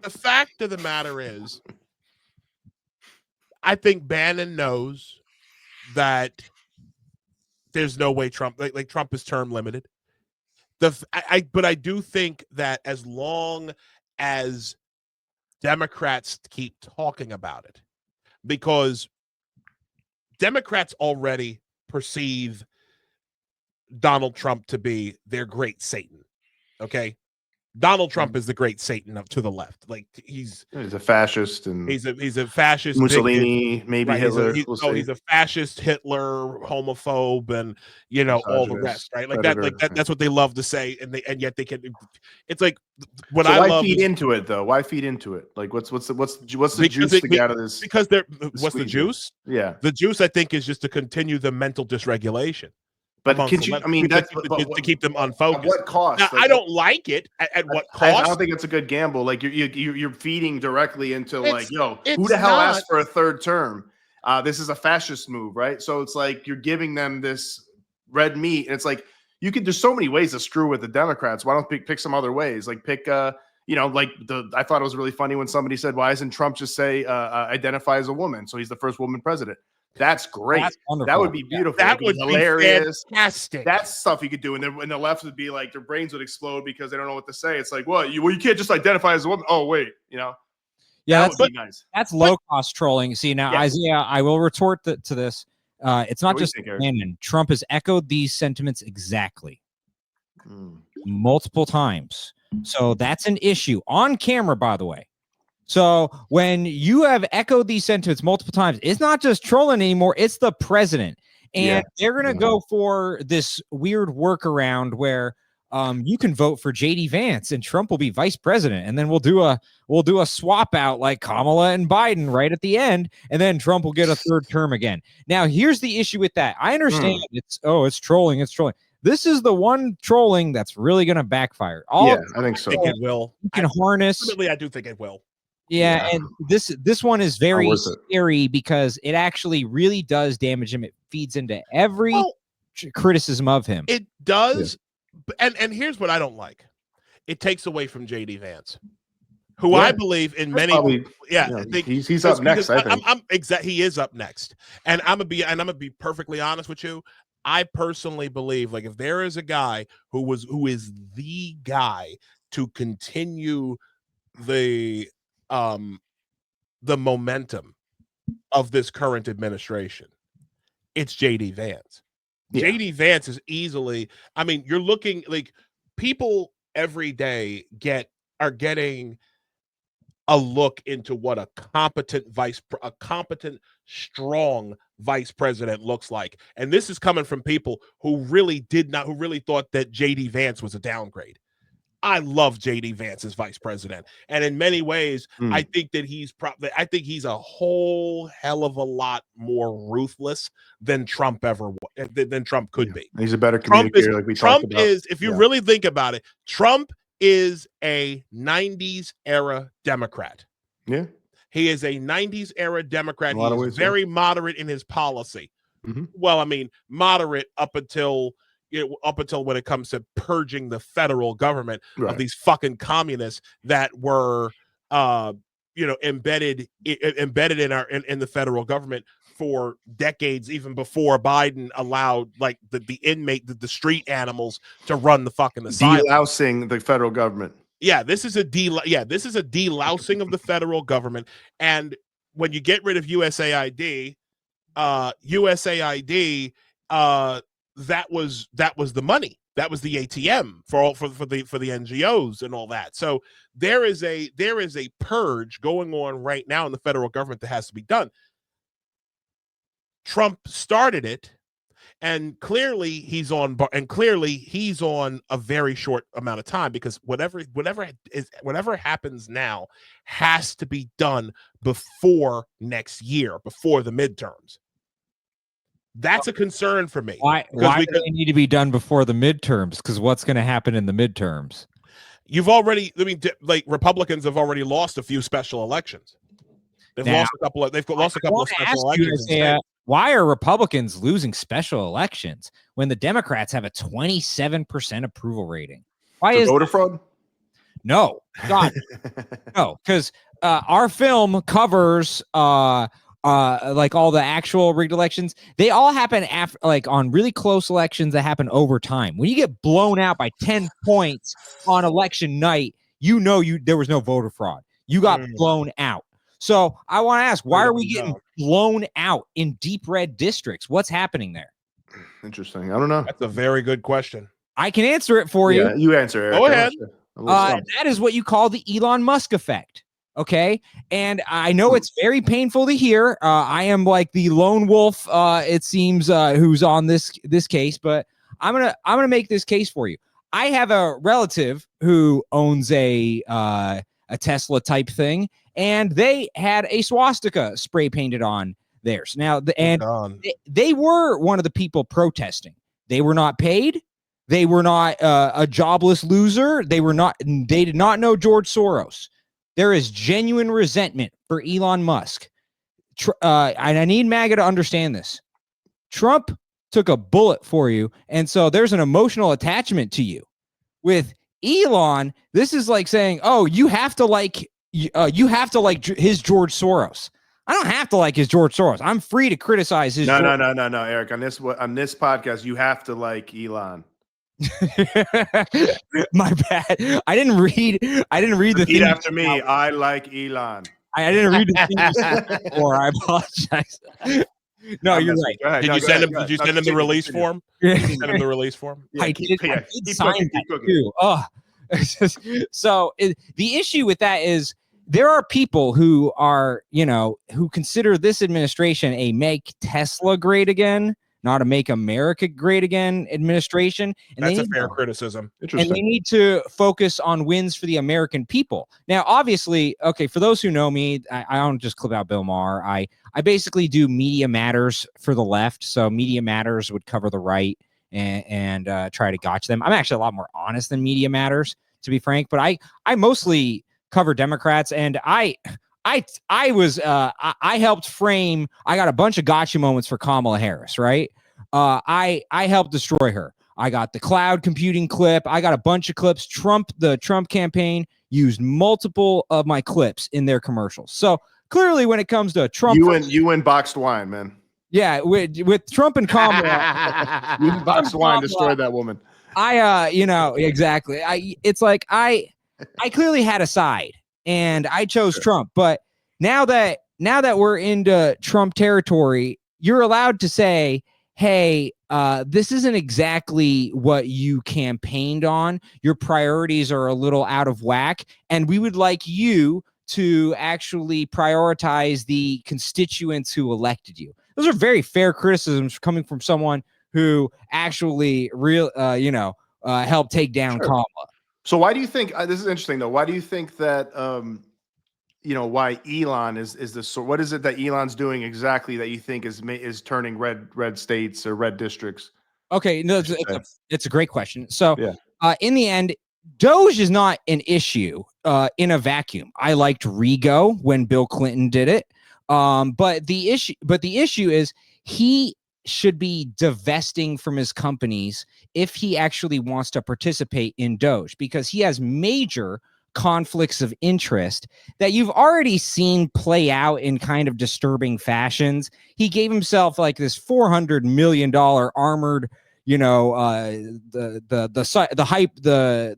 the fact of the matter is, I think Bannon knows that there's no way Trump, like Trump is term limited. But I do think that as long as Democrats keep talking about it, because Democrats already perceive Donald Trump to be their great Satan. Okay. Donald Trump is the great Satan up to the left. Like he's a fascist, and he's a fascist, Mussolini, bigot. maybe Right. Hitler. He's a fascist, Hitler, homophobe, and all the rest. Right. Like predator. that's what they love to say, and yet they can. It's like what So I why love feed into it though? Why feed into it? Like what's the juice to get out of this? Because what's the juice? Yeah, the juice I think is just to continue the mental dysregulation. But can you? I mean, that's to keep them unfocused. At what cost? Now, I don't like it. At what cost? I don't think it's a good gamble. Like you're feeding directly into who it's the hell not. asked for a third term? This is a fascist move, right? So it's like you're giving them this red meat, and it's like there's so many ways to screw with the Democrats. Why don't pick some other ways? Like pick I thought it was really funny when somebody said, why doesn't Trump just say identify as a woman? So he's the first woman president. That's great. That's wonderful. That would be beautiful. That would be hilarious. Be fantastic. That's stuff you could do, and the left would be like their brains would explode because they don't know what to say. It's like, well, you can't just identify as a woman. Oh wait, Yeah, that would be nice. That's low cost trolling. See now, Yeah. Isaiah, I will retort to this. It's not What do you just think, Eric? Bannon. Trump has echoed these sentiments exactly multiple times. So that's an issue on camera, by the way. So when you have echoed these sentiments multiple times, it's not just trolling anymore. It's the president. And they're going to go for this weird workaround where you can vote for JD Vance and Trump will be vice president. And then we'll do a swap out like Kamala and Biden right at the end. And then Trump will get a third term again. Now, here's the issue with that. I understand it's trolling. It's trolling. This is the one trolling that's really going to backfire. I think so. I think it will. You can harness. Ultimately, I do think it will. Yeah, and this one is very scary because it actually really does damage him. It feeds into every criticism of him. It does, and here's what I don't like: it takes away from JD Vance, who I believe in many. I think he's up next. I think he is up next, and I'm gonna be perfectly honest with you. I personally believe, like, if there is a guy who is the guy to continue the momentum of this current administration, it's JD Vance. JD Vance is easily, I mean, you're looking like people every day are getting a look into what a competent strong vice president looks like. And this is coming from people who really thought that JD Vance was a downgrade. I love JD Vance as vice president, and in many ways, I think that he's a whole hell of a lot more ruthless than Trump could be. He's a better communicator, like we talked about. Trump is, if you really think about it, Trump is a 90s era Democrat. Yeah, he is a 90s era Democrat. He's very moderate in his policy. Well, I mean, moderate up until when it comes to purging the federal government of these fucking communists that were, embedded in the federal government for decades, even before Biden allowed like the street animals to run the fucking asylum. Delousing the federal government. This is a delousing of the federal government. And when you get rid of USAID, that was the money. That was the ATM for the NGOs and all that. So there is a purge going on right now in the federal government that has to be done. Trump started it, and clearly he's on a very short amount of time, because whatever happens now has to be done before next year, before the midterms. That's a concern for me. Why do they need to be done before the midterms? Because what's going to happen in the midterms? Republicans have already lost a few special elections. They've lost a couple of special elections. Why are Republicans losing special elections when the Democrats have a 27% approval rating? Why is voter fraud? No, God, no, because our film covers like all the actual rigged elections. They all happen after, like on really close elections that happen over time. When you get blown out by 10 points on election night, there was no voter fraud. You got blown out. So I want to ask, why are we getting blown out in deep red districts? What's happening there? Interesting. I don't know. That's a very good question. I can answer it for you. You answer, Eric. Go ahead. That is what you call the Elon Musk effect. Okay. And I know it's very painful to hear. I am like the lone wolf, it seems, who's on this case, but I'm gonna make this case for you. I have a relative who owns a Tesla type thing, and they had a swastika spray painted on theirs. Now, they were one of the people protesting. They were not paid. They were not a jobless loser. They did not know George Soros. There is genuine resentment for Elon Musk. And I need MAGA to understand this. Trump took a bullet for you, and so there's an emotional attachment to you. With Elon, this is like saying, "Oh, you have to like his George Soros." I don't have to like his George Soros. I'm free to criticize his. No, Eric. On this podcast, you have to like Elon. My bad. I didn't read the thing after me. I like Elon. I didn't read the thing before. I apologize. No, you're right. Did you send him the release form? Did you send him the release form? I did sign that too. Oh, so the issue with that is there are people who are, who consider this administration a make Tesla great again, not a make America great again administration. And that's a fair criticism. And they need to focus on wins for the American people. Now, obviously, okay, for those who know me, I don't just clip out Bill Maher. I basically do Media Matters for the left. So Media Matters would cover the right and try to gotcha them. I'm actually a lot more honest than Media Matters, to be frank. But I mostly cover Democrats, and I helped frame. I got a bunch of gotcha moments for Kamala Harris, right? I helped destroy her. I got the cloud computing clip. I got a bunch of clips. The Trump campaign used multiple of my clips in their commercials. So clearly, when it comes to Trump, you win boxed wine, man. Yeah, with Trump and Kamala, you boxed wine destroyed that woman. Exactly. It's like I clearly had a side, and I chose Trump. But now that we're into Trump territory, you're allowed to say, hey, this isn't exactly what you campaigned on. Your priorities are a little out of whack, and we would like you to actually prioritize the constituents who elected you. Those are very fair criticisms coming from someone who actually helped take down Kamala. So why do you think this is interesting though? Why do you think that why Elon is this? What is it that Elon's doing exactly that you think is turning red states or red districts? Okay, no, it's a great question. So in the end, Doge is not an issue in a vacuum. I liked Rego when Bill Clinton did it, but the issue is he should be divesting from his companies if he actually wants to participate in Doge, because he has major conflicts of interest that you've already seen play out in kind of disturbing fashions. He gave himself like this $400 million armored, the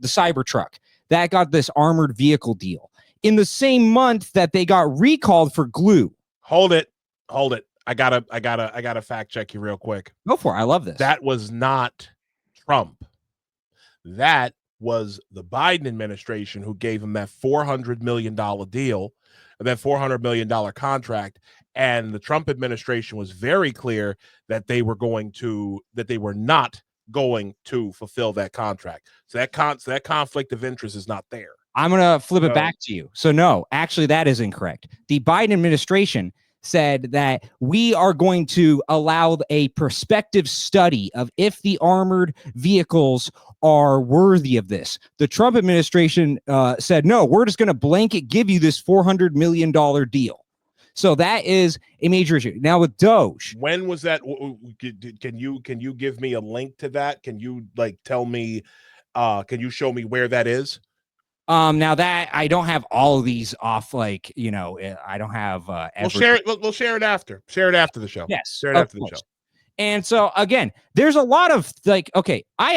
Cybertruck that got this armored vehicle deal in the same month that they got recalled for glue. Hold it. I gotta fact check you real quick. Go for it. I love this. That was not Trump. That was the Biden administration who gave him that $400 million deal, that $400 million contract. And the Trump administration was very clear that they were not going to fulfill that contract. So that conflict of interest is not there. I'm going to flip it back to you. So no, actually that is incorrect. The Biden administration said that we are going to allow a prospective study of if the armored vehicles are worthy of this. The Trump administration said, no, we're just going to blanket give you this $400 million deal. So that is a major issue. Now with Doge. When was that? Can you give me a link to that? Can you tell me, can you show me where that is? Now that I don't have all of these off, like, I don't have We'll share it. We'll share it after. Share it after the show. Yes, Share it after the show. And so again, there's a lot of like, okay, I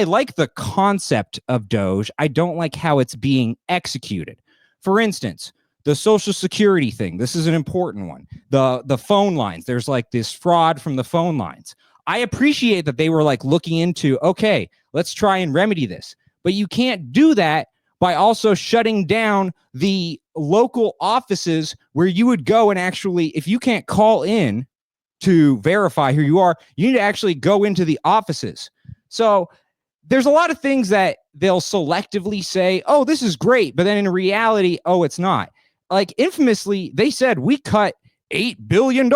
like the concept of Doge. I don't like how it's being executed. For instance, the Social Security thing. This is an important one. The phone lines. There's like this fraud from the phone lines. I appreciate that they were like looking into, okay, let's try and remedy this. But you can't do that by also shutting down the local offices where you would go and actually, if you can't call in to verify who you are, you need to actually go into the offices. So there's a lot of things that they'll selectively say, oh, this is great. But then in reality, oh, it's not. Like infamously, they said we cut $8 billion.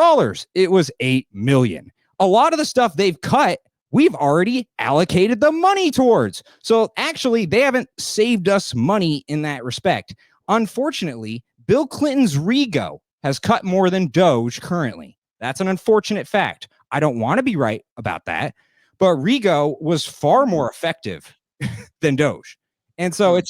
It was 8 million. A lot of the stuff they've cut, we've already allocated the money towards. So actually, they haven't saved us money in that respect. Unfortunately, Bill Clinton's Rego has cut more than Doge currently. That's an unfortunate fact. I don't want to be right about that, but Rego was far more effective than Doge. And so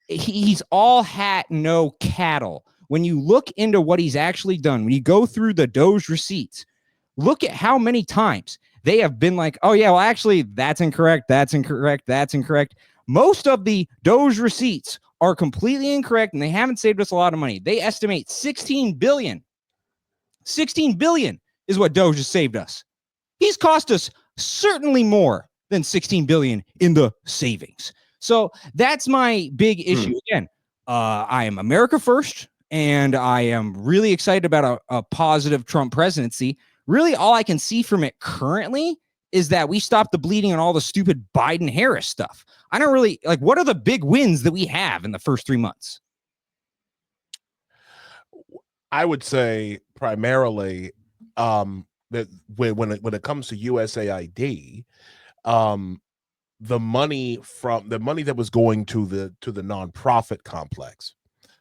he's all hat, no cattle. When you look into what he's actually done, when you go through the Doge receipts, look at how many times they have been like, oh, yeah, well, actually, that's incorrect. That's incorrect. That's incorrect. Most of the Doge receipts are completely incorrect, and they haven't saved us a lot of money. They estimate 16 billion. 16 billion is what Doge has saved us. He's cost us certainly more than 16 billion in the savings. So that's my big issue. Again, I am America first, and I am really excited about a positive Trump presidency. Really, all I can see from it currently is that we stopped the bleeding on all the stupid Biden-Harris stuff. I don't really like, what are the big wins that we have in the first 3 months? I would say primarily that when it comes to USAID, the money that was going to the nonprofit complex,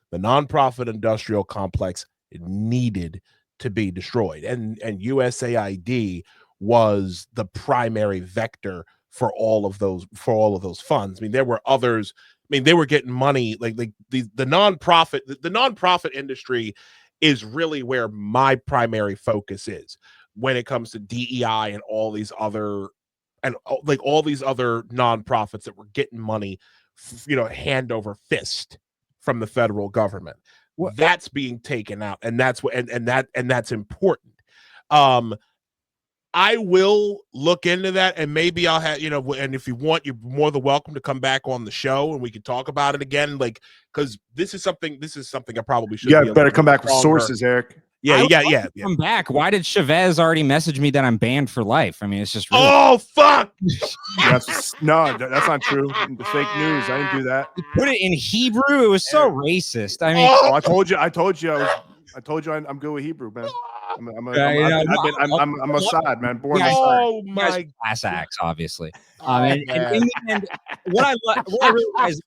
the nonprofit industrial complex, it needed to be destroyed, and USAID was the primary vector for all of those funds. I mean, there were others. I mean, they were getting money like the nonprofit industry is really where my primary focus is when it comes to DEI and all these other nonprofits that were getting money, hand over fist from the federal government. That's being taken out, and that's what and that's important. I will look into that, and maybe I'll have, and if you want, you're more than welcome to come back on the show and we can talk about it again. Like, because this is something I probably should. Yeah, better come back with sources, Eric. Yeah. Come back. Why did Chavez already message me that I'm banned for life? I mean, it's just really oh fuck. That's not true. The fake news. I didn't do that. You put it in Hebrew. It was so racist. I mean, I told you. I'm good with Hebrew, man. I'm Mossad, man. Born oh my class acts, obviously. And in the end, what I love about you guys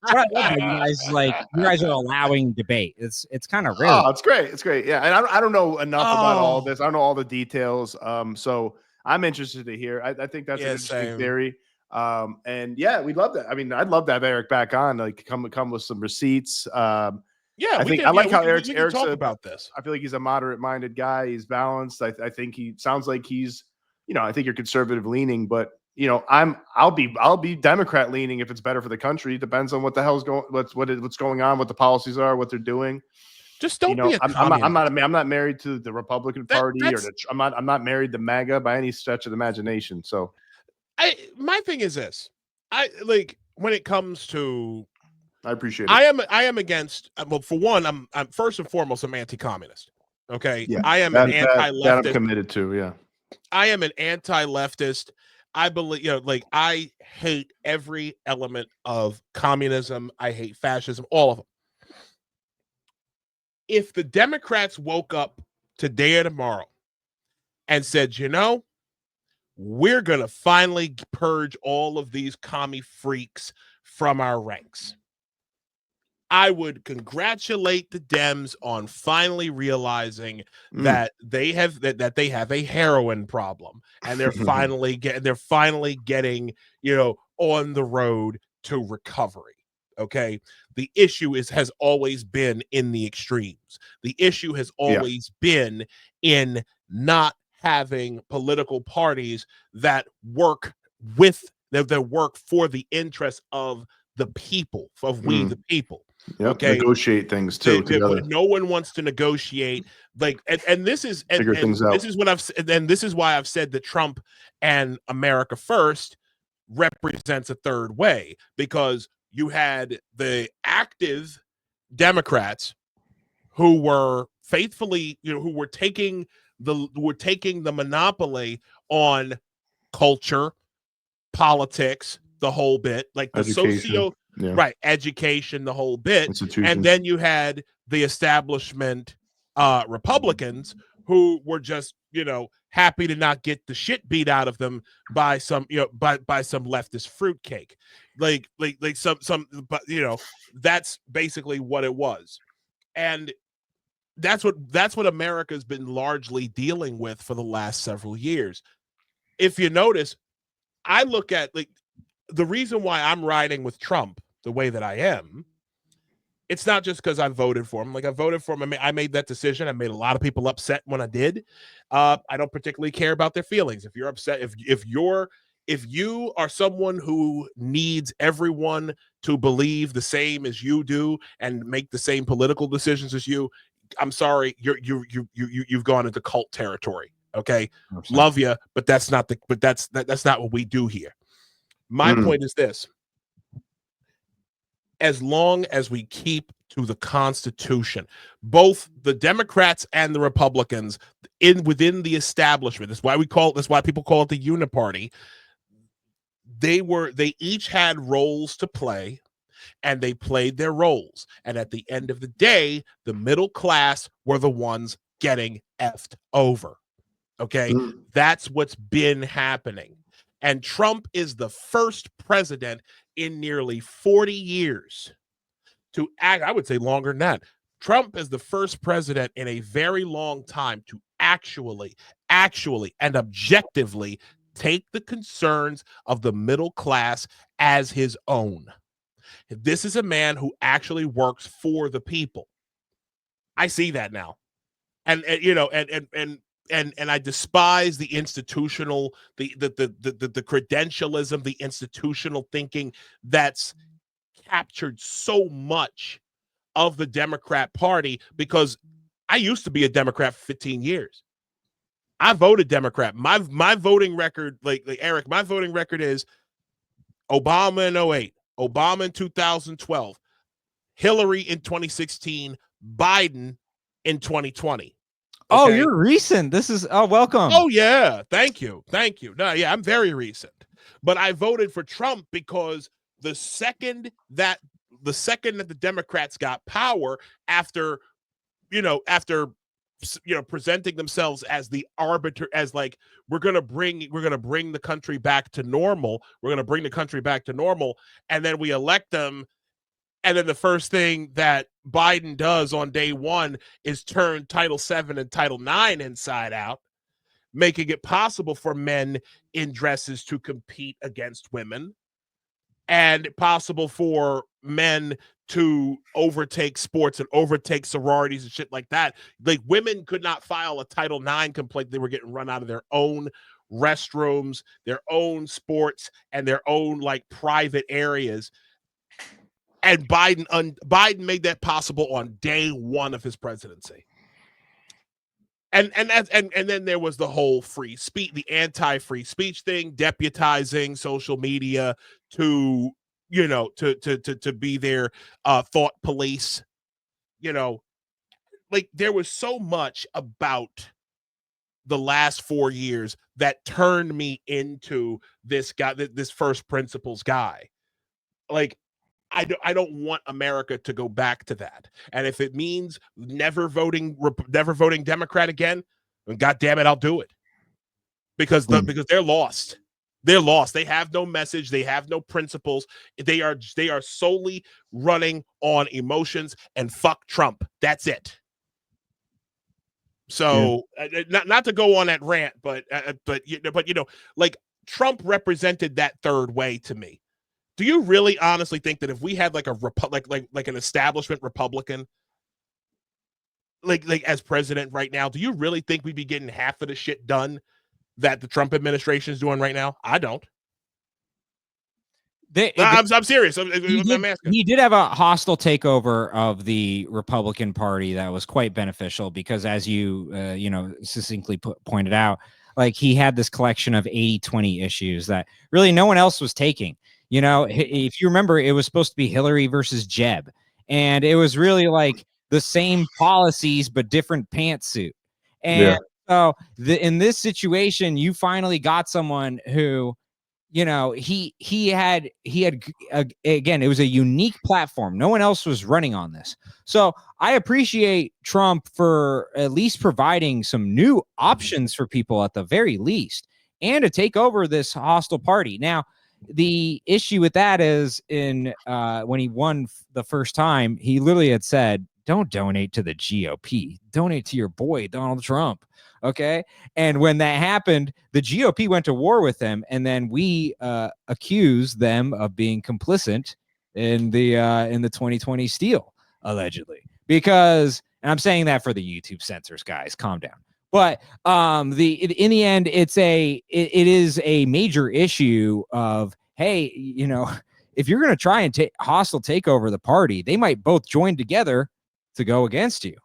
is like you guys are allowing debate. It's kind of rare. Oh, it's great. It's great. Yeah, and I don't know enough about all this. I don't know all the details. So I'm interested to hear. I think that's an interesting theory. And yeah, we'd love that. I mean, I'd love to have Eric back on. Like, come with some receipts. Yeah, I like how Eric's talk about this. I feel like he's a moderate-minded guy. He's balanced. I think he sounds like he's, I think you're conservative leaning, but I'll be Democrat leaning if it's better for the country. Depends on what the hell's going, what's going on, what the policies are, what they're doing. Just don't be. I'm not married to the Republican Party I'm not married to MAGA by any stretch of the imagination. So, my thing is this: when it comes to. I appreciate it. I am against. Well, for one, I'm first and foremost I'm anti-communist. Okay, yeah, I am an anti-leftist. That I'm committed to. Yeah, I am an anti-leftist. I believe, I hate every element of communism. I hate fascism, all of them. If the Democrats woke up today or tomorrow and said, we're gonna finally purge all of these commie freaks from our ranks, I would congratulate the Dems on finally realizing that they have a heroin problem, and they're finally getting, on the road to recovery. Okay. The issue has always been in the extremes. The issue has always been in not having political parties that work that work for the interests of the people, of we the people. Yep. Okay. Negotiate things too together. No one wants to negotiate, like, and this is Figure things out. This is what I've said, and this is why I've said that Trump and America First represents a third way, because you had the active Democrats who were faithfully, who were taking the monopoly on culture, politics, the whole bit, like the Education. right, education, the whole bit. Institutions. And then you had the establishment Republicans who were just, happy to not get the shit beat out of them by some, by some leftist fruitcake. Like some, but that's basically what it was. And that's what America's been largely dealing with for the last several years. If you notice, I look at, like, the reason why I'm riding with Trump the way that I am, it's not just because I voted for him. Like, I voted for him. I made that decision. I made a lot of people upset when I did. I don't particularly care about their feelings. If you're upset, if you are someone who needs everyone to believe the same as you do and make the same political decisions as you, I'm sorry, you've gone into cult territory. Okay, love you, but that's not what we do here. My point is this: as long as we keep to the Constitution, both the Democrats and the Republicans within the establishment, that's why people call it the Uniparty. They each had roles to play, and they played their roles. And at the end of the day, the middle class were the ones getting effed over. Okay, that's what's been happening. And Trump is the first president in nearly 40 years to act, I would say longer than that. Trump is the first president in a very long time to actually and objectively take the concerns of the middle class as his own. This is a man who actually works for the people. I see that now. And I despise the institutional, the credentialism, the institutional thinking that's captured so much of the Democrat Party, because I used to be a Democrat for 15 years. I voted Democrat. My voting record, like Eric, my voting record is Obama in 2008, Obama in 2012, Hillary in 2016, Biden in 2020. Okay? Oh, you're recent. Welcome. Oh, yeah. Thank you. No, yeah, I'm very recent. But I voted for Trump because the second that the Democrats got power, after presenting themselves as the arbiter, as like, we're gonna bring the country back to normal. And then we elect them. And then the first thing that Biden does on day one is turn Title VII and Title IX inside out, making it possible for men in dresses to compete against women, and possible for men to overtake sports and overtake sororities and shit like that. Like, women could not file a Title IX complaint. They were getting run out of their own restrooms, their own sports, and their own, like, private areas. And Biden made that possible on day one of his presidency. And then there was the whole free speech, the anti-free speech thing, deputizing social media to be their thought police. Like, there was so much about the last 4 years that turned me into this guy, this first principles guy. Like, I don't want America to go back to that. And if it means never voting Democrat again, then God damn it, I'll do it. Because they're lost. They're lost. They have no message. They have no principles. They are solely running on emotions and fuck Trump. That's it. So not to go on that rant, but like, Trump represented that third way to me. Do you really honestly think that if we had like a like an establishment Republican like as president right now, do you really think we'd be getting half of the shit done that the Trump administration is doing right now? I don't. I'm serious. I'm asking. He did have a hostile takeover of the Republican Party that was quite beneficial because, as you succinctly pointed out, like he had this collection of 80-20 issues that really no one else was taking. You know, if you remember, it was supposed to be Hillary versus Jeb, and it was really like the same policies but different pantsuit. And so in this situation, you finally got someone who, you know, he had again, it was a unique platform. No one else was running on this. So I appreciate Trump for at least providing some new options for people at the very least, and to take over this hostile party. Now, the issue with that is when he won the first time, he literally had said, don't donate to the GOP, donate to your boy, Donald Trump. Okay. And when that happened, the GOP went to war with them. And then we accused them of being complicit in the 2020 steal, allegedly, because, and I'm saying that for the YouTube censors, guys, calm down. But in the end, it is a major issue of, hey, you know, if you're going to try and hostile take over the party, they might both join together to go against you.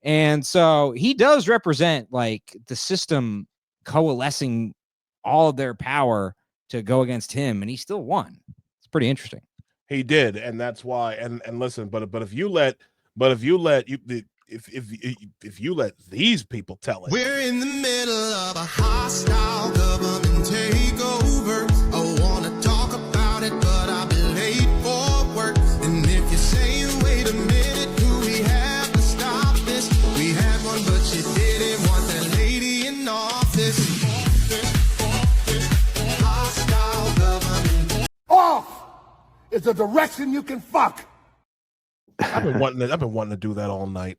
And so he does represent like the system coalescing all of their power to go against him, and he still won. It's pretty interesting. He did, and that's why. And listen, but if you let these people tell it, we're in the middle of a hostile government takeover. I want to talk about it, but I'll be late for work. And if you're saying, wait a minute, do we have to stop this? We had one, but she didn't want that lady in office. Hostile government. Off is a direction you can fuck. I've been wanting to do that all night.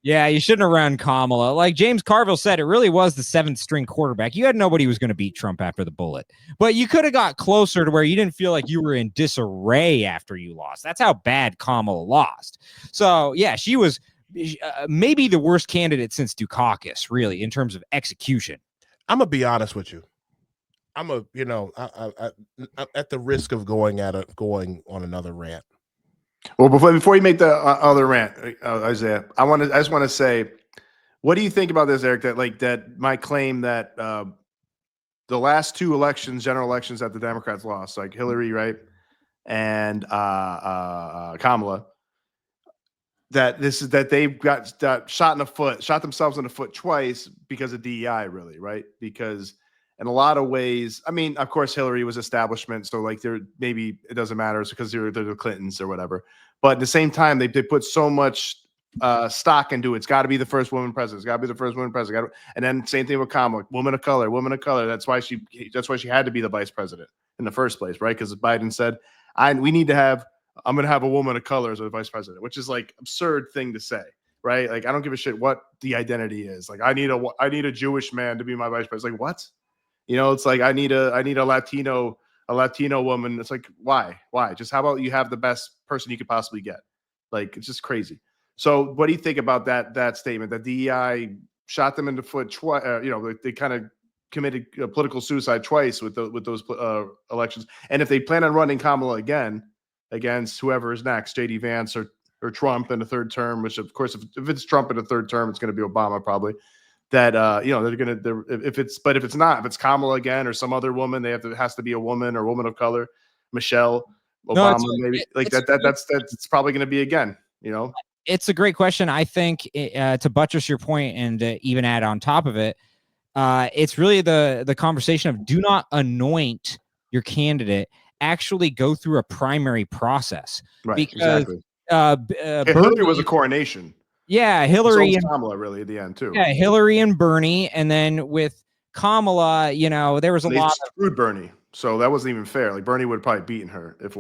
Yeah, you shouldn't have run Kamala. Like James Carville said, it really was the 7th string quarterback. You had nobody who was going to beat Trump after the bullet, but you could have got closer to where you didn't feel like you were in disarray after you lost. That's how bad Kamala lost. So yeah, she was maybe the worst candidate since Dukakis, really, in terms of execution. I'm gonna be honest with you. I'm at the risk of going on another rant. Well, before you make the other rant, Isaiah, I just want to say, what do you think about this, Eric? That my claim that the last 2 elections, general elections, that the Democrats lost, like Hillary, right, and Kamala, that they've got shot themselves in the foot twice because of DEI, really, right? Because in a lot of ways, I mean, of course, Hillary was establishment, so like maybe it doesn't matter, it's because they're the Clintons or whatever. But at the same time, they put so much stock into it. It's got to be the first woman president. It's got to be the first woman president. And then same thing with Kamala, woman of color. That's why she had to be the vice president in the first place, right? Because Biden said, I'm going to have a woman of color as a vice president, which is like absurd thing to say, right? Like I don't give a shit what the identity is. Like I need a Jewish man to be my vice president. Like what? You know, it's like I need a Latino woman. It's like why? Just how about you have the best person you could possibly get? Like it's just crazy. So what do you think about that statement that DEI shot them in the foot twice? They kind of committed political suicide twice with those elections. And if they plan on running Kamala again against whoever is next, JD Vance or Trump in the 3rd term, which of course if it's Trump in the 3rd term, it's going to be Obama probably. That if it's Kamala again or some other woman, it has to be a woman or woman of color, Michelle Obama, maybe that's probably going to be again. You know, it's a great question. I think to buttress your point and even add on top of it, it's really the conversation of do not anoint your candidate. Actually, go through a primary process, right? Because exactly. Hillary was a coronation. Yeah, Hillary and Kamala really at the end too. Yeah, Hillary and Bernie, and then with Kamala, there was a lot. Screwed Bernie, so that wasn't even fair. Like Bernie would have probably beaten her if it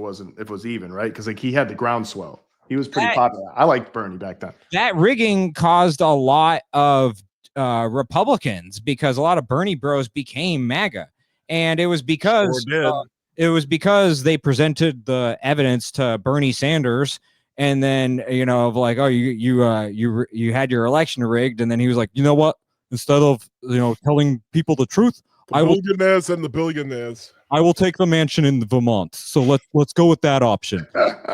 was even, right? Because like he had the groundswell. He was pretty popular. I liked Bernie back then. That rigging caused a lot of Republicans because a lot of Bernie bros became MAGA, and it was because it was because they presented the evidence to Bernie Sanders, and then of like, oh, you had your election rigged, and then he was like, you know what? Instead of telling people the truth, the billionaires and the billionaires. I will take the mansion in Vermont. So let's go with that option.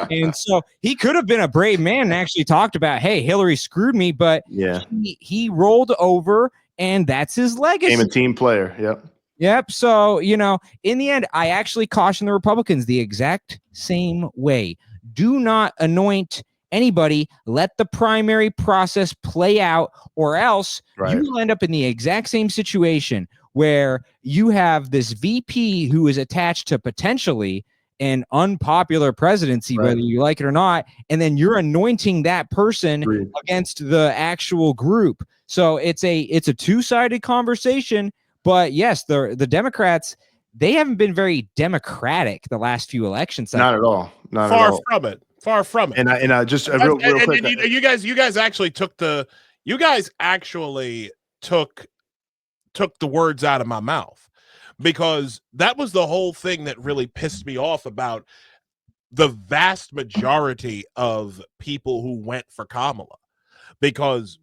And so he could have been a brave man and actually talked about, hey, Hillary screwed me, but he rolled over, and that's his legacy. Became a team player. Yep. Yep. So, in the end, I actually caution the Republicans the exact same way. Do not anoint anybody. Let the primary process play out, or else you will end up in the exact same situation where you have this VP who is attached to potentially an unpopular presidency, whether you like it or not, and then you're anointing that person against the actual group. So it's a two-sided conversation. But yes, the Democrats, they haven't been very democratic the last few elections. Not at all. Not Far at all. from it. Far from it. And I just real quick. You guys actually took the words out of my mouth, because that was the whole thing that really pissed me off about the vast majority of people who went for Kamala, because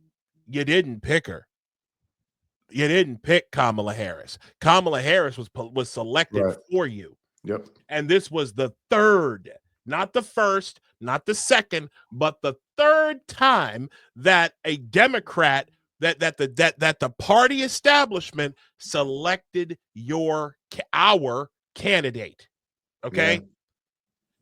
you didn't pick her. You didn't pick Kamala Harris. Kamala Harris was selected for you. Yep. And this was the third, not the first, not the second, but the third time that a Democrat that the party establishment selected our candidate. Okay?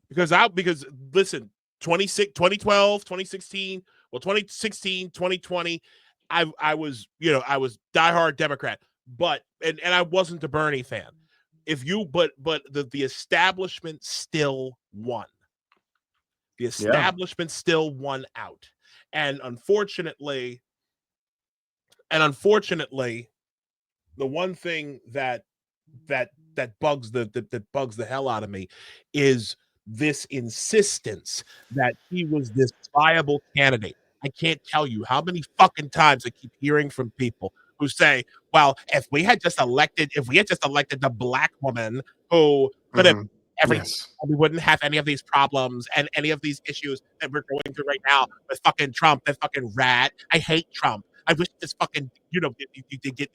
Yeah. Because listen, 2012, 2016, 2020, I was diehard Democrat, but I wasn't a Bernie fan. But the establishment still won. The establishment still won out. And unfortunately, the one thing that bugs the hell out of me is this insistence that he was this viable candidate. I can't tell you how many fucking times I keep hearing from people who say, well, if we had just elected the black woman who could have we wouldn't have any of these problems and any of these issues that we're going through right now with fucking Trump, that fucking rat. I hate Trump. I wish this fucking, they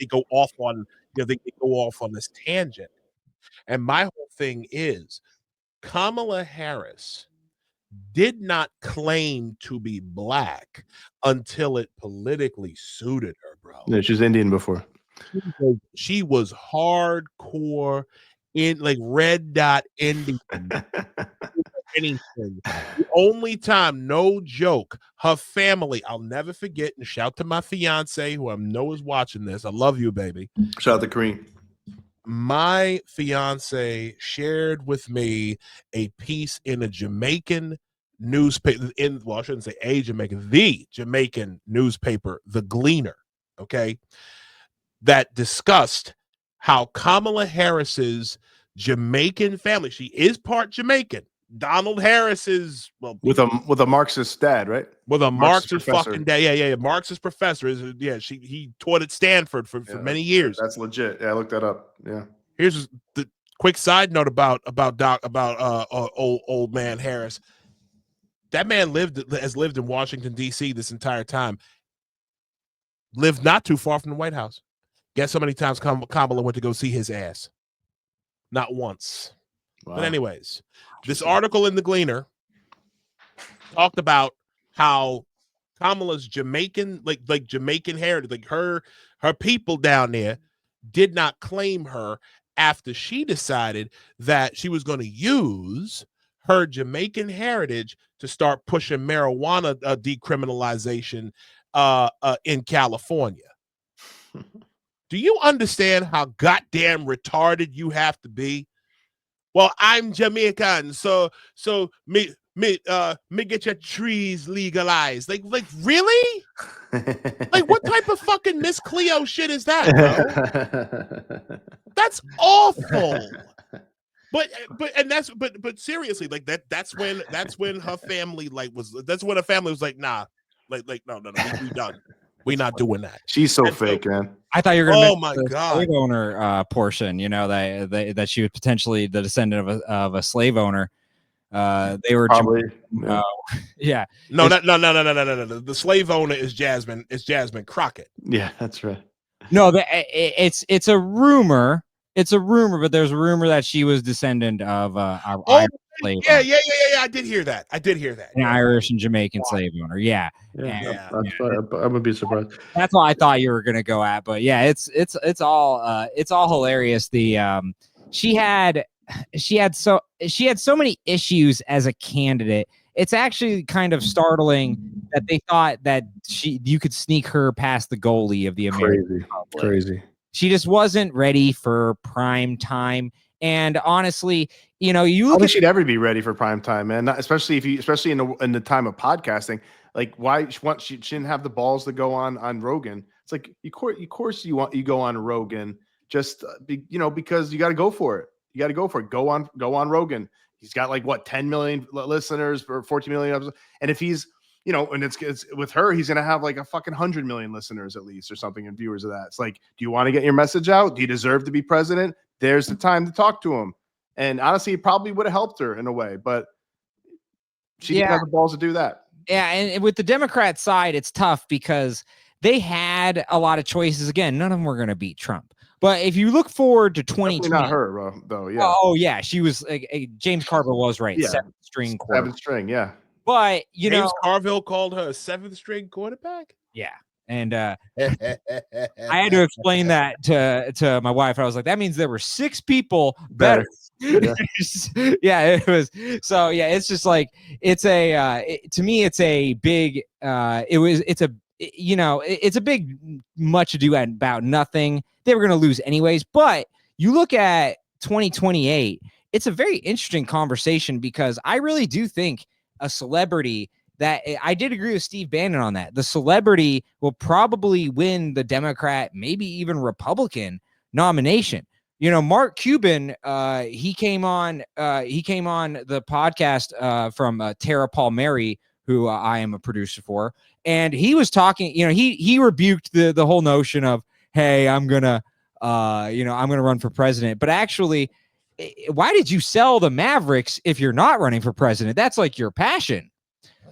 go off on this tangent. And my whole thing is, Kamala Harris did not claim to be black until it politically suited her, bro. Yeah, she's Indian before. She was hardcore in like red dot Indian. Anything. The only time, no joke, her family, I'll never forget, and shout to my fiance who I know is watching this. I love you, baby. Shout out to Kareem. My fiance shared with me a piece in a Jamaican newspaper, I shouldn't say a Jamaican, the Jamaican newspaper, The Gleaner, okay, that discussed how Kamala Harris's Jamaican family, she is part Jamaican. Donald Harris is with a Marxist dad, right? With a Marxist fucking dad. Yeah. Marxist professor. He taught at Stanford for many years. That's legit. Yeah, I looked that up. Yeah. Here's the quick side note about old man Harris. That man has lived in Washington, D.C. this entire time. Lived not too far from the White House. Guess how many times Kamala went to go see his ass? Not once. Wow. But anyways, this article in The Gleaner talked about how Kamala's Jamaican, like Jamaican heritage, like her people down there did not claim her after she decided that she was going to use her Jamaican heritage to start pushing marijuana decriminalization in California. Do you understand how goddamn retarded you have to be? Well, I'm Jamaican, so me get your trees legalized. Like really? Like what type of fucking Miss Cleo shit is that, bro? That's awful. But seriously, like that's when her family that's when her family was like, nah, like no, we done. We not doing that. She's so fake, man. I thought you were going to Oh my God. slave owner portion, you know, that she was potentially the descendant of a slave owner. They were Probably. yeah. No. The slave owner is Jasmine. It's Jasmine Crockett. Yeah, that's right. No, it's a rumor. It's a rumor, but there's a rumor that she was descendant of Irish slave Yeah. owner, I did hear that. an Irish and Jamaican slave owner. Yeah. Yeah, I'm gonna be surprised. That's what I thought you were gonna go at, but yeah, it's all hilarious. She had so many issues as a candidate. It's actually kind of startling that they thought that you could sneak her past the goalie of the American public. Crazy. She just wasn't ready for prime time. And honestly, you know, I don't think she'd ever be ready for prime time, man. Especially in the time of podcasting. Like, why she didn't have the balls to go on Rogan? It's like, of course you go on Rogan, just because you got to go for it. You got to go for it. Go on Rogan. He's got like 10 million listeners or 14 million episodes. And if he's, and it's with her, he's gonna have like a fucking 100 million listeners at least or something and viewers of that. It's like, do you want to get your message out? Do you deserve to be president? There's the time to talk to him. And honestly, it probably would have helped her in a way, but she didn't have the balls to do that. Yeah, and with the Democrat side, it's tough because they had a lot of choices. Again, none of them were going to beat Trump. But if you look forward to 2020, not her though. Yeah. Oh yeah, she was. James Carville was right. Yeah. Seventh string quarterback. Seventh string. Yeah. But James Carville called her a seventh string quarterback. Yeah. And I had to explain that to my wife. I was like, that means there were 6 people better. Yeah, it was. So yeah, it's just like to me, it's a big. It's a big much ado about nothing. They were going to lose anyways. But you look at 2028, it's a very interesting conversation because I really do think a celebrity that I did agree with Steve Bannon on that. The celebrity will probably win the Democrat, maybe even Republican nomination. Mark Cuban, he came on the podcast from Tara Palmieri, who I am a producer for. And he was talking, he rebuked the whole notion of, hey, I'm going to run for president. But actually, why did you sell the Mavericks if you're not running for president? That's like your passion.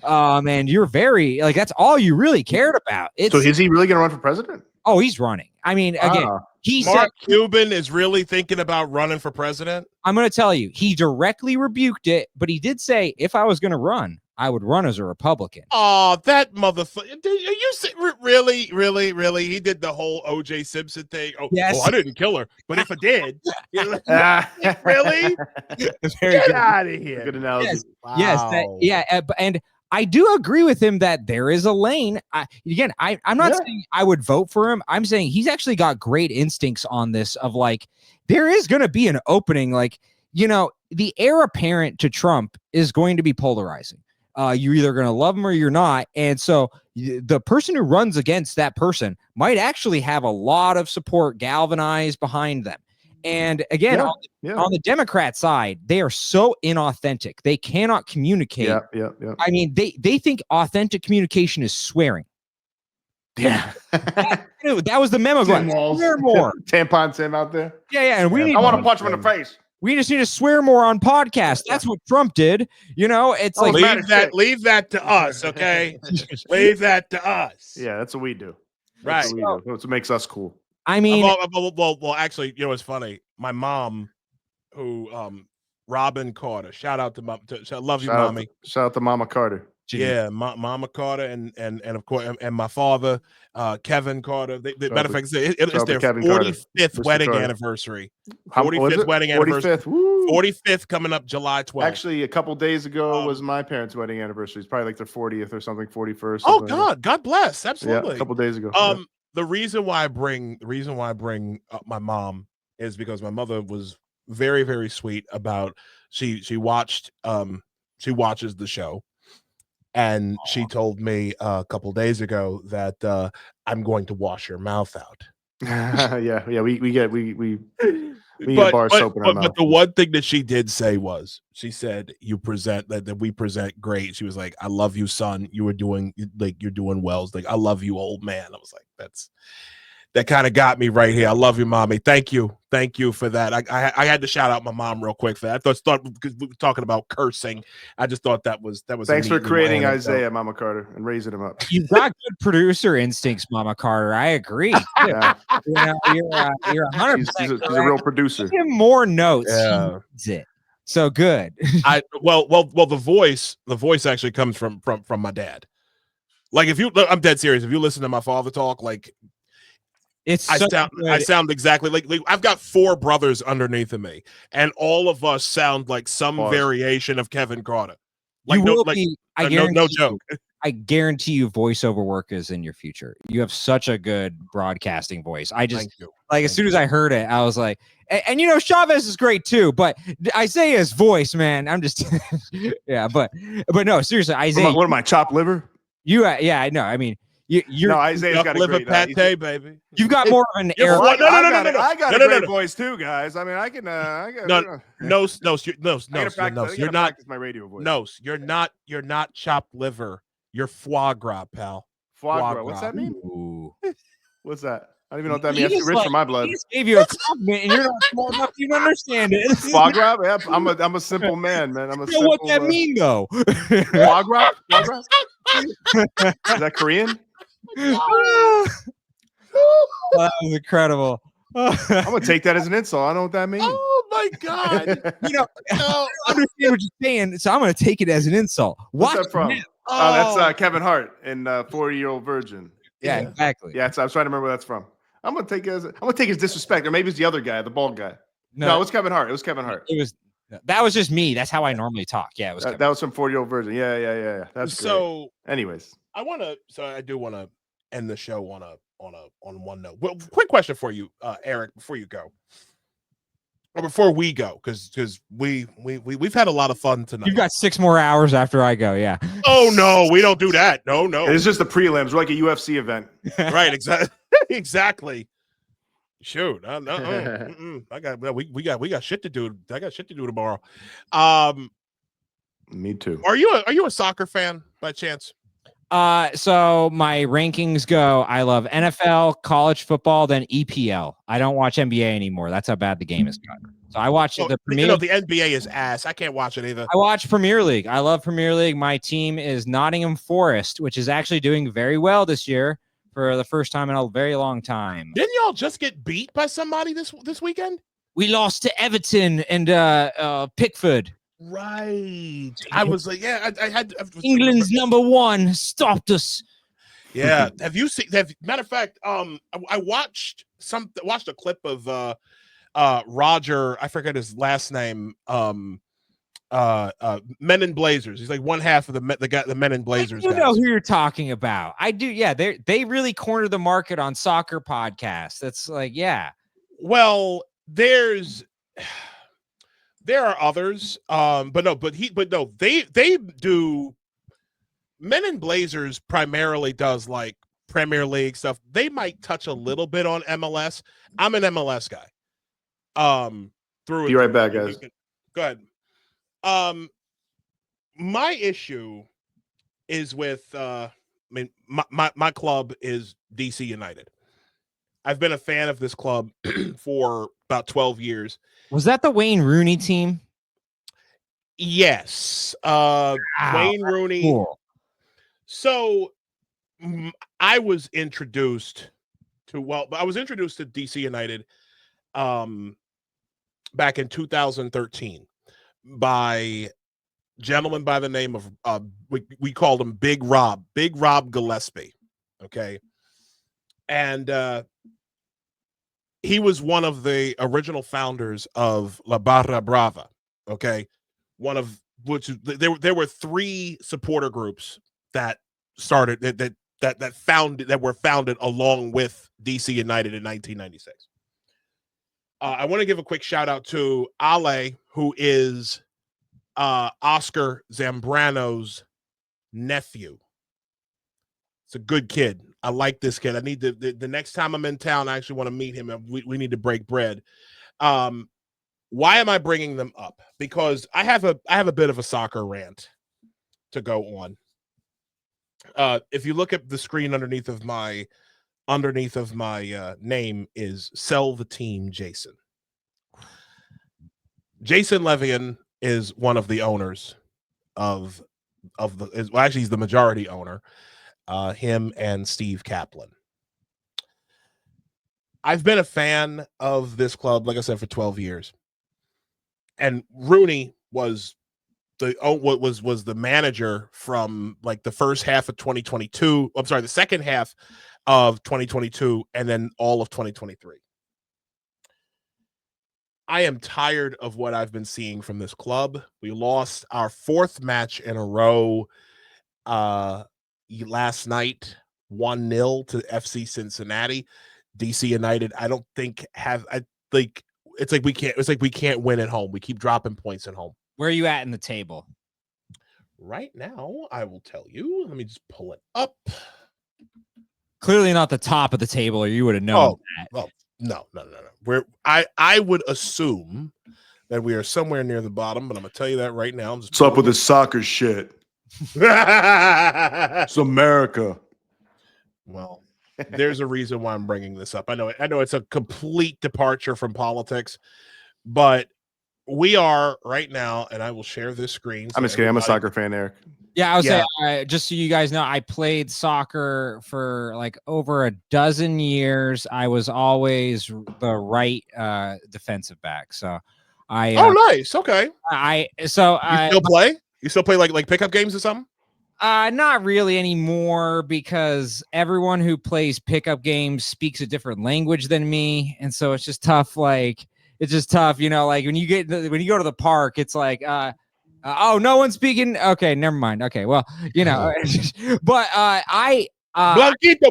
And you're very that's all you really cared about. So is he really going to run for president? Oh, he's running. I mean, again, Mark Cuban is really thinking about running for president. I'm going to tell you, he directly rebuked it, but he did say, if I was going to run, I would run as a Republican. Oh, that motherfucker! Really? He did the whole O.J. Simpson thing. Oh, yes. I didn't kill her, but if I did, really? Get out of here! Good analogy. Yes, wow. And I do agree with him that there is a lane. I'm not saying I would vote for him. I'm saying he's actually got great instincts on this of there is going to be an opening. The heir apparent to Trump is going to be polarizing. You're either going to love him or you're not. And so the person who runs against that person might actually have a lot of support galvanized behind them. And again, on the Democrat side, they are so inauthentic. They cannot communicate. Yeah. I mean, they think authentic communication is swearing. Yeah. That was the memo. Swear more. Tampon Tim out there. Yeah. And I want to punch him in the face. We just need to swear more on podcasts. That's what Trump did. It's leave that to us, okay? Leave that to us. Yeah, that's what we do. Right. That's what makes us cool. I mean, well, actually, it's funny. My mom, who Robin Carter, shout out to mom. Love you, mommy. Shout out to Mama Carter. Yeah, Mama Carter, and of course, and my father, Kevin Carter. Matter of fact, it's their 45th wedding anniversary. 45th wedding anniversary. 45th coming up July 12th. Actually, a couple days ago was my parents' wedding anniversary. It's probably like their 40th or something, 41st. Oh God, God bless. Absolutely. Yeah, a couple days ago. The reason why I bring up my mom is because my mother was very, very sweet about she watches the show. And she told me a couple days ago that I'm going to wash your mouth out. yeah, we get bar soap in our mouth. But the one thing that she did say was, she said, "You present that we present great." She was like, "I love you, son. You're doing well." It's like, "I love you, old man." I was like, that kind of got me right here. I love you, mommy. Thank you for that. I had to shout out my mom real quick for that. I thought because we were talking about cursing, I just thought that was. Thanks for creating Isaiah, Mama Carter, and raising him up. You've got good producer instincts, Mama Carter. I agree. Yeah. You're 100%. She's a real producer. Give him more notes. Yeah. He needs it. So good. Well, the voice actually comes from my dad. Like I'm dead serious. If you listen to my father talk, like I sound exactly like I've got 4 brothers underneath of me, and all of us sound like some variation of Kevin Carter. Like no joke. I guarantee you voiceover work is in your future. You have such a good broadcasting voice. As soon as I heard it, I was like, and you know, Chavez is great too, but Isaiah's voice, man, I'm just, yeah, but no, seriously, Isaiah. What am I, chopped liver? Yeah, I know. I mean, you're Isaiah's got a great pate, baby. You've got more of an air. I got a great voice too, guys. I mean, I can. No, you're not my radio voice. No, you're not chopped liver. You're foie gras, pal. Foie gras. What's that mean? What's that? I don't even know what that means. That's rich for my blood. He just gave you a compliment, and you're not smart enough to even understand it. Foie gras? Yeah, I'm a simple man, man. You know what that mean, though? Foie gras? Foie gras? Is that Korean? That was incredible. I'm gonna take that as an insult. I don't know what that means. Oh my god! You know, I understand what you're saying, so I'm gonna take it as an insult. What's that from? Oh, that's Kevin Hart in 40-Year-Old Virgin. Yeah, exactly. Yeah, I was trying to remember where that's from. I'm gonna take his disrespect, or maybe it's the other guy, the bald guy. No, it was Kevin Hart. That was just me. That's how I normally talk. Yeah, it was. That was from 40-Year-Old Virgin. Yeah. That's so. Great. Anyways, I do want to end the show on one note. Well, quick question for you, Eric, before you go, or before we go, because we've had a lot of fun tonight. You've got 6 more hours after I go. Yeah. Oh no, we don't do that. No. It's just the prelims. We're like a UFC event. Right. Exactly. Shoot. No. We got shit to do. I got shit to do tomorrow. Me too. Are you a soccer fan by chance? So my rankings go, I love NFL, college football, then EPL. I don't watch NBA anymore. That's how bad the game is gotten. So I watch the Premier League. The NBA is ass. I can't watch it either. I watch Premier League. I love Premier League. My team is Nottingham Forest, which is actually doing very well this year for the first time in a very long time. Didn't y'all just get beat by somebody this weekend? We lost to Everton and Pickford. Right. I was like, yeah, I had England's number 1 stopped us. Yeah. Have you seen? Matter of fact, I watched a clip of Roger. I forget his last name. Men in Blazers. He's like one half of the Men in Blazers. You know who you're talking about. I do. Yeah, they really cornered the market on soccer podcasts. That's like, yeah. Well, there are others, they do. Men in Blazers primarily does like Premier League stuff. They might touch a little bit on MLS. I'm an MLS guy. Be right back, guys. Go ahead. My issue is with my club is DC United. I've been a fan of this club for about 12 years. Was that the Wayne Rooney team? Yes. Wayne Rooney. Cool. So I was introduced to DC United back in 2013 by a gentleman by the name of we called him Big Rob Gillespie. Okay. And he was one of the original founders of La Barra Brava. Okay. One of which there were 3 supporter groups that started that were founded along with DC United in 1996. I want to give a quick shout out to Ale, who is Oscar Zambrano's nephew. It's a good kid. I like this kid. I need the next time I'm in town, I actually want to meet him, and we need to break bread. Why am I bringing them up? Because I have a bit of a soccer rant to go on. If you look at the screen underneath of my underneath of my name is Sell the Team Jason. Jason Levian is one of the owners of actually he's the majority owner. Him and Steve Kaplan. I've been a fan of this club, like I said, for 12 years. And Rooney was the manager from like the first half of 2022. I'm sorry, the second half of 2022 and then all of 2023. I am tired of what I've been seeing from this club. We lost our fourth match in a row last night, 1-0 to FC Cincinnati. DC United, I don't think it's like we can't win at home. We keep dropping points at home. Where are you at in the table? Right now, I will tell you. Let me just pull it up. Clearly not the top of the table, or you would have known that. Well, no. I would assume that we are somewhere near the bottom, but I'm gonna tell you that right now. What's up with the soccer shit? It's America. Well, there's a reason why I'm bringing this up. I know it's a complete departure from politics, but we are right now, and I will share this screen. I'm just kidding. I'm a soccer fan, Eric. Yeah, I was saying, just so you guys know, I played soccer for like over a dozen years. I was always the right defensive back. So nice. Okay. You still play? You still play like pickup games or something? Not really anymore, because everyone who plays pickup games speaks a different language than me, and so it's just tough. Like you know, like when you go to the park, it's like oh, no one's speaking. Okay, never mind. Okay, well, you know, but Blanquito,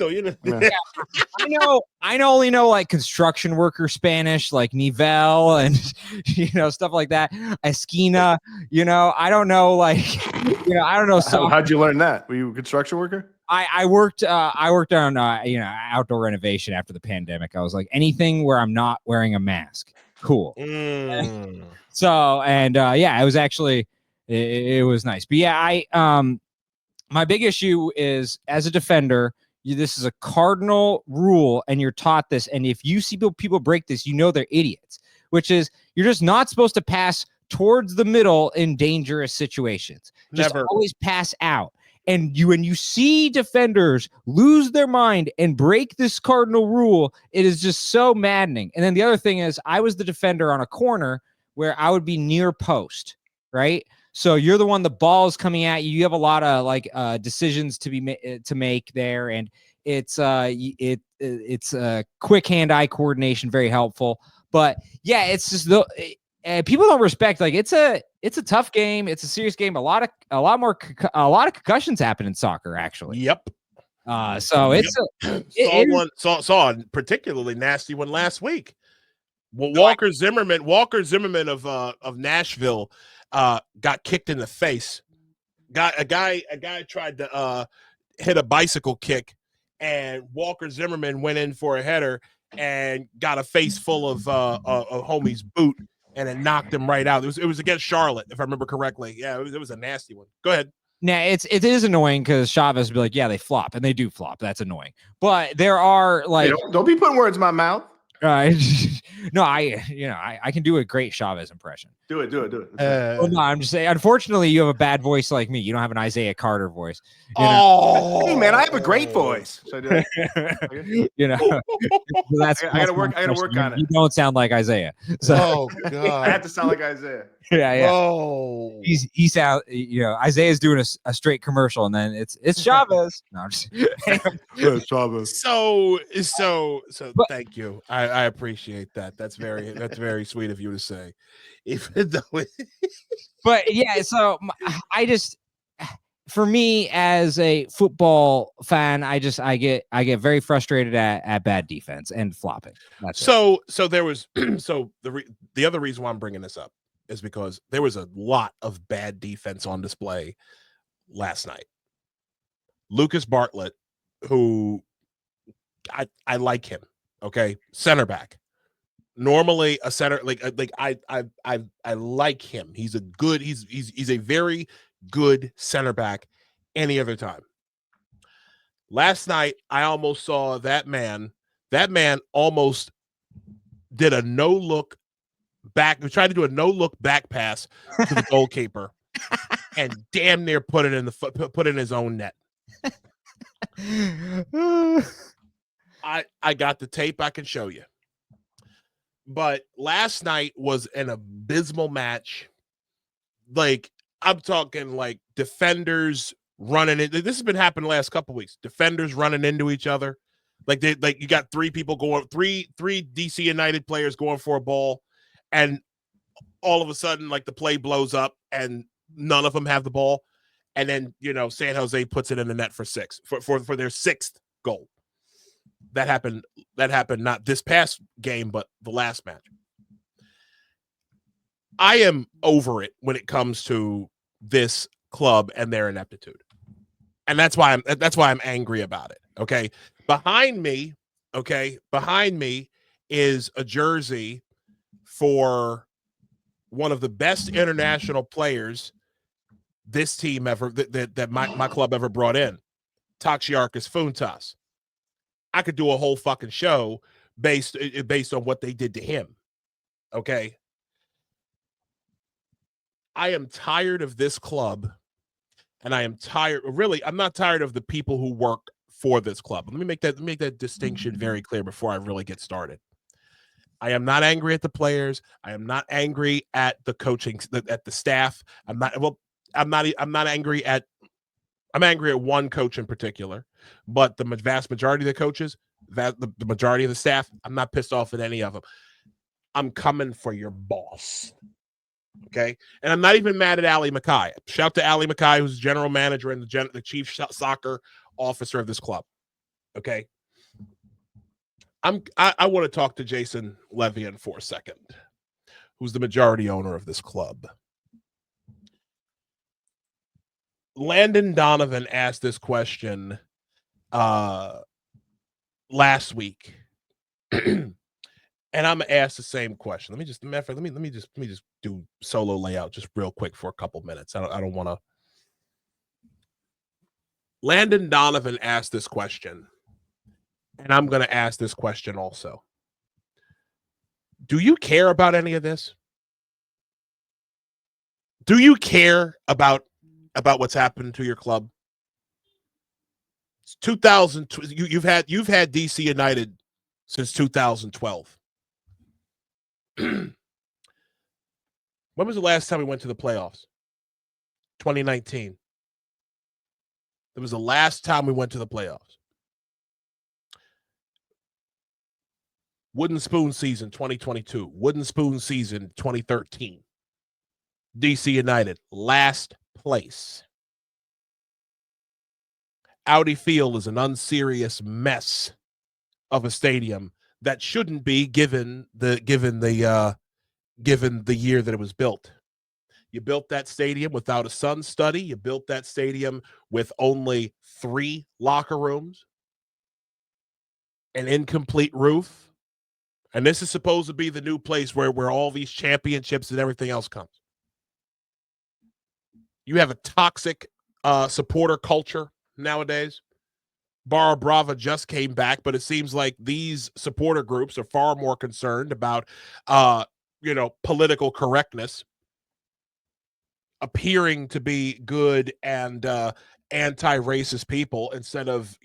you know. Yeah. I only know like construction worker Spanish, like nivel and you know, stuff like that. Esquina, you know, I don't know, like, you know, I don't know. So how'd you learn that? Were you a construction worker? I worked on you know, outdoor renovation after the pandemic. I was like, anything where I'm not wearing a mask, cool. So yeah, it was actually it was nice. But yeah, my big issue is, as a defender, this is a cardinal rule, and you're taught this. And if you see people break this, you know they're idiots, which is you're just not supposed to pass towards the middle in dangerous situations. Just always pass out. And when you see defenders lose their mind and break this cardinal rule, it is just so maddening. And then the other thing is, I was the defender on a corner where I would be near post, right? So you're the one, the ball is coming at you. You have a lot of like decisions to make there, and it's quick hand-eye coordination, very helpful. But yeah, it's just people don't respect. Like it's a tough game. It's a serious game. A lot of concussions happen in soccer, actually. Yep. So it's saw a particularly nasty one last week. Well, Walker Zimmerman of Nashville got kicked in the face. A guy tried to hit a bicycle kick, and Walker Zimmerman went in for a header and got a face full of a homie's boot, and it knocked him right out. It was against Charlotte, if I remember correctly. Yeah, it was a nasty one. Go ahead. Now it is annoying because Chavez would be like, yeah, they flop, and they do flop. That's annoying. But there are like, hey, don't be putting words in my mouth. No, I can do a great Chavez impression. Do it. Well, no, I'm just saying. Unfortunately, you have a bad voice like me. You don't have an Isaiah Carter voice. Hey man, I have a great voice. So you know, I gotta work on it. You don't sound like Isaiah. So. Oh God, I have to sound like Isaiah. Yeah. Oh, he sound. You know, Isaiah's doing a straight commercial, and then it's Chavez. No, I'm just Chavez. So thank you. I appreciate that. That's very sweet of you to say. Even though but yeah, so for me as a football fan, I get very frustrated at bad defense and flopping. So there was the other reason why I'm bringing this up is because there was a lot of bad defense on display last night. Lucas Bartlett, who I like him, okay, center back. Normally a center, I like him. He's a very good center back any other time. Last night, I almost saw that man. That man almost did a no-look back. We tried to do a no-look back pass to the goalkeeper, and damn near put it in his own net. I got the tape. I can show you. But last night was an abysmal match. Like, I'm talking like defenders running in. This has been happening the last couple of weeks. Defenders running into each other. Like you got three DC United players going for a ball, and all of a sudden, like, the play blows up and none of them have the ball. And then, San Jose puts it in the net for their sixth goal. That happened not this past game, but the last match. I am over it when it comes to this club and their ineptitude. And that's why I'm angry about it. Okay. Behind me is a jersey for one of the best international players this team ever that my club ever brought in, Taxiarchis Fountas. I could do a whole fucking show based on what they did to him. Okay. I am tired of this club, and I'm not tired of the people who work for this club. Let me make that distinction very clear before I really get started. I am not angry at the players. I am not angry at the coaching, at the staff. I'm angry at one coach in particular, but the vast majority of the coaches, the majority of the staff, I'm not pissed off at any of them. I'm coming for your boss. Okay. And I'm not even mad at Ali Mackay. Shout to Ali Mackay, who's general manager and the chief soccer officer of this club. Okay. I want to talk to Jason Levian for a second, who's the majority owner of this club. Landon Donovan asked this question last week. And I'm gonna ask the same question. Let me just do solo layout just real quick for a couple minutes. I don't want to. Landon Donovan asked this question, and I'm gonna ask this question also. Do you care about any of this? Do you care about what's happened to your club? It's 2000. You've had DC United since 2012. When was the last time we went to the playoffs? 2019. That was the last time we went to the playoffs. Wooden Spoon season 2022. Wooden Spoon season 2013. DC United, last place. Audi Field is an unserious mess of a stadium that shouldn't be given the year that it was built. You built that stadium without a sun study. You built that stadium with only 3 locker rooms, an incomplete roof, and this is supposed to be the new place where all these championships and everything else comes. You have a toxic supporter culture nowadays. Barra Brava just came back, but it seems like these supporter groups are far more concerned about, political correctness, appearing to be good and anti-racist people instead of,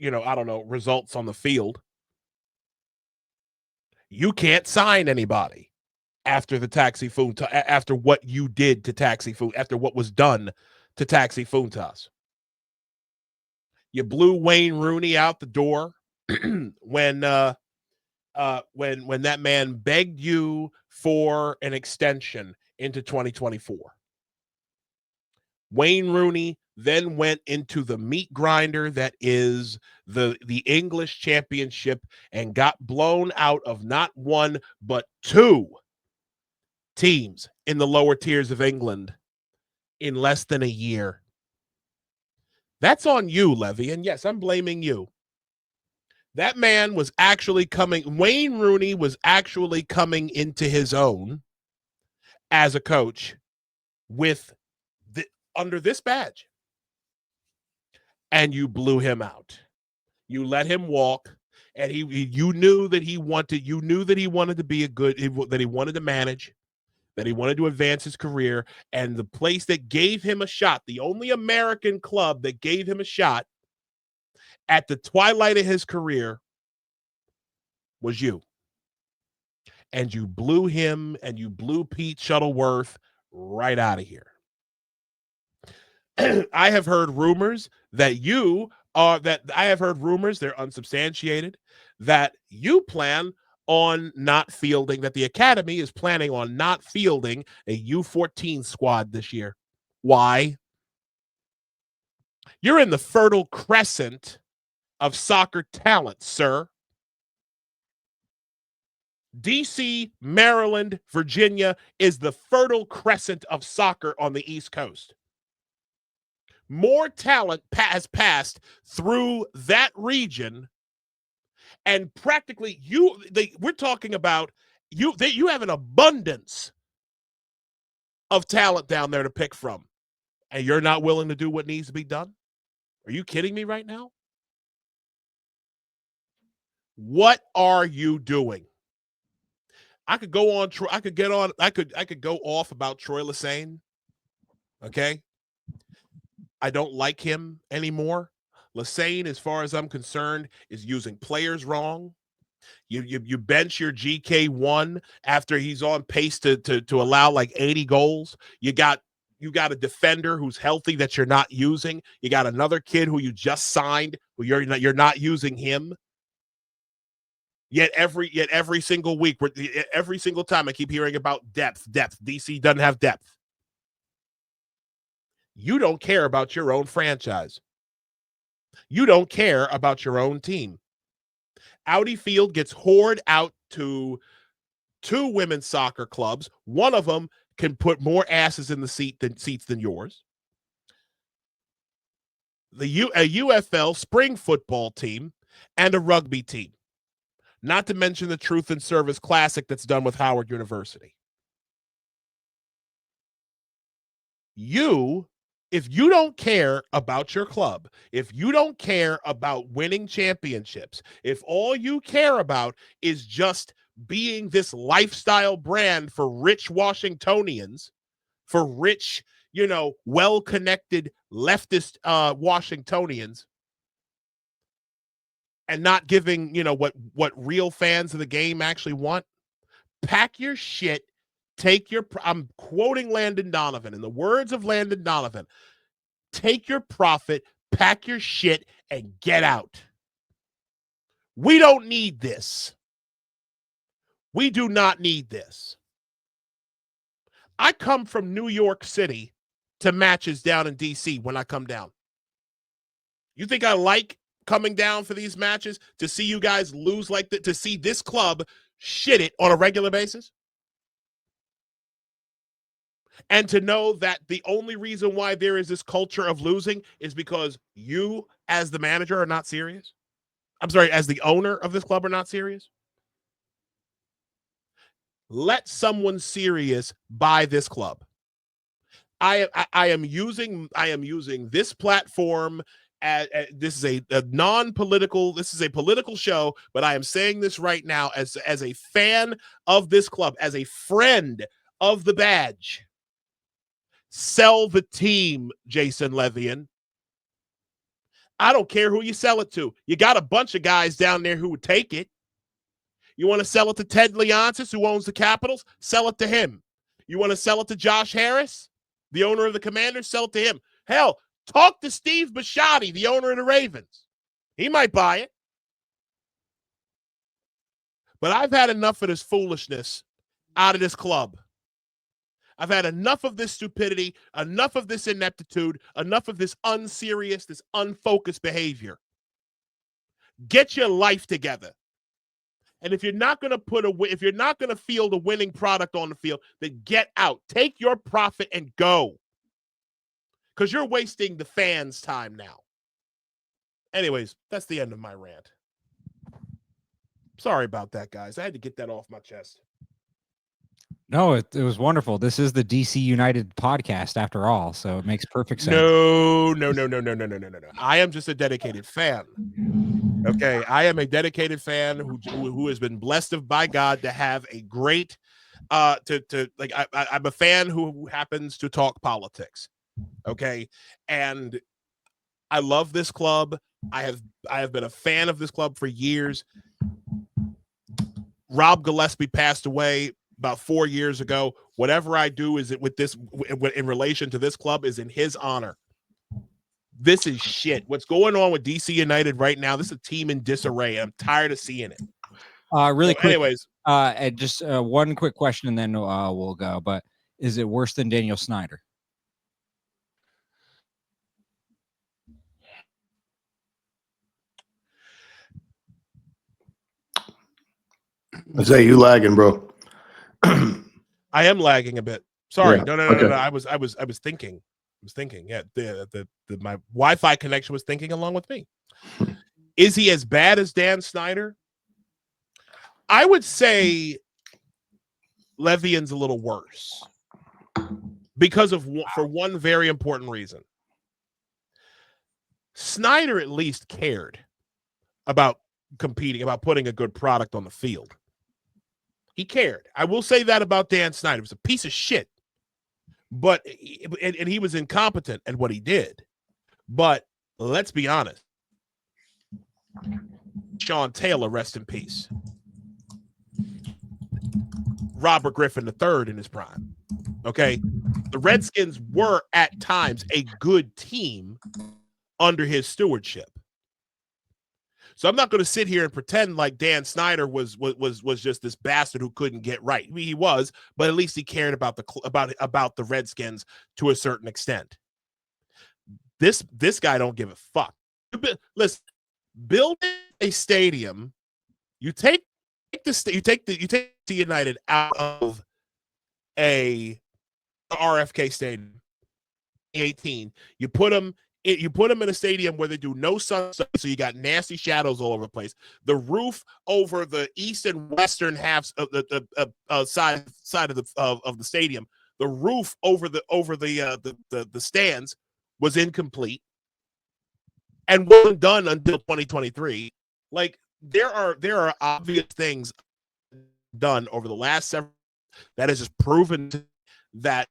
results on the field. You can't sign anybody after after what you did to after what was done to Taxi Fountas. You blew Wayne Rooney out the door when that man begged you for an extension into 2024. Wayne Rooney then went into the meat grinder that is the English Championship and got blown out of not one but 2 teams in the lower tiers of England in less than a year. That's on you, Levy. And yes, I'm blaming you. That man was actually Wayne Rooney was actually coming into his own as a coach under this badge. And you blew him out. You let him walk, and you knew that he wanted to be that he wanted to manage, that he wanted to advance his career, and the place that gave him a shot, the only American club that gave him a shot at the twilight of his career was you. And you blew him and you blew Pete Shuttleworth right out of here. I have heard rumors they're unsubstantiated, that you plan on not fielding, that the Academy is planning on not fielding a U14 squad this year. Why? You're in the fertile crescent of soccer talent, sir. DC, Maryland, Virginia is the fertile crescent of soccer on the East Coast. More talent has passed through that region, and practically we're talking about you have an abundance of talent down there to pick from, and you're not willing to do what needs to be done? Are you kidding me right now? What are you doing? I could go on. I could go off about Troy Lesesne. Okay. I don't like him anymore. Lesesne, as far as I'm concerned, is using players wrong. You bench your GK1 after he's on pace to allow like 80 goals. You got a defender who's healthy that you're not using. You got another kid who you just signed who you're not using him. Yet every single week, every single time I keep hearing about depth. DC doesn't have depth. You don't care about your own franchise. You don't care about your own team. Audi Field gets hoarded out to 2 women's soccer clubs. One of them can put more asses in the seats than yours. A UFL spring football team and a rugby team. Not to mention the Truth and Service Classic that's done with Howard University. If you don't care about your club, if you don't care about winning championships, if all you care about is just being this lifestyle brand for rich Washingtonians, for rich, well-connected leftist Washingtonians, and not giving, what real fans of the game actually want, pack your shit. I'm quoting Landon Donovan. In the words of Landon Donovan, take your profit, pack your shit, and get out. We don't need this. We do not need this. I come from New York City to matches down in DC when I come down. You think I like coming down for these matches to see you guys lose like that, to see this club shit it on a regular basis? And to know that the only reason why there is this culture of losing is because you, as the manager, are not serious? I'm sorry, as the owner of this club, are not serious? Let someone serious buy this club. I am using this platform. This is a non-political. This is a political show, but I am saying this right now as a fan of this club, as a friend of the badge. Sell the team, Jason Levian. I don't care who you sell it to. You got a bunch of guys down there who would take it. You want to sell it to Ted Leonsis, who owns the Capitals? Sell it to him. You want to sell it to Josh Harris, the owner of the Commanders? Sell it to him. Hell, talk to Steve Bisciotti, the owner of the Ravens. He might buy it. But I've had enough of this foolishness out of this club. I've had enough of this stupidity, enough of this ineptitude, enough of this unserious, this unfocused behavior. Get your life together. And if you're not going to field a winning product on the field, then get out. Take your profit and go. Because you're wasting the fans' time now. Anyways, that's the end of my rant. Sorry about that, guys. I had to get that off my chest. No, it was wonderful. This is the DC United podcast after all, so it makes perfect sense. No. I am just a dedicated fan. Okay, I am a dedicated fan who has been blessed by God to have a great I'm a fan who happens to talk politics. Okay, and I love this club. I have been a fan of this club for years. Rob Gillespie passed away about 4 years ago. Whatever I do is it with this in relation to this club is in his honor. This is shit. What's going on with DC United right now? This is a team in disarray. I'm tired of seeing it. Really quick. Anyways, and just one quick question, and then we'll go. But is it worse than Daniel Snyder? I say you lagging, bro. I am lagging a bit. Sorry. Yeah, No. I was thinking. Yeah, my Wi-Fi connection was thinking along with me. Is he as bad as Dan Snyder? I would say Levian's a little worse for one very important reason. Snyder at least cared about competing, about putting a good product on the field. He cared. I will say that about Dan Snyder. He was a piece of shit. But and he was incompetent at what he did. But let's be honest. Sean Taylor, rest in peace. Robert Griffin III in his prime. Okay. The Redskins were at times a good team under his stewardship. So I'm not going to sit here and pretend like Dan Snyder was just this bastard who couldn't get right. I mean, he was, but at least he cared about the Redskins to a certain extent. This guy don't give a fuck. Listen, building a stadium, you take the United out of a RFK Stadium, 18. You put them in a stadium where they do no sun, so you got nasty shadows all over the place. The roof over the east and western halves of the side of the stadium, the roof over the stands was incomplete and wasn't done until 2023. Like there are obvious things done over the last several that has just proven that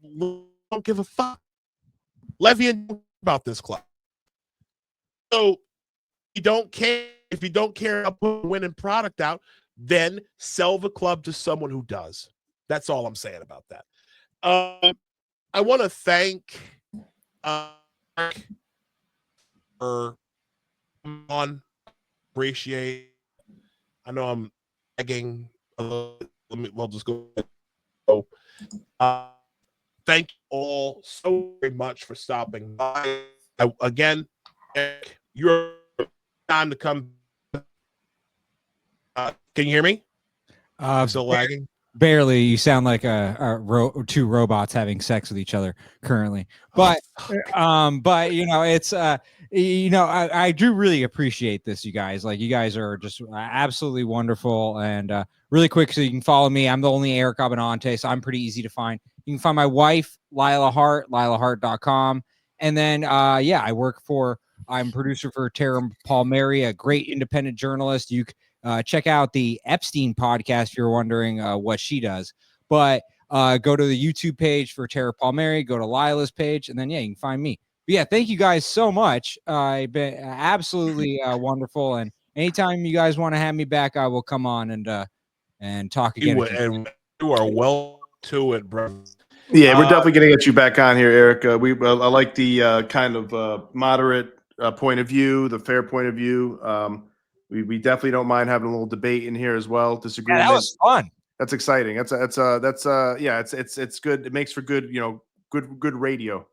we don't give a fuck. Levian about this club. So if you don't care about putting a winning product out, then sell the club to someone who does. That's all I'm saying about that. I want to thank for appreciate. I know I'm lagging a little. We'll just go. So, thank you all so very much for stopping by. Again, Eric, your time to come. Can you hear me? I'm still lagging. Barely. You sound like two robots having sex with each other currently. But it's I do really appreciate this, you guys. Like, you guys are just absolutely wonderful. And really quick, so you can follow me. I'm the only Eric Abbenante, so I'm pretty easy to find. You can find my wife, Lila Hart, lilahart.com. And then I'm producer for Tara Palmieri, a great independent journalist. You check out the Epstein podcast if you're wondering what she does. But go to the YouTube page for Tara Palmieri, go to Lila's page, and then, you can find me. But yeah, thank you guys so much. It's been absolutely wonderful. And anytime you guys want to have me back, I will come on and talk again. And you are well to it, bro. Yeah, we're definitely going to get you back on here, Eric. I like the kind of moderate point of view, the fair point of view. We definitely don't mind having a little debate in here as well. Disagreement. Yeah, that was fun. That's exciting. It's good. It makes for good, good radio.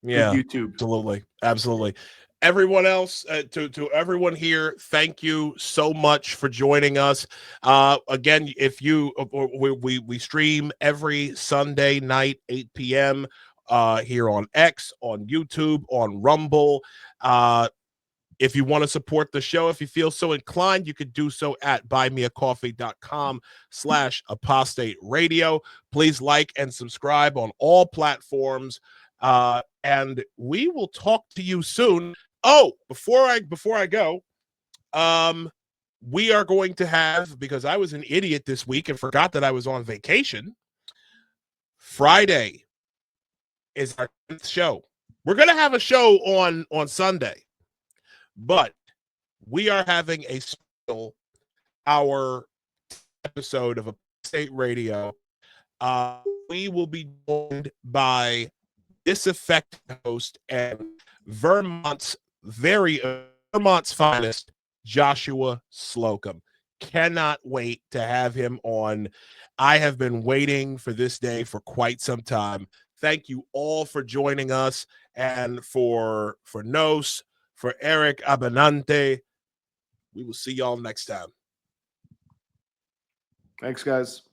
Yeah, good YouTube. Absolutely. Everyone else, to everyone here, thank you so much for joining us. Again, if we stream every Sunday night, 8 p.m. Here on X, on YouTube, on Rumble. If you want to support the show, if you feel so inclined, you could do so at buymeacoffee.com/apostate radio. Please like and subscribe on all platforms. And we will talk to you soon. Oh, before I go, We are going to have, because I was an idiot this week and forgot that I was on vacation, Friday is our 10th show. We're going to have a show on Sunday, but we are having a special hour episode of Apostate Radio. We will be joined by disaffected host and Vermont's finest, Joshua Slocum. Cannot wait to have him on. I have been waiting for this day for quite some time. Thank you all for joining us, and for Nos, for Eric Abbenante. We will see y'all next time. Thanks, guys.